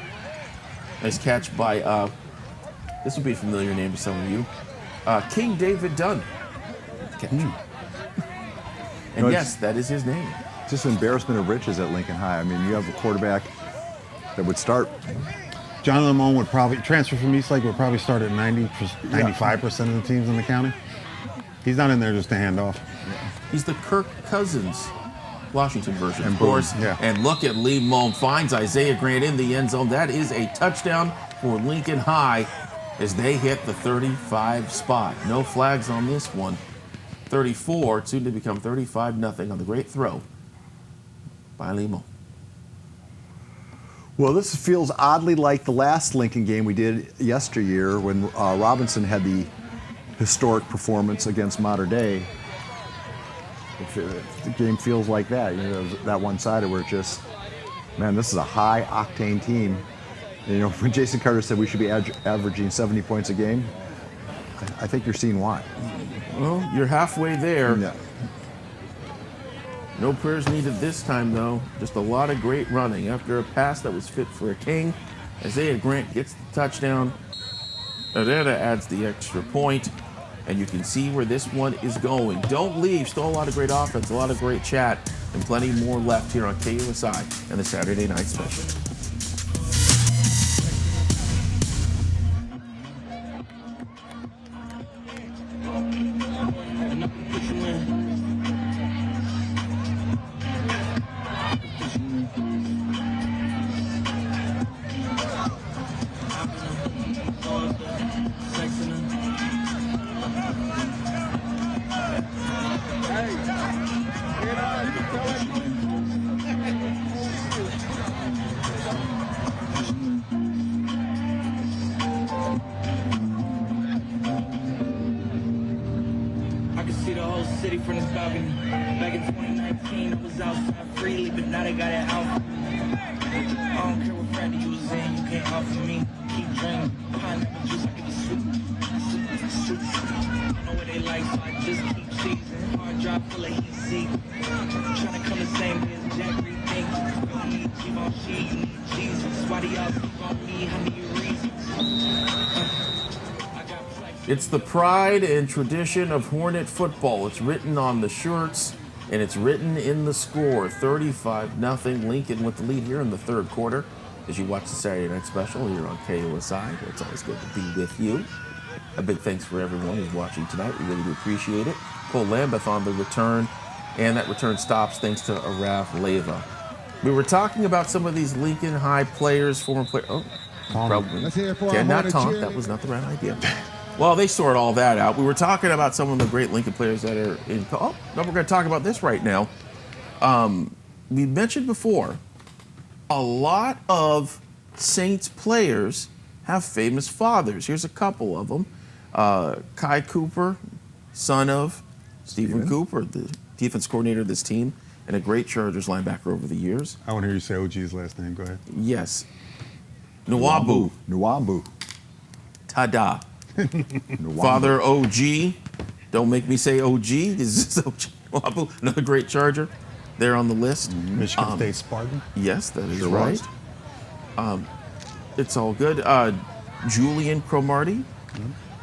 B: Nice catch by, this would be a familiar name to some of you, King David Dunn. Catch. And yes, that is his name.
A: Just an embarrassment of riches at Lincoln High. I mean, you have a quarterback that would start.
C: John Lamone would probably transfer from Eastlake, would probably start at 95% of the teams in the county. He's not in there just to hand off.
B: He's the Kirk Cousins Washington version,
C: And
B: of course.
C: boom, yeah.
B: And look at Lamone finds Isaiah Grant in the end zone. That is a touchdown for Lincoln High as they hit the 35 spot. No flags on this one. 34, soon to become 35-0 on the great throw by Lamone.
A: Well, this feels oddly like the last Lincoln game we did yesteryear when Robinson had the historic performance against Mater Dei. The game feels like that, you know, that one-sided where it just, man, this is a high-octane team. And, you know, when Jason Carter said we should be averaging 70 points a game, I think you're seeing why.
B: Well, you're halfway there.
A: Yeah.
B: No prayers needed this time, though. Just a lot of great running. After a pass that was fit for a king, Isaiah Grant gets the touchdown. Herrera adds the extra point. and you can see where this one is going. Don't leave. Still a lot of great offense, a lot of great chat, and plenty more left here on KUSI and the Saturday Night Special.
Q: I can see the whole city from this balcony. Back in 2019, I was outside freely, but now they got it out. I don't care what friend you was in, you can't offer me. Keep drinking, pineapple juice, I give you sweet. I know what they like, so I just keep cheesing. Hard drive full of heat seat. Trying to come the same way as Jack rethink. You don't need Givenchy, you need Jesus. Why do y'all keep on me? How many reasons?
B: It's the pride and tradition of Hornet football. It's written on the shirts, and it's written in the score. 35-0, Lincoln with the lead here in the third quarter. As you watch the Saturday Night Special here on KUSI, it's always good to be with you. A big thanks for everyone who's watching tonight. We really do appreciate it. Cole Lambeth on the return, and that return stops thanks to Araf Leva. We were talking about some of these Lincoln High players, former players. Oh, probably cannot taunt. That was not the right idea. Well, they sort all that out. We were talking about some of the great Lincoln players that are in. Oh, no, we're going to talk about this right now. We mentioned before, a lot of Saints players have famous fathers. Here's a couple of them. Kai Cooper, son of Stephen Cooper, the defense coordinator of this team, and a great Chargers linebacker over the years.
C: I want to hear you say OG's last name. Go ahead.
B: Yes. Nwabu.
A: Nwabu.
B: Ta-da. Father OG. Don't make me say OG. This is OG Nwabu, another great Charger. They're on the list.
C: Michigan State Spartan.
B: Yes, that is right. It's all good. Julian Cromartie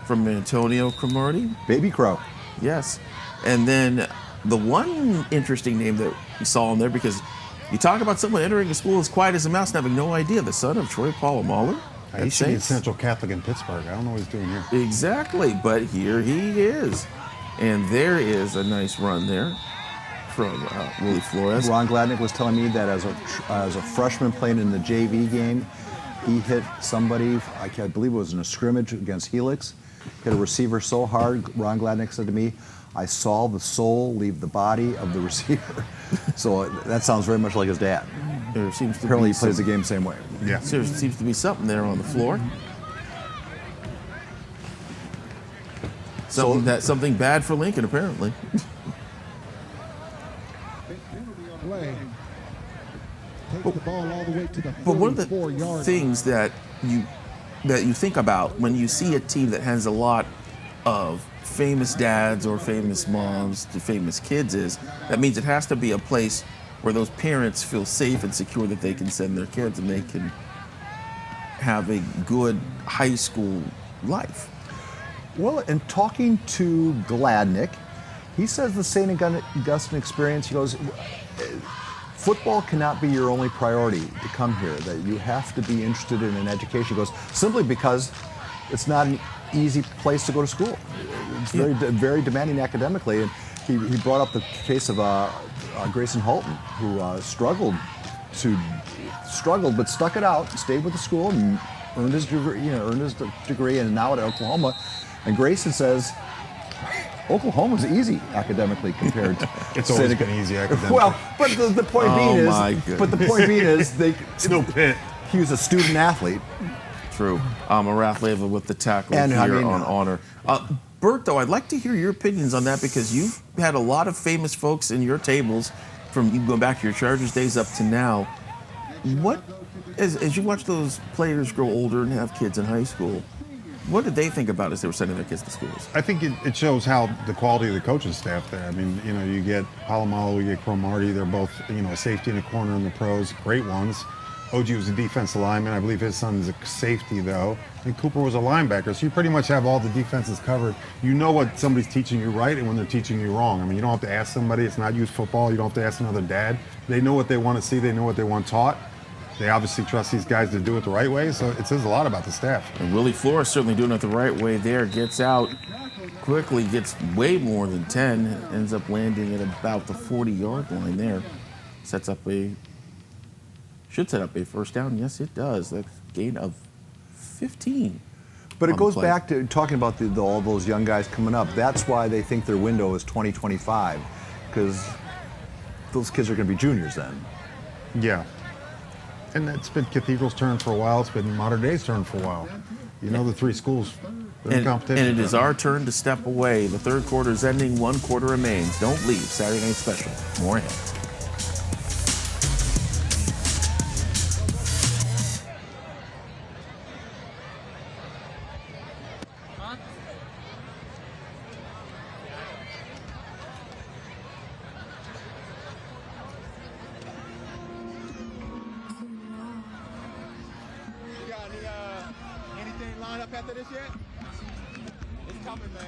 B: from Antonio Cromartie.
A: Baby Crow.
B: Yes. And then the one interesting name that we saw in there, because you talk about someone entering a school as quiet as a mouse and having no idea, the son of Troy Polamalu.
C: I see in Central Catholic in Pittsburgh. I don't know what he's doing here.
B: Exactly, but here he is. And there is a nice run there from Willie Flores.
A: Ron Gladnick was telling me that as a freshman playing in the JV game, he hit somebody, I believe it was in a scrimmage against Helix, hit a receiver so hard, Ron Gladnick said to me, I saw the soul leave the body of the receiver. So that sounds very much like his dad.
B: There seems to
A: Apparently
B: be
A: he plays the game the same way.
C: Yeah.
B: There seems to be something there on the floor. Something bad for Lincoln, apparently. But one of the things that you think about when you see a team that has a lot of famous dads or famous moms to famous kids is that means it has to be a place where those parents feel safe and secure that they can send their kids and they can have a good high school life.
A: Well, in talking to Gladnick, he says the St. Augustine experience, he goes, football cannot be your only priority to come here, that you have to be interested in an education. He goes, simply because it's not an easy place to go to school. It's very demanding academically. And he brought up the case of Grayson Halton, who struggled but stuck it out, stayed with the school, and earned his degree, and now at Oklahoma. And Grayson says, Oklahoma's easy academically compared to.
C: It's always been easy academically.
A: Well, but the point being is,
C: it's no pit.
A: He was a student athlete.
B: True. Araf Leva with the tackle
A: and,
B: here on honor. Bert, though, I'd like to hear your opinions on that because you've had a lot of famous folks in your tables from you going back to your Chargers days up to now. What, as you watch those players grow older and have kids in high school, what did they think about as they were sending their kids to schools?
C: I think it shows how the quality of the coaching staff there. I mean, you get Polamalu, you get Cromartie. They're both, a safety in the corner in the pros, great ones. OG was a defensive lineman. I believe his son's a safety, though. And Cooper was a linebacker. So you pretty much have all the defenses covered. You know what somebody's teaching you right and when they're teaching you wrong. I mean, you don't have to ask somebody. It's not youth football. You don't have to ask another dad. They know what they want to see. They know what they want taught. They obviously trust these guys to do it the right way. So it says a lot about the staff.
B: And Willie Flores certainly doing it the right way there. Gets out quickly, gets way more than 10. Ends up landing at about the 40-yard line there. Should set up a first down. Yes, it does. That's a gain of 15.
A: But it goes back to talking about all those young guys coming up. That's why they think their window is 2025, because those kids are going to be juniors then.
C: Yeah. And it's been Cathedral's turn for a while. It's been Modern Day's turn for a while. You know, the three schools, they're in competition.
B: And it is our turn to step away. The third quarter is ending. 1 quarter remains. Don't leave. Saturday Night Special. More ahead.
H: Anything lined up after this yet? It's coming, man.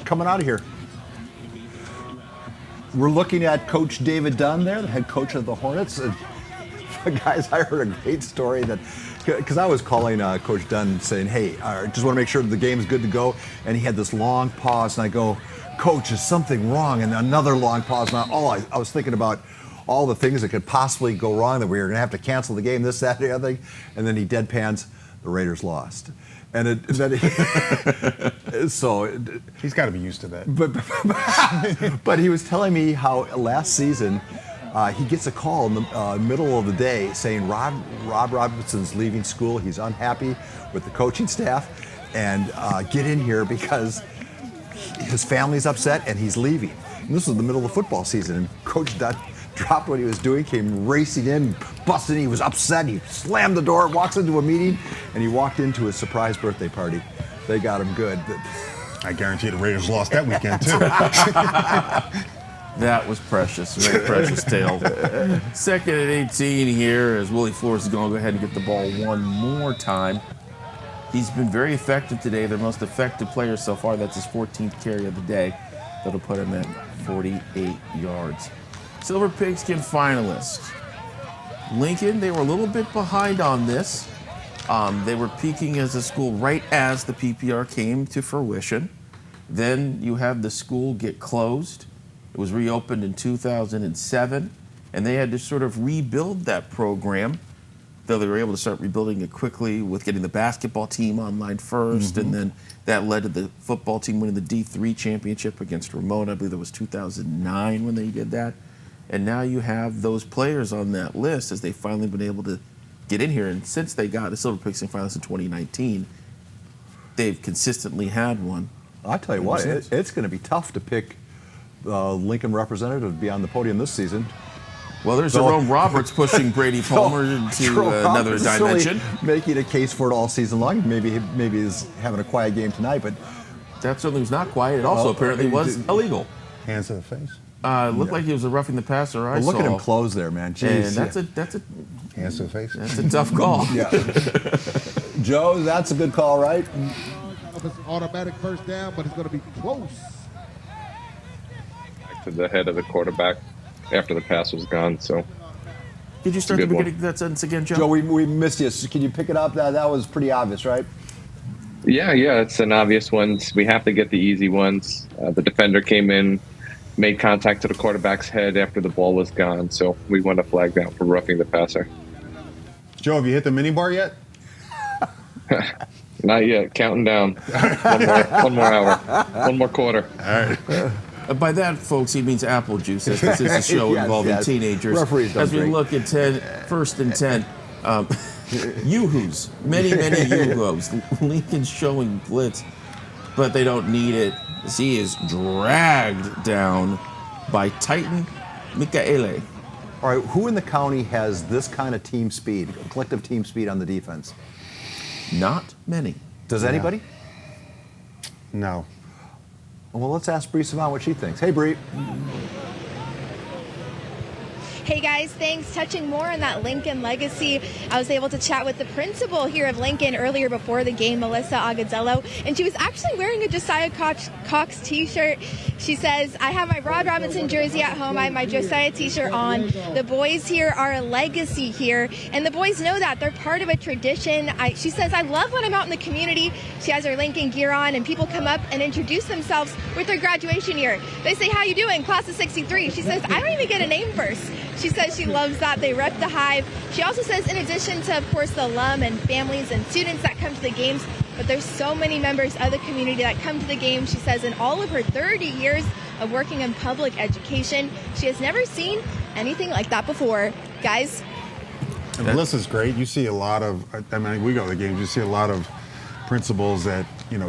A: Coming out of here. We're looking at Coach David Dunn there, the head coach of the Hornets. Guys, I heard a great story that, because I was calling Coach Dunn saying, hey, I just want to make sure the game's good to go. And he had this long pause, and I go, Coach, is something wrong? And another long pause. And I was thinking about all the things that could possibly go wrong, that we were going to have to cancel the game, this, that, the other thing. And then he deadpans, the Raiders lost. And so
C: he's got to be used to that.
A: But he was telling me how last season he gets a call in the middle of the day saying Rob Robinson's leaving school. He's unhappy with the coaching staff, and get in here because his family's upset and he's leaving. And this was the middle of the football season, and Coach Dunn dropped what he was doing, came racing in, busted in. He was upset. He slammed the door, walks into a meeting, and he walked into his surprise birthday party. They got him good.
C: I guarantee the Raiders lost that weekend, too.
B: That was precious. Very precious tale. Second and 18 here as Willie Flores is going to go ahead and get the ball one more time. He's been very effective today. Their most effective player so far. That's his 14th carry of the day. That'll put him at 48 yards. Silver Pigskin finalists. Lincoln, they were a little bit behind on this. They were peaking as a school right as the PPR came to fruition. Then you have the school get closed. It was reopened in 2007, and they had to sort of rebuild that program, though they were able to start rebuilding it quickly with getting the basketball team online first, and then that led to the football team winning the D3 championship against Ramona. I believe that was 2009 when they did that. And now you have those players on that list as they've finally been able to get in here. And since they got the Silver Pigskin finalists in 2019, they've consistently had one.
A: I'll tell you what, it's going to be tough to pick Lincoln representative to be on the podium this season.
B: Well, there's Jerome Roberts pushing Brady Palmer into another dimension.
A: Making a case for it all season long. Maybe he's having a quiet game tonight, but
B: that certainly was not quiet. It also apparently was illegal.
C: Hands to the face.
B: Looked like he was a roughing the passer.
A: Well, look at him close there, man. Jeez.
B: And that's a
C: hands to the face.
B: That's a tough call.
A: Yeah. Joe, that's a good call, right?
H: It's an automatic first down, but it's going to be close.
G: Back to the head of the quarterback after the pass was gone. So.
B: Did you start the beginning of that sentence again, Joe?
A: Joe, we missed you. Can you pick it up? That was pretty obvious, right?
G: Yeah, it's an obvious one. We have to get the easy ones. The defender came in, made contact to the quarterback's head after the ball was gone, so we want to flag down for roughing the passer.
C: Joe, have you hit the mini bar yet?
G: Not yet. Counting down. One more hour. One more quarter.
A: All right.
B: By that, folks, he means apple juice, as this is a show
A: Yes,
B: involving
A: yes.
B: teenagers.
A: Referees don't
B: As we
A: drink.
B: look at 1st and 10, yoo-hoos, many yoo-hoos. Lincoln's showing blitz, but they don't need it, as he is dragged down by Titan Mikaele.
A: All right, who in the county has this kind of team speed, collective team speed on the defense?
B: Not many.
A: Does anybody?
C: No.
A: Well, let's ask Bree Savant what she thinks. Hey, Bree.
E: Hey guys, thanks. Touching more on that Lincoln legacy, I was able to chat with the principal here of Lincoln earlier before the game, Melissa Agazello, and she was actually wearing a Josiah Cox t-shirt. She says, I have my Rod Robinson jersey at home. I have my Josiah t-shirt on. The boys here are a legacy here, and the boys know that. They're part of a tradition. She says, I love when I'm out in the community. She has her Lincoln gear on, and people come up and introduce themselves with their graduation year. They say, how you doing? Class of 63. She says, I don't even get a name first. She says she loves that. They rep the Hive. She also says, in addition to, of course, the alum and families and students that come to the games, but there's so many members of the community that come to the game. She says in all of her 30 years of working in public education, she has never seen anything like that before. Guys?
C: And Melissa's great. You see a lot of, I mean, we go to the games, you see a lot of principals at,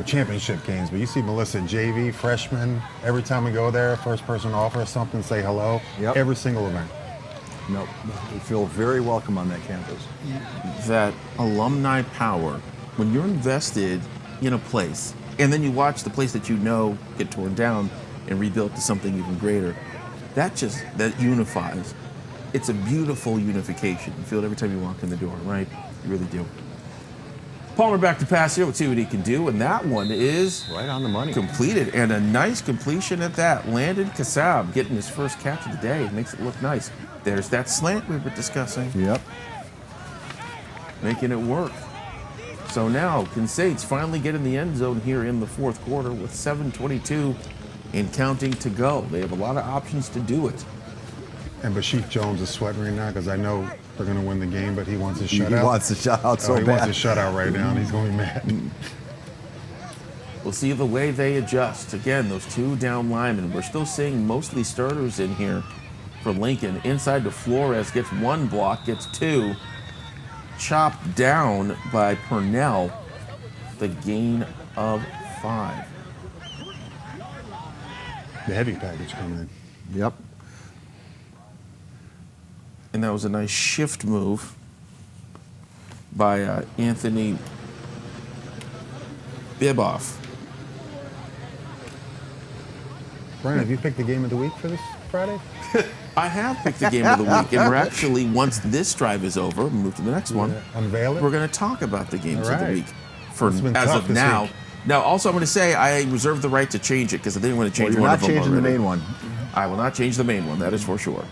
C: championship games, but you see Melissa JV, freshman, every time we go there, first person to offer us something, say hello, every single event.
A: Nope. We feel very welcome on that campus.
B: That alumni power, when you're invested in a place, and then you watch the place that you know get torn down and rebuilt to something even greater, that unifies. It's a beautiful unification. You feel it every time you walk in the door, right? You really do. Palmer back to pass here. Let's see what he can do, and that one is
A: right on the money.
B: Completed, and a nice completion at that. Landon Kassab getting his first catch of the day. It makes it look nice. There's that slant we were discussing.
A: Yep.
B: Making it work. So now, can Saints finally get in the end zone here in the fourth quarter with 7:22 and counting to go? They have a lot of options to do it.
C: And Bashif Jones is sweating right now because I know they're going to win the game, but he wants a shutout.
A: He wants a shutout so
C: he
A: bad.
C: wants a shutout right now, and he's going to be mad.
B: We'll see the way they adjust. Again, those two down linemen. We're still seeing mostly starters in here for Lincoln. Inside to Flores, gets one block, gets two. Chopped down by Purnell. The gain of 5.
C: The heavy package coming in.
A: Yep.
B: And that was a nice shift move by Anthony Biboff.
C: Brian, have you picked the game of the week for this Friday?
B: I have picked the game of the week, and we're actually, once this drive is over, we'll move to the next one.
C: Unveil it?
B: We're going to talk about the games of the
C: right.
B: week for
C: It's been
B: as
C: tough
B: of
C: this
B: now.
C: week.
B: Now, also, I'm going to say I reserve the right to change it because I didn't want to change
A: Well,
B: one
A: you're
B: of
A: not
B: them
A: changing the
B: already.
A: main one.
B: I will not change the main one, that is for sure.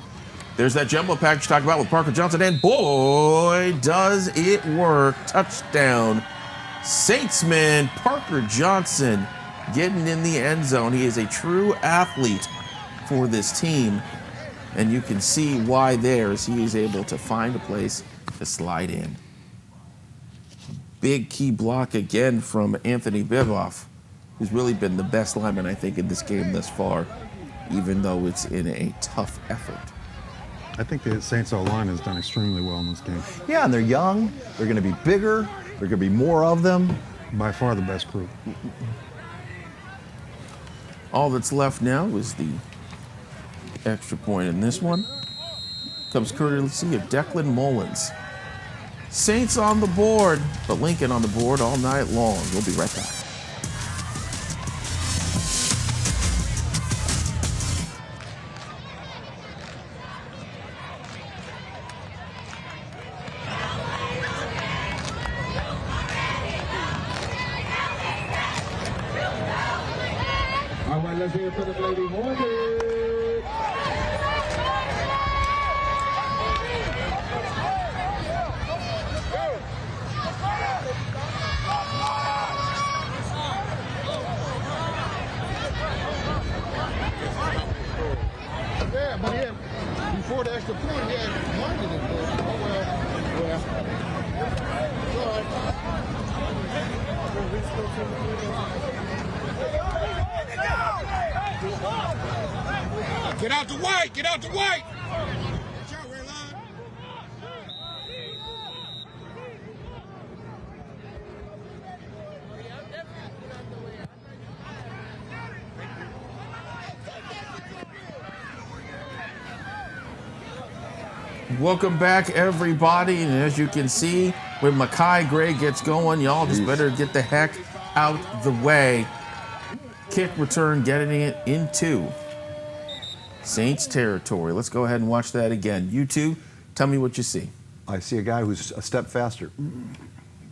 B: There's that jumbo package talked about with Parker Johnson, and boy, does it work. Touchdown. Saintsman Parker Johnson getting in the end zone. He is a true athlete for this team, and you can see why there as he is able to find a place to slide in. Big key block again from Anthony Biboff, who's really been the best lineman, I think, in this game thus far, even though it's in a tough effort.
C: I think the Saints O-line has done extremely well in this game.
A: Yeah, and they're young. They're going to be bigger. There are going to be more of them.
C: By far the best group.
B: All that's left now is the extra point in this one. Comes courtesy of Declan Mullins. Saints on the board, but Lincoln on the board all night long. We'll be right back.
F: All right, let's hear it for the Lady Hornets. Yeah, but yeah, before the extra point, he had money in it. Oh, well. It's all right.
R: white. Get out the white.
B: Welcome back, everybody. And as you can see, when Makai Gray gets going, y'all just better get the heck out the way. Kick return, getting it into Saints territory. Let's go ahead and watch that again. You two, tell me what you see.
A: I see a guy who's a step faster.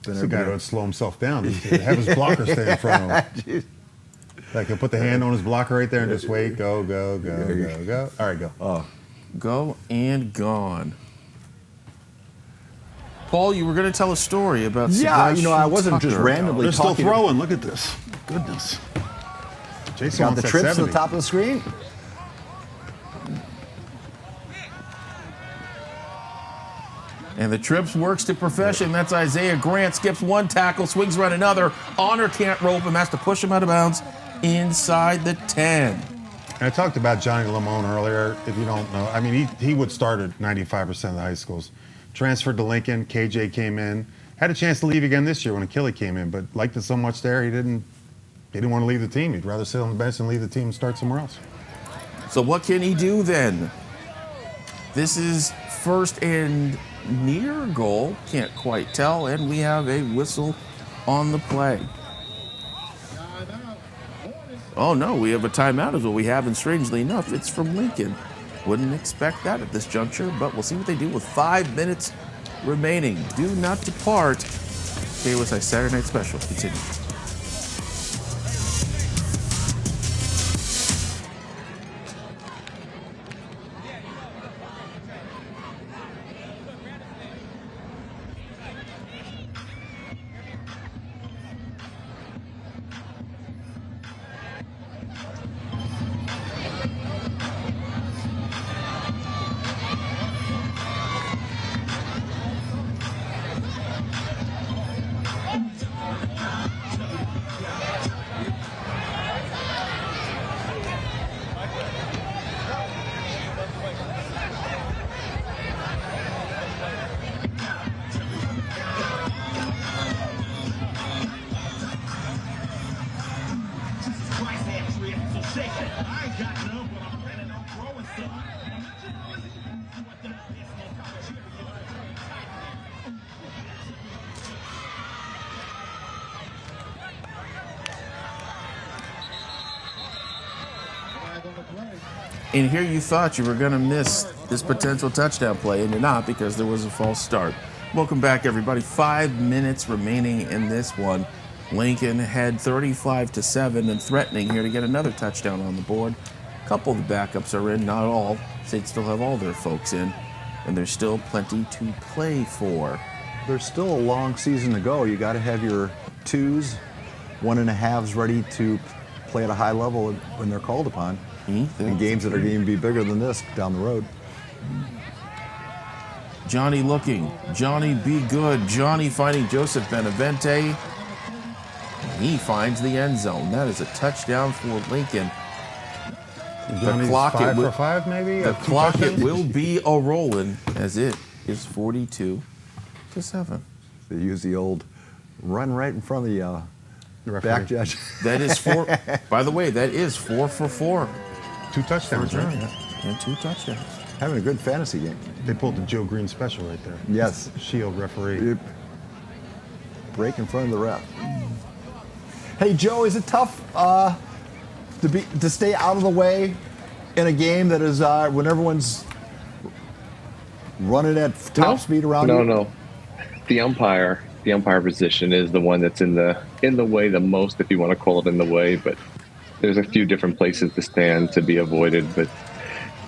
C: It's a guy who would slow himself down. Have his blocker stay in front of him. Like he'll put the hand on his blocker right there and just wait. Go, go, go, go, go. All right, go.
A: Oh.
B: Go and gone. Paul, you were going to tell a story about Sebastian
A: I wasn't just
B: Tucker.
A: randomly
C: They're still
A: talking.
C: throwing. Look at this. Goodness. Jason
A: Got
C: wants
A: the
C: that
A: trips to
C: 70.
A: the top of the screen.
B: And the trips works to perfection. That's Isaiah Grant. Skips one tackle, swings around another. Honor can't rope him, has to push him out of bounds inside the 10.
C: And I talked about Johnny Lamone earlier. If you don't know, I mean, he would start at 95% of the high schools. Transferred to Lincoln. KJ came in. Had a chance to leave again this year when Achille came in, but liked it so much there, he didn't want to leave the team. He'd rather sit on the bench and leave the team and start somewhere else.
B: So what can he do then? This is first and near goal. Can't quite tell. And we have a whistle on the play. Oh, no, we have a timeout is what we have, and strangely enough, it's from Lincoln. Wouldn't expect that at this juncture, but we'll see what they do with 5 minutes remaining. Do not depart. KUSI Saturday Night Special continues. And here you thought you were going to miss this potential touchdown play, and you're not, because there was a false start. Welcome back, everybody. 5 minutes remaining in this one. Lincoln had 35-7 and threatening here to get another touchdown on the board. A couple of the backups are in, not all. They still have all their folks in, and there's still plenty to play for.
A: There's still a long season to go. You got to have your 2s, 1.5s ready to play at a high level when they're called upon. In games that are going to be bigger than this down the road.
B: Johnny looking. Johnny be good. Johnny finding Joseph Benavente. He finds the end zone. That is a touchdown for Lincoln.
C: Johnny's 5 for 5, maybe?
B: The clock it will be a rolling as it is 42-7.
A: They use the old run right in front of the back judge.
B: That is 4. By the way, that is 4 for 4.
C: 2 touchdowns, right?
B: And 2 touchdowns.
A: Having a good fantasy game.
C: They pulled the Joe Green special right there.
A: Yes.
C: Shield referee.
A: Break in front of the ref. Hey, Joe, is it tough to stay out of the way in a game that is when everyone's running at top speed around you?
G: No. The umpire position is the one that's in the way the most, if you want to call it in the way, but there's a few different places to stand to be avoided, but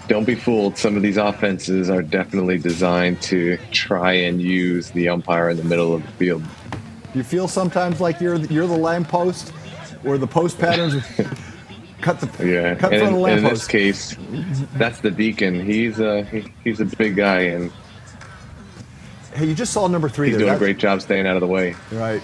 G: don't be fooled. Some of these offenses are definitely designed to try and use the umpire in the middle of the field.
A: You feel sometimes like you're the lamppost, or the post patterns cut from the lamppost.
G: In this case, that's the deacon. He's a big guy, and
A: hey, you just saw number 3
G: he's
A: there.
G: doing a great job staying out of the way.
A: Right.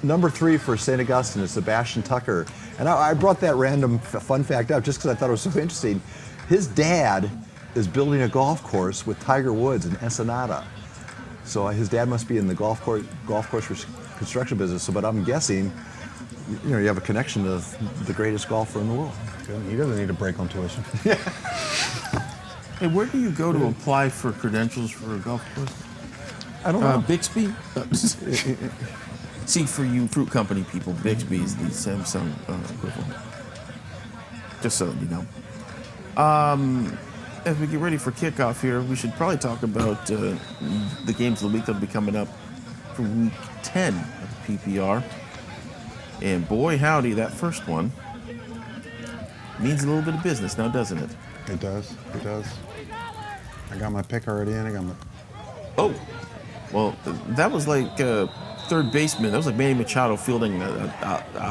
A: Number 3 for St. Augustine is Sebastian Tucker. And I brought that random fun fact up just because I thought it was so interesting. his dad is building a golf course with Tiger Woods in Ensenada. So his dad must be in the golf course construction business. So, but I'm guessing, you have a connection to the greatest golfer in the world.
C: He doesn't need a break on tuition.
B: Hey, where do you go to apply for credentials for a golf course?
A: I don't know.
B: Bixby? See, for you fruit company people, Bixby is the Samsung equivalent. Just so you know. As we get ready for kickoff here, we should probably talk about the games of the week that will be coming up for week 10 of the PPR. And boy, howdy, that first one means a little bit of business now, doesn't it?
C: It does. It does. I got my pick already in.
B: Oh, well, that was like third baseman. That was like Manny Machado fielding a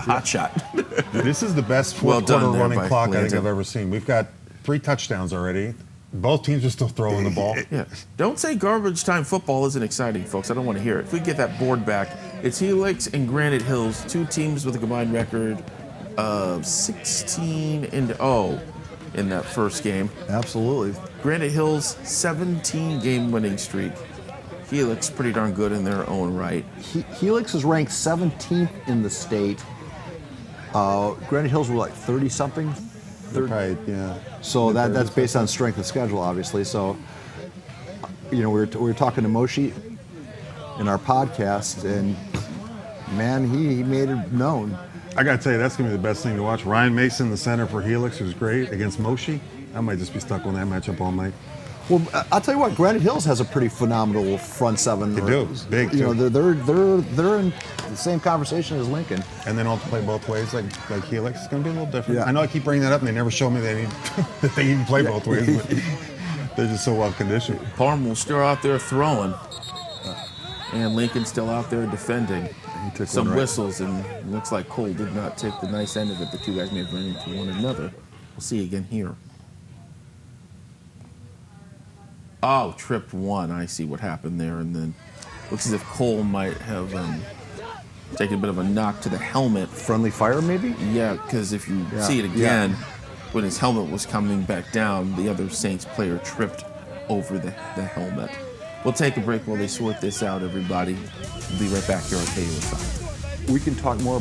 B: hot shot.
C: This is the best fourth quarter running clock I think I've ever seen. We've got 3 touchdowns already. Both teams are still throwing the ball.
B: Yeah. Don't say garbage time football isn't exciting, folks. I don't want to hear it. If we get that board back, it's Helix and Granite Hills, 2 teams with a combined record of 16-0 in that first game.
A: Absolutely.
B: Granite Hills, 17-game winning streak. Helix, pretty darn good in their own right.
A: Helix is ranked 17th in the state. Granite Hills were like 30-something.
C: Right, yeah.
A: So that's based on strength of schedule, obviously. So, we were talking to Moshi in our podcast, and man, he made it known.
C: I got to tell you, that's going to be the best thing to watch. Ryan Mason, the center for Helix, who's great against Moshi. I might just be stuck on that matchup all night.
A: Well, I'll tell you what, Granite Hills has a pretty phenomenal front seven.
C: They do. Big, too.
A: They're in the same conversation as Lincoln.
C: And then all to play both ways, like Helix. It's going to be a little different.
A: Yeah.
C: I know I keep bringing that up, and they never show me that they even play both ways. But they're just so well conditioned.
B: Parham still out there throwing, and Lincoln still out there defending. Some whistles, and it looks like Cole did not take the nice end of it. The two guys may have run into one another. We'll see again here. Oh, tripped one. I see what happened there. And then looks as if Cole might have taken a bit of a knock to the helmet.
A: Friendly fire, maybe?
B: Yeah, because if you see it again, when his helmet was coming back down, the other Saints player tripped over the helmet. We'll take a break while they sort this out, everybody. We'll be right back here on KUSI.
A: We can talk more.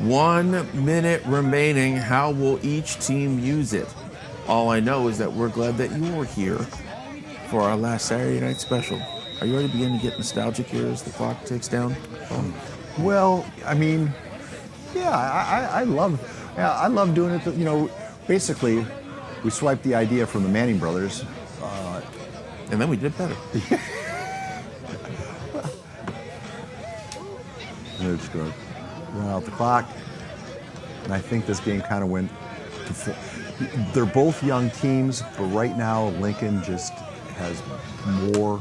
B: One minute remaining. How will each team use it? All I know is that we're glad that you were here for our last Saturday night special. Are you already beginning to get nostalgic here as the clock ticks down?
A: Well, I mean, yeah, I love doing it. Basically, we swiped the idea from the Manning brothers,
B: and then we did better.
A: They're just going to run out the clock, and I think this game kind of went to. They're both young teams, but right now Lincoln just has more.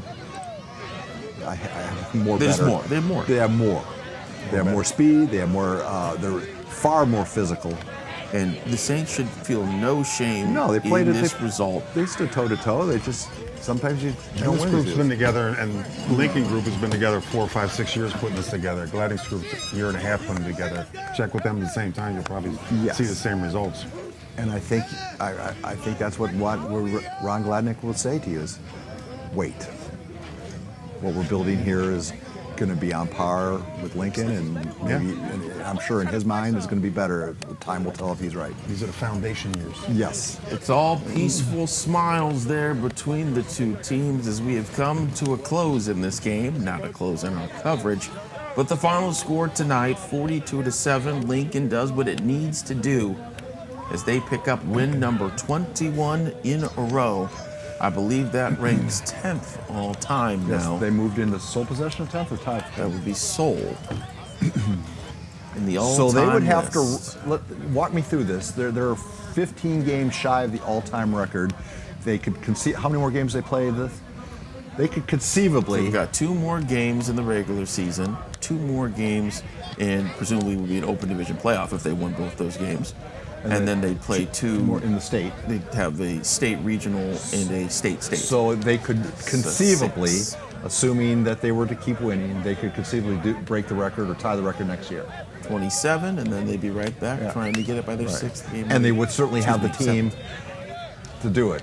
A: I have more.
B: There's
A: better.
B: more. They have more.
A: They have more. They have more speed. They have more. They're far more physical.
B: And the Saints should feel no shame.
A: No, they played
B: in this result.
A: They stood toe to toe. They just sometimes you don't
C: This
A: win.
C: group's been together, and Lincoln group has been together 4, 5, 6 years putting this together. Gladys group's a year and a half putting it together. Check with them at the same time, you'll probably see the same results.
A: And I think that's what Ron Gladnick will say to you is, wait. What we're building here is going to be on par with Lincoln, and maybe and I'm sure in his mind it's going to be better. Time will tell if he's right.
C: These are the foundation years.
A: Yes.
B: It's all peaceful smiles there between the two teams as we have come to a close in this game. Not a close in our coverage, but the final score tonight, 42-7. Lincoln does what it needs to do as they pick up win number 21 in a row. I believe that ranks 10th all time now.
A: Yes, they moved into sole possession of 10th or tied?
B: That would be sole. In the all-time
A: So they would have
B: list.
A: to walk me through this. They're 15 games shy of the all-time record. They could conceive. How many more games they play this? They could conceivably.
B: They've got 2 more games in the regular season, 2 more games, and presumably will be an open division playoff if they won both those games. And then they'd play 2
A: more in the state.
B: They'd have a state regional and a state.
A: So they could conceivably, assuming that they were to keep winning, they could conceivably break the record or tie the record next year.
B: 27, and then they'd be right back trying to get it by their 6th game.
A: And they would certainly have the team to do it.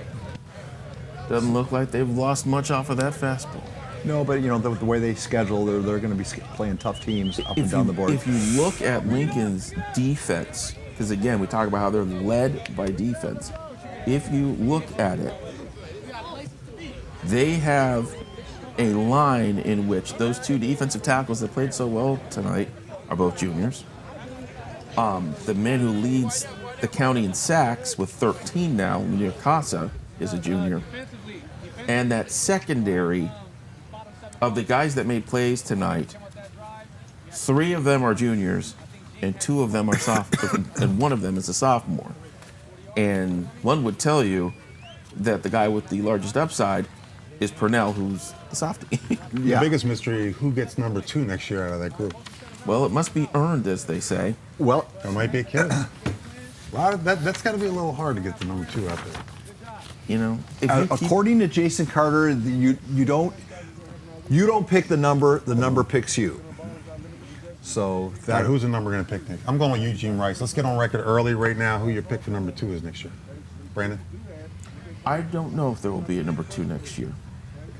B: Doesn't look like they've lost much off of that fastball.
A: No, but the way they schedule, they're going to be playing tough teams up and down the board.
B: If you look at Lincoln's defense, because again, we talk about how they're led by defense. If you look at it, they have a line in which those 2 defensive tackles that played so well tonight are both juniors. The man who leads the county in sacks with 13 now, Munir Casa, is a junior. And that secondary of the guys that made plays tonight, 3 of them are juniors, and 2 of them are sophomores, and 1 of them is a sophomore. And one would tell you that the guy with the largest upside is Purnell, who's the softie.
C: The biggest mystery, who gets number 2 next year out of that group?
B: Well, it must be earned, as they say.
A: Well,
C: there might be a kid. That's got to be a little hard to get the number 2 out there.
B: You know,
A: according to Jason Carter, you don't pick the number picks you. So
C: All right, who's the number going to pick next? I'm going with Eugene Rice. Let's get on record early right now who your pick for number 2 is next year. Brandon?
B: I don't know if there will be a number 2 next year.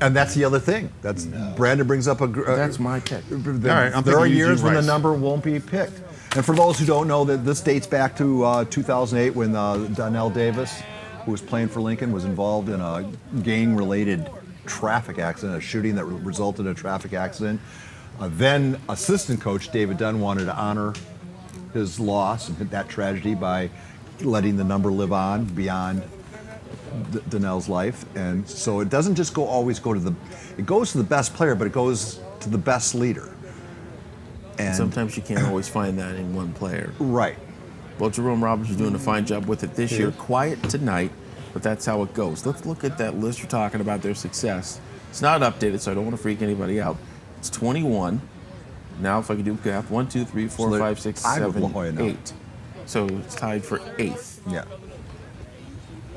A: And that's the other thing. That's Brandon brings up
B: that's my pick.
C: All right,
A: there are years
C: Eugene
A: when the
C: Rice.
A: number won't be picked. And for those who don't know, that this dates back to 2008 when Donnell Davis, who was playing for Lincoln, was involved in a gang-related traffic accident, a shooting that resulted in a traffic accident. Then assistant coach David Dunn wanted to honor his loss and that tragedy by letting the number live on beyond Donnell's life. And so it doesn't just always go to it goes to the best player, but it goes to the best leader. And
B: sometimes you can't always find that in one player.
A: Right.
B: Well, Jerome Roberts is doing a fine job with it this year. Quiet tonight, but that's how it goes. Let's look at that list you're talking about, their success. It's not updated, so I don't want to freak anybody out. It's 21. Now, if I can do math, 1, 2, 3, 4, 5, 6, 7, 8. So it's tied for 8th.
A: Yeah.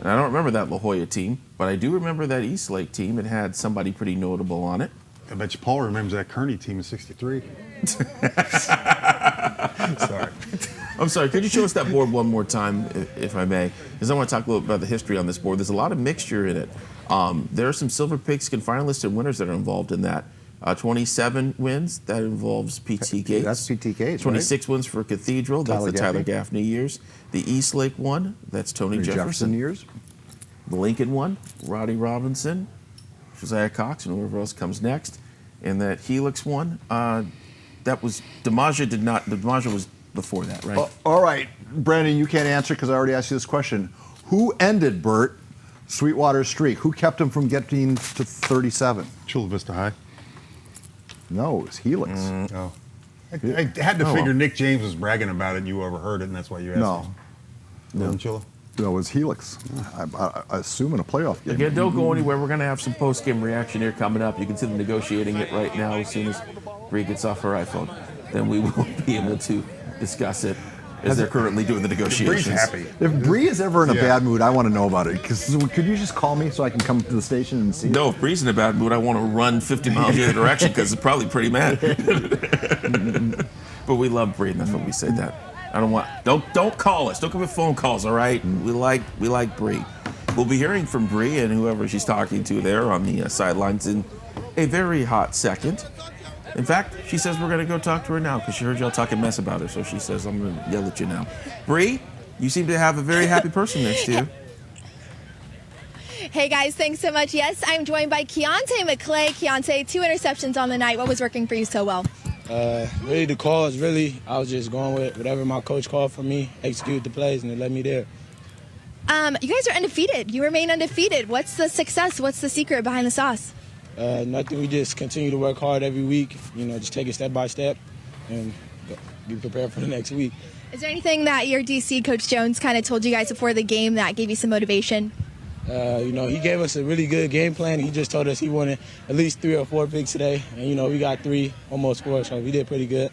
B: And I don't remember that La Jolla team, but I do remember that East Lake team. It had somebody pretty notable on it.
C: I bet you Paul remembers that Kearney team in '63.
A: Sorry.
B: I'm sorry, could you show us that board one more time, if I may? Because I want to talk a little bit about the history on this board. There's a lot of mixture in it. There are some Silver Pigskin finalists and winners that are involved in that. 27 wins, that involves P.T. Gates.
A: That's P.T. Gates,
B: 26 wins for Cathedral, that's the Tyler Gaffney years. The East Lake one, that's Tony Jefferson
A: years.
B: The Lincoln one, Roddy Robinson, Josiah Cox, and whoever else comes next. And that Helix one, that was, DiMaggio was before that, right?
A: All right, Brandon, you can't answer because I already asked you this question. Who ended, Bert, Sweetwater's streak? Who kept him from getting to 37?
C: Chula Vista High.
A: No, it was Helix.
C: Oh. I had to figure Nick James was bragging about it and you overheard it, and that's why you asked me. No. Chula?
A: No, it was Helix. I assume in a playoff game.
B: Again, don't go anywhere. We're going to have some post-game reaction here coming up. You can see them negotiating it right now as soon as Bree gets off her iPhone. Then we will be able to discuss it as they're currently doing the negotiations.
C: Bree's happy.
A: If Bree is ever in a bad mood, I want to know about it. Could you just call me so I can come to the station and see?
B: No, if Bree's in a bad mood, I want to run 50 miles the other direction because it's probably pretty mad. But we love Bree, and that's what we say that. Don't call us. Don't give me phone calls, all right? We like Bree. We'll be hearing from Bree and whoever she's talking to there on the sidelines in a very hot second. In fact, she says we're going to go talk to her now because she heard y'all talking mess about her. So she says, I'm going to yell at you now. Bree, you seem to have a very happy person next to you.
E: Hey guys, thanks so much. Yes, I'm joined by Keontae McClay. Keontae, 2 interceptions on the night. What was working for you so well?
N: Really the calls, I was just going with whatever my coach called for me, execute the plays, and it led me there.
E: You guys are undefeated. You remain undefeated. What's the success? What's the secret behind the sauce?
N: Nothing. We just continue to work hard every week. Just take it step by step and be prepared for the next week.
E: Is there anything that your DC Coach Jones kind of told you guys before the game that gave you some motivation?
N: He gave us a really good game plan. He just told us he wanted at least 3 or 4 picks today, and we got 3, almost 4, so we did pretty good.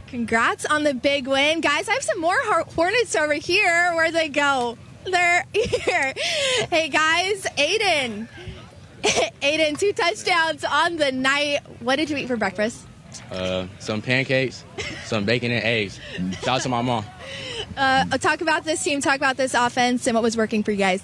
E: Congrats on the big win. Guys, I have some more Hornets over here. Where'd they go? They're here. Hey guys, Aiden, 2 touchdowns on the night. What did you eat for breakfast?
R: Some pancakes, some bacon and eggs. Shout out to my mom.
E: Talk about this team, talk about this offense, and what was working for you guys.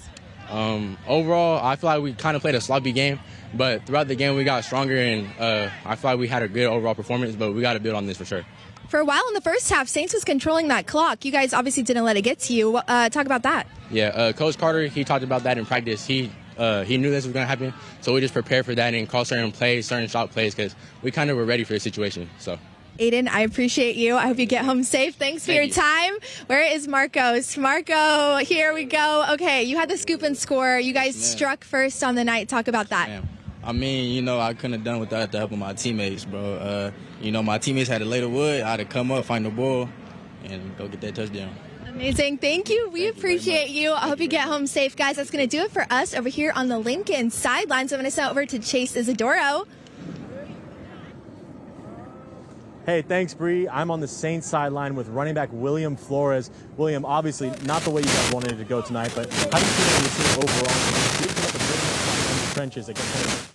R: Overall, I feel like we kind of played a sloppy game, but throughout the game we got stronger, and I feel like we had a good overall performance, but we got to build on this for sure.
E: For a while in the first half, Saints was controlling that clock. You guys obviously didn't let it get to you. Talk about that.
R: Yeah, Coach Carter, he talked about that in practice. He knew this was going to happen, so we just prepared for that and called certain plays, certain shot plays, because we kind of were ready for the situation. So,
E: Aiden, I appreciate you. I hope you get home safe. Thanks for your time. Where is Marcos? Marco, here we go. Okay, you had the scoop and score. You guys struck first on the night. Talk about that.
S: Man. I mean, I couldn't have done without the help of my teammates, bro. My teammates had to lay the wood. I had to come up, find the ball, and go get that touchdown.
E: Amazing. Thank you. We appreciate you. I hope you get home safe, guys. That's going to do it for us over here on the Lincoln sidelines. I'm going to send over to Chase Isidoro.
D: Hey, thanks, Bree. I'm on the Saints sideline with running back William Flores. William, obviously not the way you guys wanted it to go tonight, but how do you feel about your team overall? You put up a big fight in the trenches against one of the teams in the county.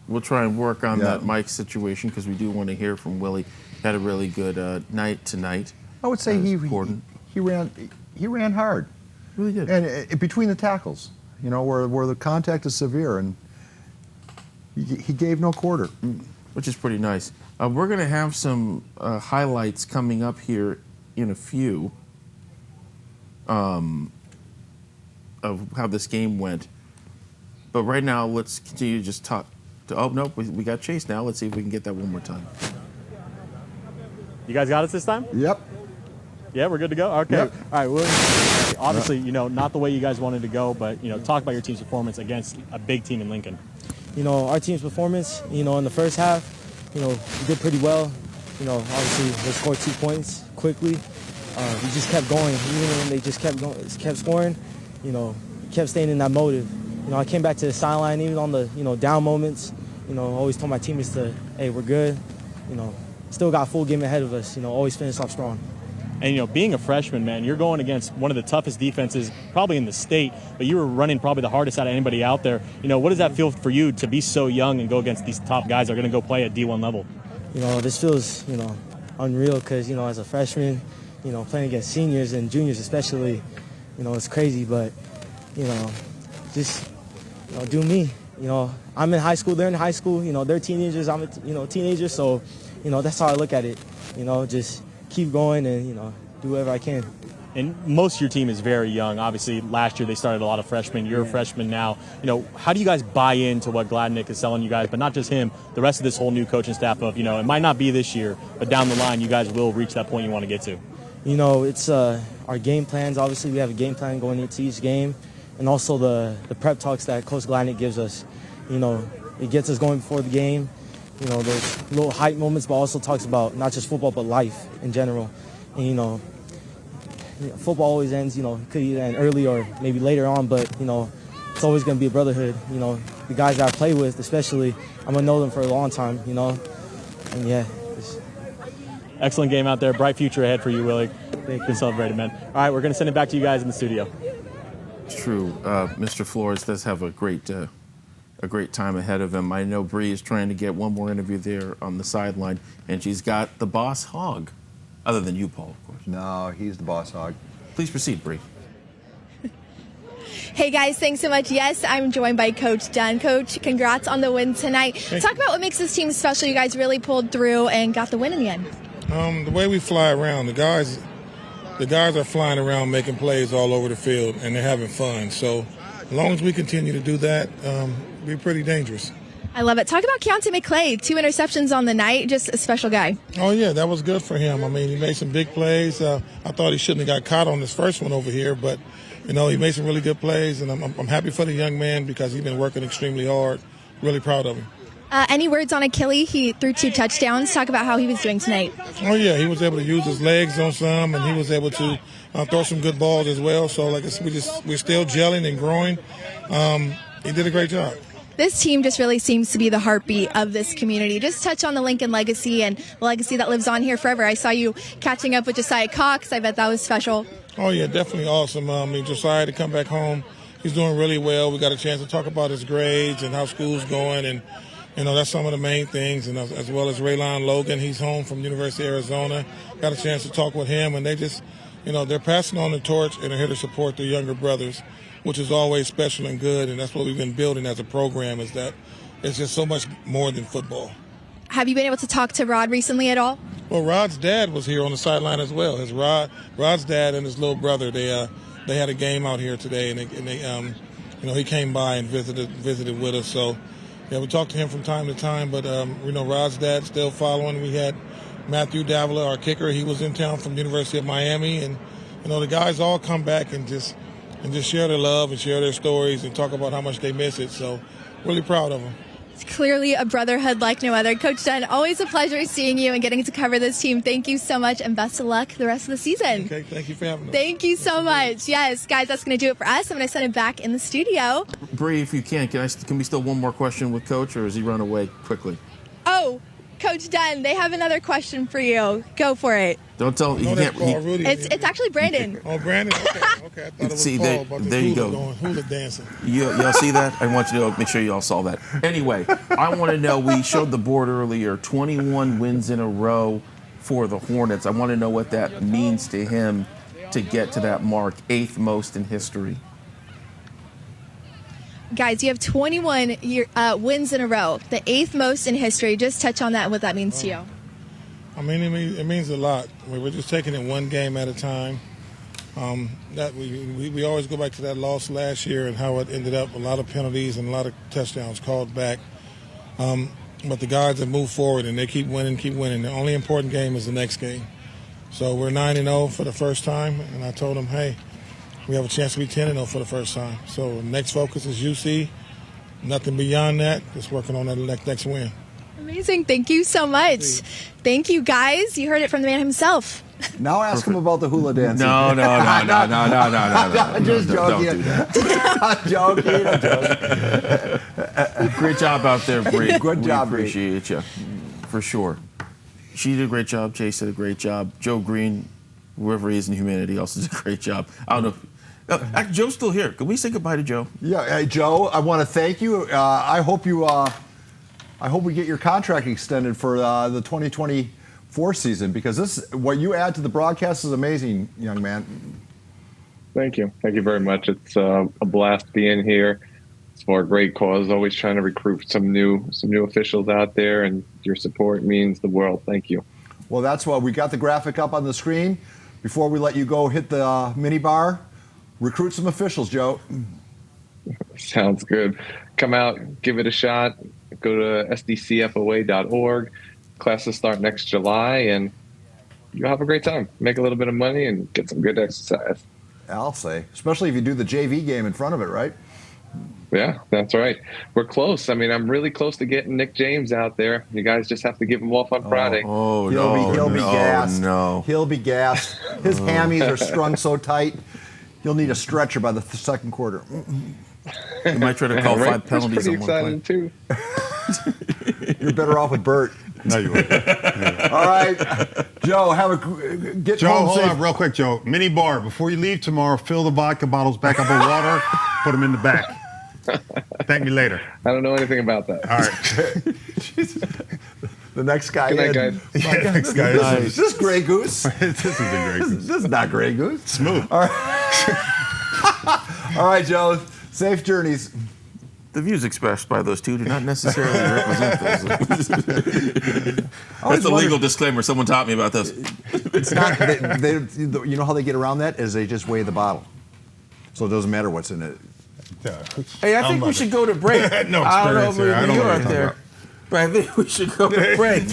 B: We'll try and work on that mic situation because we do want to hear from Willie. Had a really good night tonight.
A: I would say he ran hard.
B: Really did.
A: And between the tackles, where the contact is severe, and he gave no quarter.
B: Which is pretty nice. We're going to have some highlights coming up here in a few of how this game went. But right now, let's continue to just talk. Oh, nope, we got Chase now. Let's see if we can get that one more time.
D: You guys got us this time?
A: Yep.
D: Yeah, we're good to go? Okay.
A: Yep.
D: All right, William, obviously, not the way you guys wanted to go, but, talk about your team's performance against a big team in Lincoln.
T: Our team's performance, in the first half, we did pretty well. Obviously, they scored 2 points quickly. We just kept going. Even when they just kept scoring, kept staying in that motive. I came back to the sideline, even on the, down moments, always told my teammates hey, we're good. Still got a full game ahead of us, always finish off strong.
D: And, being a freshman, man, you're going against one of the toughest defenses probably in the state, but you were running probably the hardest out of anybody out there. What does that feel for you to be so young and go against these top guys that are going to go play at D1 level?
T: This feels, unreal because, as a freshman, playing against seniors and juniors especially, it's crazy, but, just, do me. I'm in high school, they're in high school, they're teenagers, I'm a teenager, so, that's how I look at it, just keep going and, do whatever I can.
D: And most of your team is very young. Obviously, last year they started a lot of freshmen. You're a freshman now. How do you guys buy into what Gladnick is selling you guys, but not just him, the rest of this whole new coaching staff of, it might not be this year, but down the line you guys will reach that point you want to get to?
T: It's our game plans. Obviously, we have a game plan going into each game, and also the prep talks that Coach Gladnick gives us. It gets us going before the game. Those little hype moments, but also talks about not just football, but life in general. And, football always ends, could either end early or maybe later on, but, it's always going to be a brotherhood. The guys that I play with, especially, I'm going to know them for a long time, and yeah.
D: Excellent game out there. Bright future ahead for you, Willie. Good celebrated, man. All right, we're going to send it back to you guys in the studio.
B: It's true. Mr. Flores does have a great time ahead of him. I know Bree is trying to get one more interview there on the sideline, and she's got the boss hog, other than you, Paul, of course.
A: No, he's the boss hog.
B: Please proceed, Bree.
E: Hey guys, thanks so much. Yes, I'm joined by Coach Dunn. Coach, congrats on the win tonight. Talk about what makes this team special. You guys really pulled through and got the win in the end.
U: The way we fly around, the guys are flying around making plays all over the field, and they're having fun. So as long as we continue to do that, we're pretty dangerous.
E: I love it. Talk about Keontae McClay. 2 interceptions on the night. Just a special guy.
U: Oh, yeah, that was good for him. I mean, he made some big plays. I thought he shouldn't have got caught on this first one over here, but, he made some really good plays, and I'm happy for the young man because he's been working extremely hard. Really proud of him.
E: Any words on Achille? He threw 2 touchdowns. Talk about how he was doing tonight.
U: Oh, yeah, he was able to use his legs on some, and he was able to throw some good balls as well. So, like I said, we're still gelling and growing. He did a great job.
E: This team just really seems to be the heartbeat of this community. Just touch on the Lincoln legacy and the legacy that lives on here forever. I saw you catching up with Josiah Cox. I bet that was special.
U: Oh, yeah, definitely awesome. Josiah to come back home, he's doing really well. We got a chance to talk about his grades and how school's going, and that's some of the main things. And as well as Raylon Logan, he's home from University of Arizona. Got a chance to talk with him, and they just, they're passing on the torch and they're here to support their younger brothers, which is always special and good. And that's what we've been building as a program, is that it's just so much more than football.
E: Have you been able to talk to Rod recently at all?
U: Well, Rod's dad was here on the sideline as well. Rod's dad and his little brother, they had a game out here today, and they he came by and visited with us. So, yeah, we talked to him from time to time, but Rod's dad's still following. We had Matthew Davila, our kicker. He was in town from the University of Miami, and the guys all come back and just share their love and share their stories and talk about how much they miss it. So, really proud of them.
E: It's clearly a brotherhood like no other. Coach Dunn, always a pleasure seeing you and getting to cover this team. Thank you so much, and best of luck the rest of the season.
U: Okay, thank you for having us.
E: Thank you so much. Yes, guys, that's going to do it for us. I'm going to send it back in the studio.
B: Bree, if you can we still one more question with Coach, or does he run away quickly?
E: Oh, Coach Dunn, they have another question for you. Go for it.
B: Don't tell him.
E: It's actually Brandon.
U: Oh, Brandon? Okay. I thought it was
B: See,
U: Paul about
B: there
U: the
B: you go.
U: hula dancing.
B: Y'all see that? I want you to make sure y'all saw that. Anyway, I want to know, we showed the board earlier, 21 wins in a row for the Hornets. I want to know what that means to him to get to that mark, 8th most in history.
E: Guys, you have 21 wins in a row, the 8th most in history. Just touch on that and what that means to you.
U: I mean, it means a lot. We're just taking it one game at a time. That we always go back to that loss last year and how it ended up, a lot of penalties and a lot of touchdowns called back. But the guys have moved forward and they keep winning. The only important game is the next game. So we're 9-0 for the first time, and I told them, hey, we have a chance to be 10-0 for the first time. So next focus is UC. Nothing beyond that. Just working on that next win.
E: Amazing. Thank you so much. Thank you, guys. You heard it from the man himself.
A: Now ask him about the hula dancing.
B: No.
A: I'm just joking.
B: Don't do that. I'm joking. Great job out there, Bree.
A: Good job,
B: Bree. Appreciate you, for sure. She did a great job. Chase did a great job. Joe Green, whoever he is in humanity, also did a great job. I don't know. Joe's still here. Can we say goodbye to Joe?
A: Yeah, hey, Joe, I want to thank you. I hope we get your contract extended for the 2024 season, because what you add to the broadcast is amazing, young man.
G: Thank you very much. It's a blast being here. It's for a great cause. Always trying to recruit some new officials out there, and your support means the world. Thank you.
A: Well, that's why we got the graphic up on the screen. Before we let you go hit the mini bar, recruit some officials, Joe.
G: Sounds good. Come out, give it a shot. Go to sdcfoa.org. Classes start next July, and you'll have a great time. Make a little bit of money and get some good exercise.
A: I'll say, especially if you do the JV game in front of it, right?
G: Yeah, that's right. We're close. I mean, I'm really close to getting Nick James out there. You guys just have to give him off on Friday.
A: He'll be gassed. He'll be gassed. His hammies are strung so tight, he'll need a stretcher by the second quarter.
B: You might try to call 5 penalties
G: pretty
B: on one play.
G: too.
A: You're better off with Bert.
C: No, you won't.
A: All right, Joe, get
C: Joe,
A: home
C: hold
A: safe.
C: on real quick, Joe. Mini bar. Before you leave tomorrow, fill the vodka bottles back up with water, put them in the back. Thank me later.
G: I don't know anything about that.
C: All right.
A: The next guy.
G: Good night, guys.
C: Yeah, next guy.
A: Is this Grey Goose?
C: This is the Grey Goose.
A: This is not Grey Goose.
C: Smooth.
A: All right. All right, Joe. Safe journeys.
B: The views expressed by those two do not necessarily represent those. That's a legal disclaimer. Someone taught me about this.
A: It's not. You know how they get around that is they just weigh the bottle, so it doesn't matter what's in it.
B: Hey, I think we should go to break.
U: No
B: I don't know if we're in New York
U: there.
B: there, but I think we should go to break.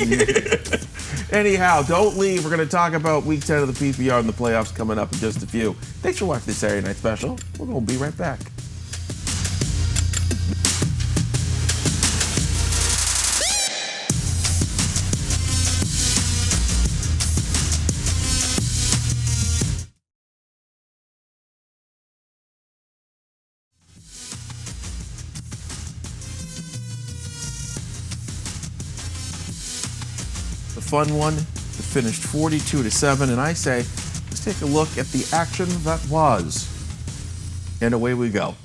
B: Anyhow, don't leave. We're going to talk about Week 10 of the PPR and the playoffs coming up in just a few. Thanks for watching this Saturday Night Special. We're going to be right back. Fun one. It finished 42-7, and I say, let's take a look at the action that was. And away we go.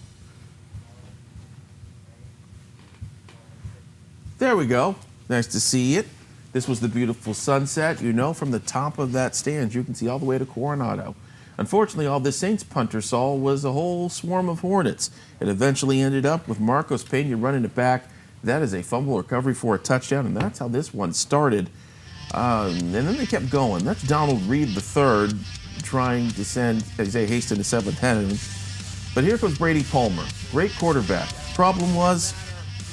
B: There we go. Nice to see it. This was the beautiful sunset. You know, from the top of that stand, you can see all the way to Coronado. Unfortunately, all the Saints punter saw was a whole swarm of Hornets. It eventually ended up with Marcos Pena running it back. That is a fumble recovery for a touchdown, and that's how this one started. And then they kept going. That's Donald Reed III trying to send Isaiah Haston to 7th heaven. But here comes Brady Palmer. Great quarterback. Problem was,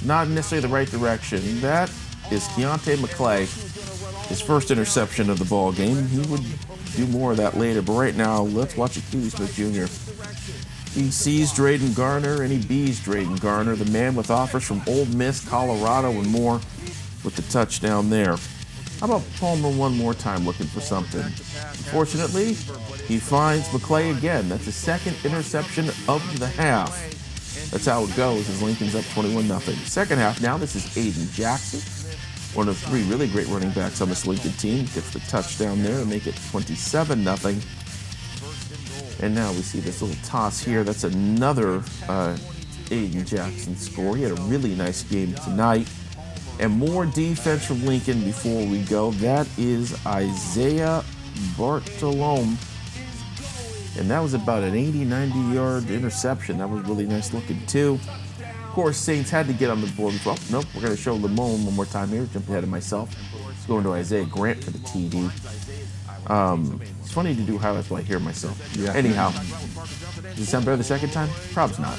B: not necessarily the right direction. That is Keontae McClay. His first interception of the ball game. He would do more of that later. But right now, let's watch Akili Smith Jr. He sees Drayden Garner and he bees Drayden Garner, the man with offers from Ole Miss, Colorado, and more, with the touchdown there. How about Palmer one more time looking for something? Unfortunately, he finds McClay again. That's his second interception of the half. That's how it goes as Lincoln's up 21-0. Second half now, this is Aiden Jackson, one of three really great running backs on this Lincoln team. Gets the touchdown there to make it 27-0. And now we see this little toss here. That's another Aiden Jackson score. He had a really nice game tonight. And more defense from Lincoln before we go. That is Isaiah Bartolome. And that was about an 80-90 interception. That was really nice looking too. Of course, Saints had to get on the board. Oh, nope, we're going to show Lamone one more time here. Jumped ahead of myself. Let's go into Isaiah Grant for the TD. It's funny to do highlights while I hear myself. Yeah. Anyhow, does it sound better the second time? Probably not.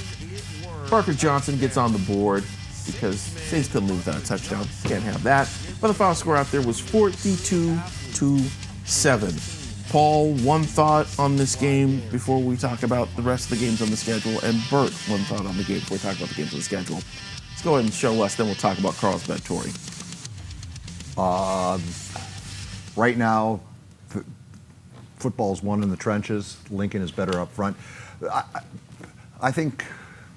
B: Parker Johnson gets on the board because Saints couldn't lose without a touchdown. Can't have that. But the final score out there was 42-7. Paul, one thought on this game before we talk about the rest of the games on the schedule, and Bert, one thought on the game before we talk about the games on the schedule. Let's go ahead and show us, then we'll talk about Carlsbad Torrey.
A: Right now, football's won in the trenches. Lincoln is better up front. I think,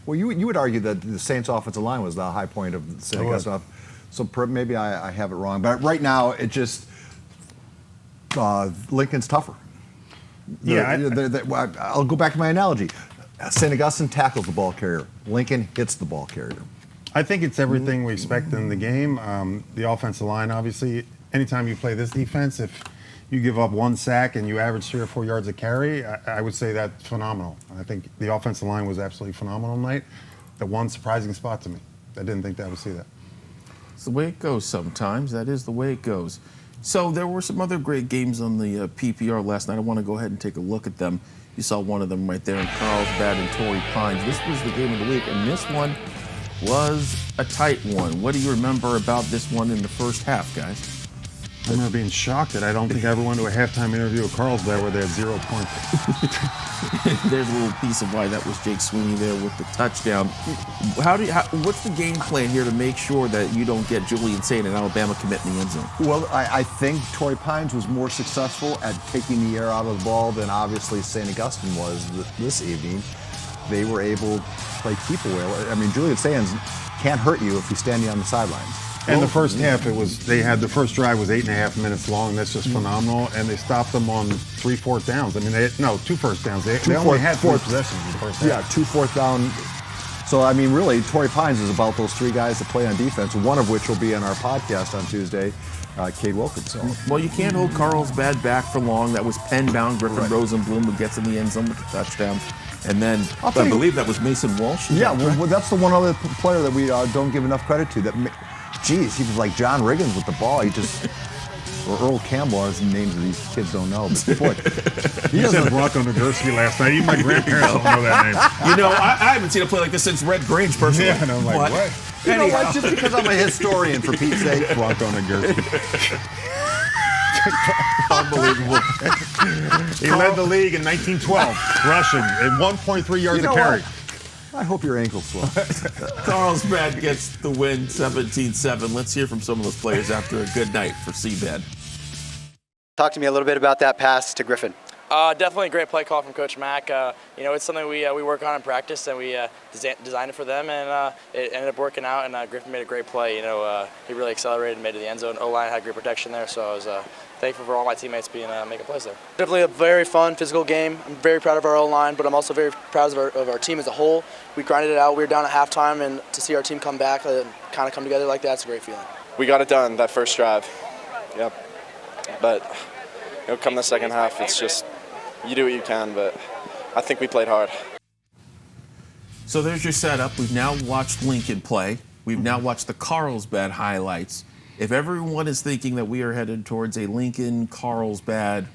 A: well, you would argue that the Saints' offensive line was the high point of the St. stuff. So maybe I have it wrong. But right now, it just, Lincoln's tougher. I'll go back to my analogy. St. Augustine tackles the ball carrier. Lincoln hits the ball carrier.
C: I think it's everything we expect in the game. The offensive line, obviously, anytime you play this defense, if you give up one sack and you average 3 or 4 yards a carry, I would say that's phenomenal. I think the offensive line was absolutely phenomenal tonight. The one surprising spot to me. I didn't think I would see that.
B: It's the way it goes sometimes. That is the way it goes. So there were some other great games on the PPR last night. I want to go ahead and take a look at them. You saw one of them right there in Carlsbad and Torrey Pines. This was the game of the week, and this one was a tight one. What do you remember about this one in the first half, guys?
C: I remember being shocked that I don't think I ever went to a halftime interview at Carlsbad where they had 0 points.
B: There's a little piece of why that was Jake Sweeney there with the touchdown. What's the game plan here to make sure that you don't get Julian Saint and Alabama commit in the end zone?
A: Well, I think Torrey Pines was more successful at taking the air out of the ball than obviously St. Augustine was this evening. They were able to play keep away. I mean, Julian Saint can't hurt you if he's standing on the sidelines.
C: And the first half, the first drive was 8.5 minutes long. That's just phenomenal. And they stopped them on 3 fourth downs. I mean, 2 first downs. They only had 4 possessions in the first half.
A: Yeah, 2 fourth down. So, I mean, really, Torrey Pines is about those 3 guys that play on defense, one of which will be on our podcast on Tuesday. Cade Wilkinson.
B: Well, you can't hold Carlsbad back for long. That was pen-bound Griffin Rosenblum who gets in the end zone with the touchdown. And then I believe that was Mason Walsh.
A: Yeah, well, that's the one other player that we don't give enough credit to. Geez, he was like John Riggins with the ball. He just, or Earl Campbell, are some names that these kids don't know. But boy,
C: he said Bronco Nagurski last night. Even my grandparents don't know that name.
B: You know, I haven't seen a play like this since Red Grange, personally.
C: Yeah, and I'm like, what?
A: You know what? Just because I'm a historian, for Pete's sake.
C: Bronco Nagurski.
A: Unbelievable.
C: He led the league in 1912, rushing at 1.3 yards a carry.
A: I hope your ankle's swell.
B: Carlsbad gets the win, 17-7. Let's hear from some of those players after a good night for Seabed.
J: Talk to me a little bit about that pass to Griffin.
V: Definitely a great play call from Coach Mack. It's something we work on in practice, and we designed it for them, and it ended up working out, and Griffin made a great play. He really accelerated and made it to the end zone. O-line had great protection there, so I was thankful for all my teammates making plays there. Definitely a very fun, physical game. I'm very proud of our O-line, but I'm also very proud of our team as a whole. We grinded it out. We were down at halftime, and to see our team come back and kind of come together like that, it's a great feeling.
W: We got it done that first drive. Yep. But come the second half, it's just you do what you can, but I think we played hard.
B: So there's your setup. We've now watched Lincoln play. We've now watched the Carlsbad highlights. If everyone is thinking that we are headed towards a Lincoln-Carlsbad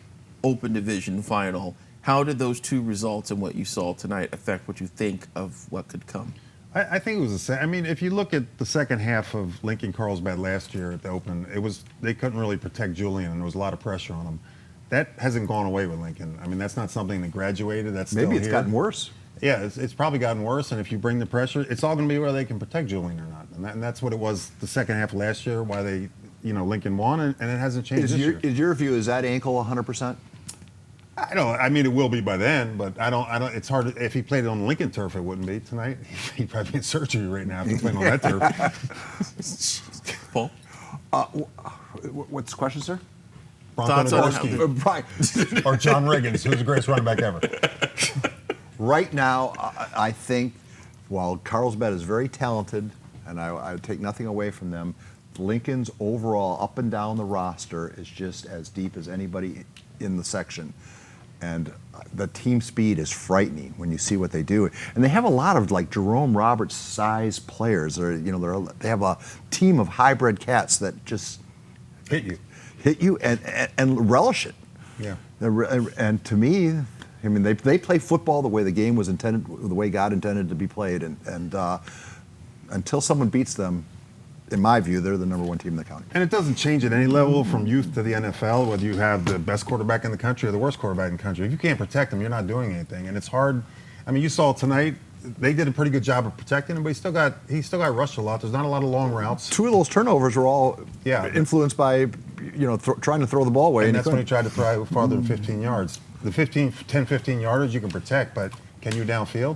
B: Open Division final, how did those two results and what you saw tonight affect what you think of what could come?
C: I think it was the same. I mean, if you look at the second half of Lincoln-Carlsbad last year at the Open, they couldn't really protect Julian, and there was a lot of pressure on him. That hasn't gone away with Lincoln. I mean, that's not something that graduated. That's
A: maybe
C: still
A: it's
C: here.
A: gotten worse.
C: Yeah, it's probably gotten worse. And if you bring the pressure, it's all going to be whether they can protect Julian or not. And that's what it was the second half of last year. Why they, Lincoln won, and it hasn't changed this year.
A: Is your view, is that ankle 100%?
C: I don't. I mean, it will be by then, but I don't. It's hard. If he played on Lincoln turf, it wouldn't be tonight. He'd probably be in surgery right now if he played on that turf.
B: Paul,
A: what's the question, sir?
C: Bronco Nagurski or John Riggins, who's the greatest running back ever.
A: Right now, I think while Carlsbad is very talented, and I would take nothing away from them, Lincoln's overall up and down the roster is just as deep as anybody in the section. And the team speed is frightening when you see what they do. And they have a lot of like Jerome Roberts size players. They have a team of hybrid cats that just hit you and relish it.
C: Yeah.
A: And to me, I mean, they play football the way the game was intended, the way God intended to be played. And until someone beats them, in my view, they're the number one team in the county.
C: And it doesn't change at any level from youth to the NFL, whether you have the best quarterback in the country or the worst quarterback in the country. If you can't protect them, you're not doing anything. And it's hard. I mean, you saw tonight, they did a pretty good job of protecting him, but he still got rushed a lot. There's not a lot of long routes.
A: Two of those turnovers were all influenced by, trying to throw the ball away.
C: And that's when he tried to throw farther than 15 yards. The 10, 15 yarders you can protect, but can you downfield?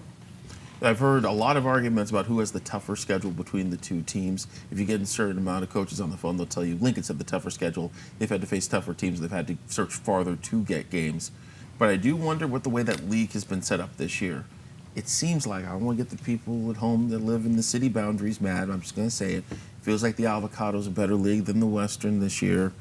B: I've heard a lot of arguments about who has the tougher schedule between the two teams. If you get a certain amount of coaches on the phone, they'll tell you Lincoln's had the tougher schedule. They've had to face tougher teams. They've had to search farther to get games. But I do wonder what the way that league has been set up this year. It seems like, I don't want to get the people at home that live in the city boundaries mad. I'm just going to say it. Feels like the Avocado's a better league than the Western this year.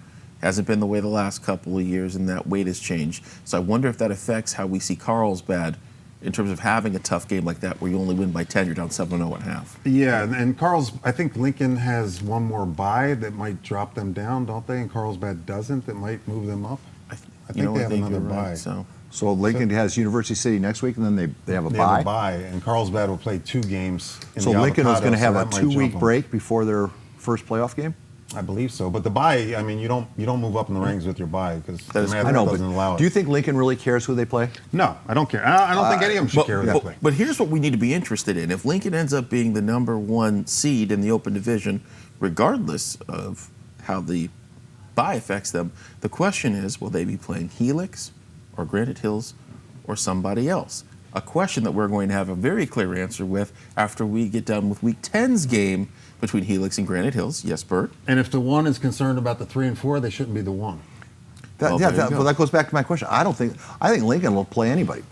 B: Hasn't been the way the last couple of years, and that weight has changed. So I wonder if that affects how we see Carlsbad in terms of having a tough game like that where you only win by 10, you're down 7-0 at half.
C: Yeah, and I think Lincoln has one more bye that might drop them down, don't they? And Carlsbad doesn't, that might move them up. I think they have another bye.
A: Right, so Lincoln has University City next week, and then they have a bye?
C: They have a bye, and Carlsbad will play 2 games in
A: so
C: the
A: Lincoln is going to have
C: so
A: a 2-week break before their first playoff game?
C: I believe so, but the bye, I mean, you don't move up in the ranks with your bye because the math doesn't allow it.
A: Do you think Lincoln really cares who they play?
C: No, I don't care. I don't think any of them should care who they play.
B: But here's what we need to be interested in. If Lincoln ends up being the number 1 seed in the Open Division, regardless of how the bye affects them, the question is, will they be playing Helix or Granite Hills or somebody else? A question that we're going to have a very clear answer with after we get done with Week 10's game between Helix and Granite Hills. Yes, Bert?
C: And if the 1 is concerned about the 3 and 4, they shouldn't be the 1.
A: That goes back to my question. I think Lincoln will play anybody.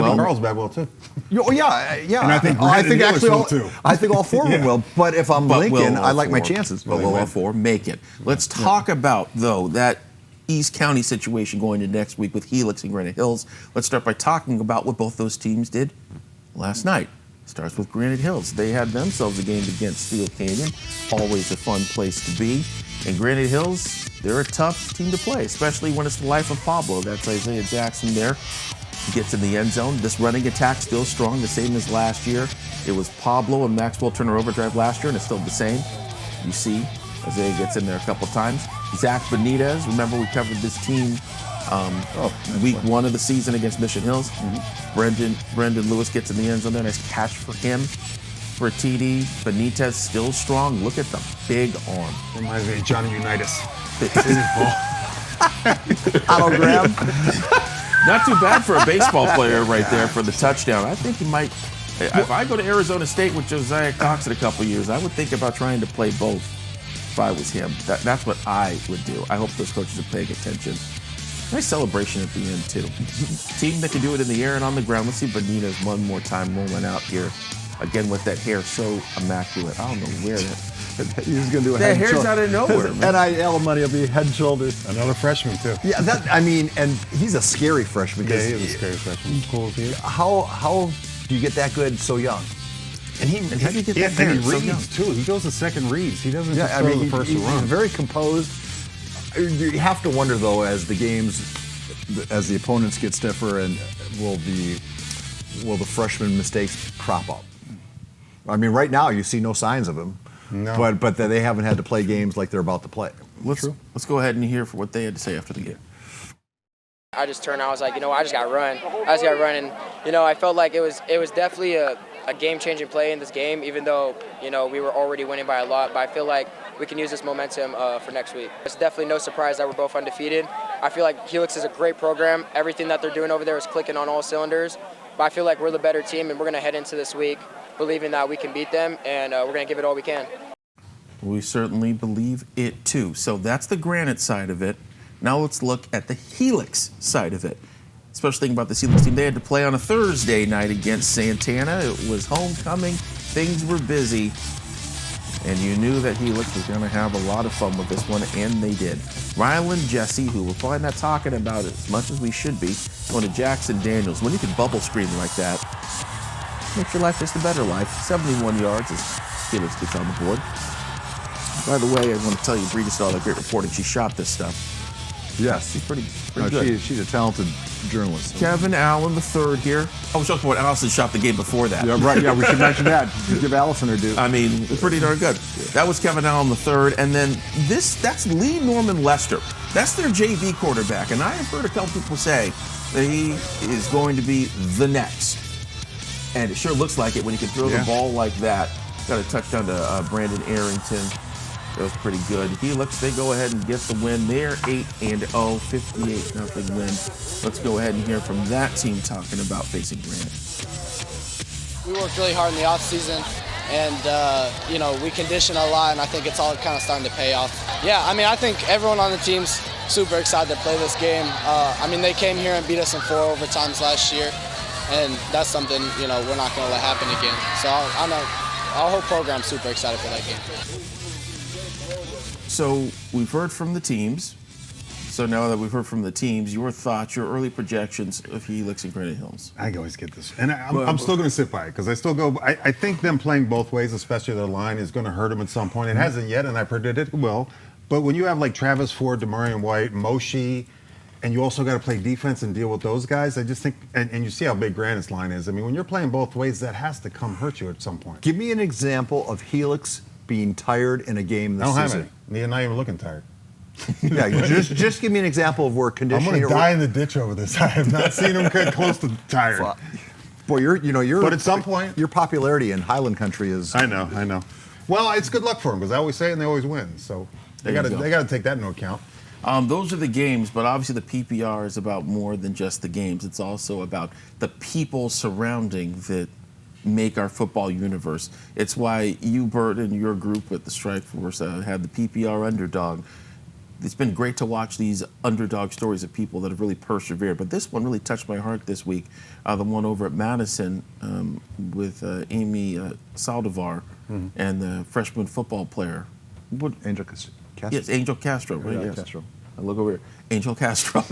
C: I think Carl's Bagwell too.
A: Oh yeah.
C: And I think actually
A: I think all four of them will. But if I'm Lincoln, I like my chances.
B: But will all four make it? Let's talk about though that East County situation going into next week with Helix and Granite Hills. Let's start by talking about what both those teams did last night. Starts with Granite Hills. They had themselves a game against Steel Canyon. Always a fun place to be. And Granite Hills, they're a tough team to play, especially when it's the life of Pablo. That's Isaiah Jackson there. He gets in the end zone. This running attack still strong, the same as last year. It was Pablo and Maxwell Turner overdrive last year, and it's still the same. You see, Isaiah gets in there a couple times. Zach Benitez, remember we covered this team week 1 of the season against Mission Hills. Brendan Lewis gets in the end zone there. Nice catch for him for a TD. Benitez still strong. Look at the big arm.
C: Reminds me of Johnny Unitas.
A: Autograph.
B: Not too bad for a baseball player right there for the touchdown. I think he might. If I go to Arizona State with Josiah Cox in a couple years, I would think about trying to play both if I was him. That's what I would do. I hope those coaches are paying attention. Nice celebration at the end, too. Team that can do it in the air and on the ground. Let's see Benitez one more time rolling out here. Again, with that hair so immaculate. I don't know where that.
A: He's going to do a
B: that
A: head and
B: hair's out of nowhere.
A: NIL money will be head and shoulders.
C: Another freshman, too.
A: Yeah, and he's a scary freshman.
C: Yeah, he is a scary freshman. Cool as he is.
A: How do you get that good so young?
C: And how do you get that good? And he reads, too. He goes to second reads. He doesn't just throw the first
A: he's
C: run.
A: He's very composed. You have to wonder, though, as the opponents get stiffer, and will the freshman mistakes crop up? I mean, right now you see no signs of him, but they haven't had to play games like they're about to play.
B: Let's go ahead and hear for what they had to say after the game.
K: I just turned out, I was like, I just got to run. And, I felt like it was definitely a game-changing play in this game, even though, we were already winning by a lot. But I feel like we can use this momentum for next week. It's definitely no surprise that we're both undefeated. I feel like Helix is a great program. Everything that they're doing over there is clicking on all cylinders. But I feel like we're the better team, and we're going to head into this week believing that we can beat them, and we're going to give it all we can.
B: We certainly believe it, too. So that's the Granite side of it. Now let's look at the Helix side of it. Special thing about the Helix team, they had to play on a Thursday night against Santana. It was homecoming. Things were busy. And you knew that Helix was going to have a lot of fun with this one, and they did. Rylan Jesse, who we're probably not talking about as much as we should be, going to Jackson Daniels. When you can bubble screen like that, makes your life just a better life. 71 yards as Helix gets on the board. By the way, I want to tell you, Bree just did all that great reporting. She shot this stuff.
A: Yes.
B: She's pretty good.
A: She's a talented journalist.
B: Kevin Allen III here. I was talking about Allison shot the game before that.
A: Yeah, right. Yeah, we should mention that. Give Allison her due.
B: I mean, pretty darn good. That was Kevin Allen III. And then that's Lee Norman Lester. That's their JV quarterback. And I have heard a couple people say that he is going to be the next. And it sure looks like it when you can throw the ball like that. Got a touchdown to Brandon Arrington. That was pretty good. Helix, they go ahead and get the win. They're 8-0, 58-0 win. Let's go ahead and hear from that team talking about facing Granite.
L: We worked really hard in the offseason, and, we conditioned a lot, and I think it's all kind of starting to pay off. Yeah, I think everyone on the team's super excited to play this game. They came here and beat us in 4 overtimes last year, and that's something, we're not going to let happen again. So I know our whole program's super excited for that game.
B: So we've heard from the teams. So now that we've heard from the teams, your thoughts, your early projections of Helix and Granite Hills.
C: I always get this. And I'm still going to sit by it because I think them playing both ways, especially their line, is going to hurt them at some point. It hasn't yet, and I predict it will. But when you have like Travis Ford, Demarion White, Moshe, and you also got to play defense and deal with those guys, I just think, and you see how big Granite's line is. When you're playing both ways, that has to come hurt you at some point.
A: Give me an example of Helix being tired in a game this season.
C: I don't have any. You're not even looking tired.
A: Yeah, just give me an example of where conditioning.
C: I'm going to die in the ditch over this. I have not seen him get close to tired.
A: Boy, you're.
C: But at some point,
A: your popularity in Highland Country is.
C: I know. Well, it's good luck for them because I always say it and they always win. So they got to take that into account.
B: Those are the games, but obviously the PPR is about more than just the games. It's also about the people surrounding that make our football universe. It's why you, Bert, and your group with the Strike Force had the PPR underdog. it's been great to watch these underdog stories of people that have really persevered. But this one really touched my heart this week. The one over at Madison with Amy Saldivar and the freshman football player.
A: Angel Castro.
B: Yes, Angel Castro. Right?
A: Yeah,
B: Yes.
A: Castro.
B: I look over here. Angel Castro.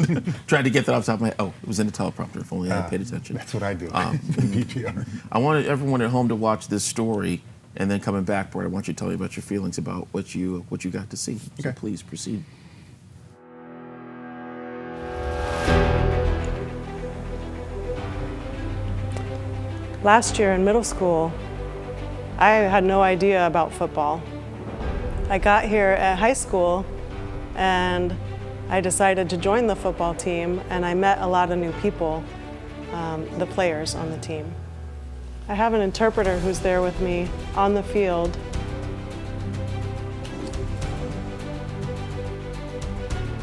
B: Tried to get that off the top of my head. Oh, it was in the teleprompter. If only I had paid attention.
C: That's what I do. PPR.
B: I wanted everyone at home to watch this story, and then coming back, Brett, I want you to tell me about your feelings about what you got to see. So please proceed.
I: Last year in middle school, I had no idea about football. I got here at high school and I decided to join the football team, and I met a lot of new people, the players on the team. I have an interpreter who's there with me on the field.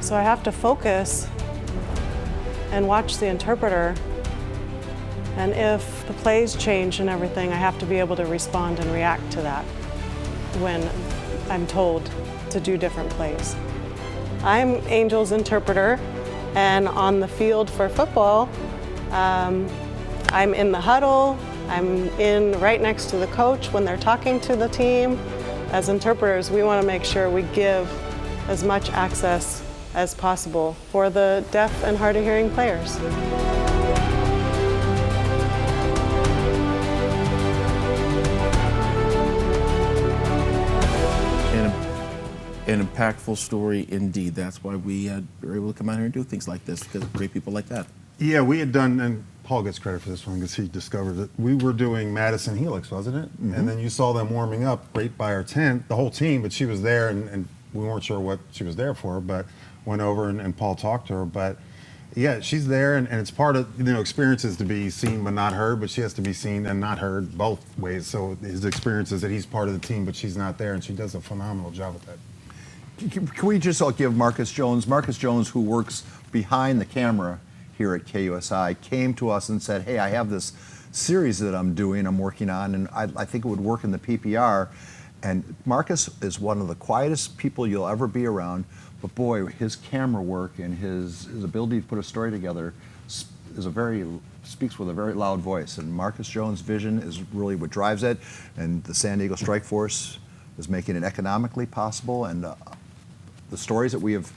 I: So I have to focus and watch the interpreter, and if the plays change and everything, I have to be able to respond and react to that when I'm told to do different plays. I'm Angel's interpreter, and on the field for football, I'm in the huddle, I'm in right next to the coach when they're talking to the team. As interpreters, we want to make sure we give as much access as possible for the deaf and hard of hearing players.
B: An impactful story indeed. That's why we were able to come out here and do things like this, because of great people like that.
C: Yeah, we had done, and Paul gets credit for this one because he discovered it. We were doing Madison Helix, wasn't it? And then you saw them warming up right by our tent, the whole team, but she was there, and we weren't sure what she was there for, but went over and Paul talked to her. But yeah, she's there, and it's part of, experiences to be seen but not heard, but she has to be seen and not heard both ways. So his experience is that he's part of the team, but she's not there, and she does a phenomenal job with that.
A: Can we just give Marcus Jones, who works behind the camera here at KUSI, came to us and said, hey, I have this series that I'm working on, and I think it would work in the PPR. And Marcus is one of the quietest people you'll ever be around, but boy, his camera work and his ability to put a story together speaks with a very loud voice. And Marcus Jones' vision is really what drives it, and the San Diego Strike Force is making it economically possible, and the stories that we have,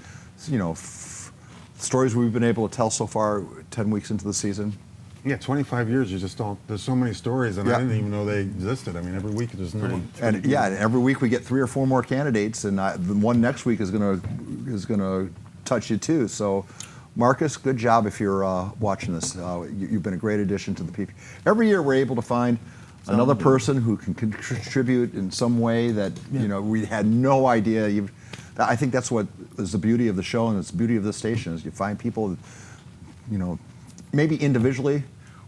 A: stories we've been able to tell so far 10 weeks into the season.
C: Yeah, 25 years, you just don't, there's so many stories, and I didn't even know they existed. I mean, every week there's new.
A: And every week we get 3 or 4 more candidates, and the one next week is gonna touch you too. So, Marcus, good job if you're watching this. You've been a great addition to the PP. Every year we're able to find another person who can contribute in some way that we had no idea. I think that's what is the beauty of the show, and it's the beauty of this station, is you find people, maybe individually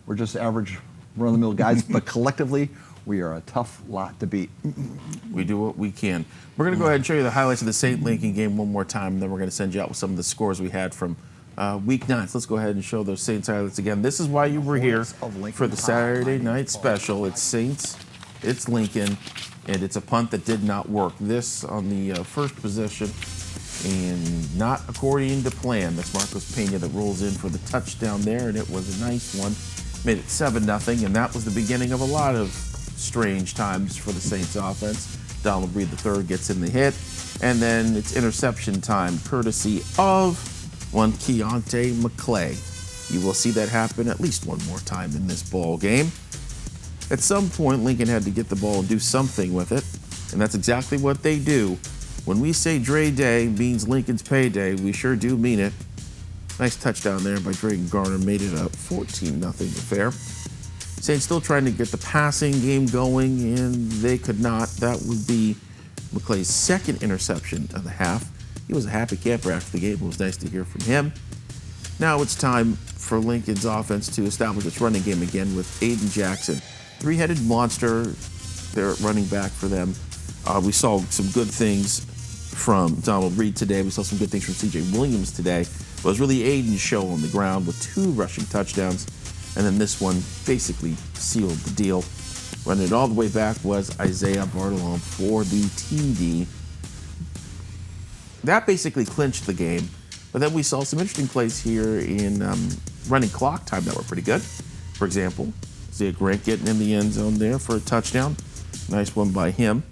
A: we're just average run-of-the-mill guys, but collectively we are a tough lot to beat.
B: We do what we can. We're going to go ahead and show you the highlights of the St. Lincoln game one more time, and then we're going to send you out with some of the scores we had from Week 9. So let's go ahead and show those Saints highlights again. This is why you were here for the Saturday night special. It's Saints, it's Lincoln, and it's a punt that did not work. This on the first possession, and not according to plan. That's Marcos Pena that rolls in for the touchdown there, and it was a nice one. Made it 7-0, and that was the beginning of a lot of strange times for the Saints offense. Donald Reed III gets in the hit, and then it's interception time, courtesy of one Keontae McClay. You will see that happen at least one more time in this ball game. At some point, Lincoln had to get the ball and do something with it, and that's exactly what they do. When we say Dre Day means Lincoln's payday, we sure do mean it. Nice touchdown there by Drayton Garner, made it a 14-0 affair. Saints still trying to get the passing game going, and they could not. That would be McClay's second interception of the half. He was a happy camper after the game. It was nice to hear from him. Now it's time for Lincoln's offense to establish its running game again with Aiden Jackson. Three-headed monster there at running back for them. We saw some good things from Donald Reed today. We saw some good things from C.J. Williams today. It was really Aiden's show on the ground with 2 rushing touchdowns. And then this one basically sealed the deal. Running it all the way back was Isaiah Bartolome for the TD. that basically clinched the game. But then we saw some interesting plays here in running clock time that were pretty good. For example, Zia Grant getting in the end zone there for a touchdown. Nice one by him.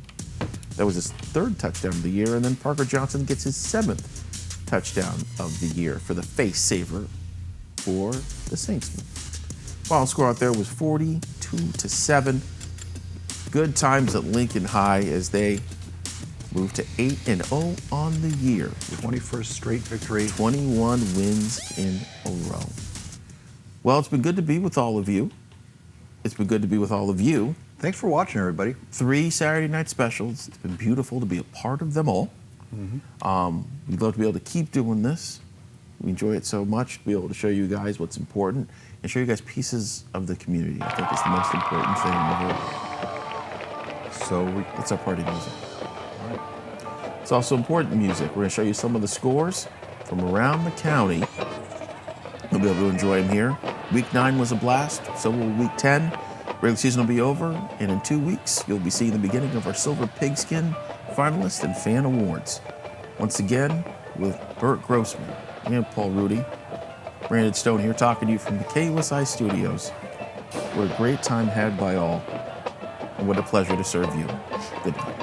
B: That was his 3rd touchdown of the year. And then Parker Johnson gets his 7th touchdown of the year for the face saver for the Saintsmen. Final score out there was 42-7. Good times at Lincoln High as they move to 8-0 on the year.
A: 21st straight victory.
B: 21 wins in a row. Well, it's been good to be with all of you. It's been good to be with all of you.
A: Thanks for watching, everybody.
B: 3 Saturday night specials. It's been beautiful to be a part of them all. We'd love to be able to keep doing this. We enjoy it so much to be able to show you guys what's important and show you guys pieces of the community. I think it's the most important thing in the whole. So it's our party music. It's also important music. We're going to show you some of the scores from around the county. You'll be able to enjoy them here. Week 9 was a blast. So will Week 10. Regular season will be over, and in 2 weeks, you'll be seeing the beginning of our Silver Pigskin Finalist and Fan Awards. Once again, with Bert Grossman and Paul Rudy. Brandon Stone here talking to you from the KUSI Studios. What a great time had by all, and what a pleasure to serve you. Good night.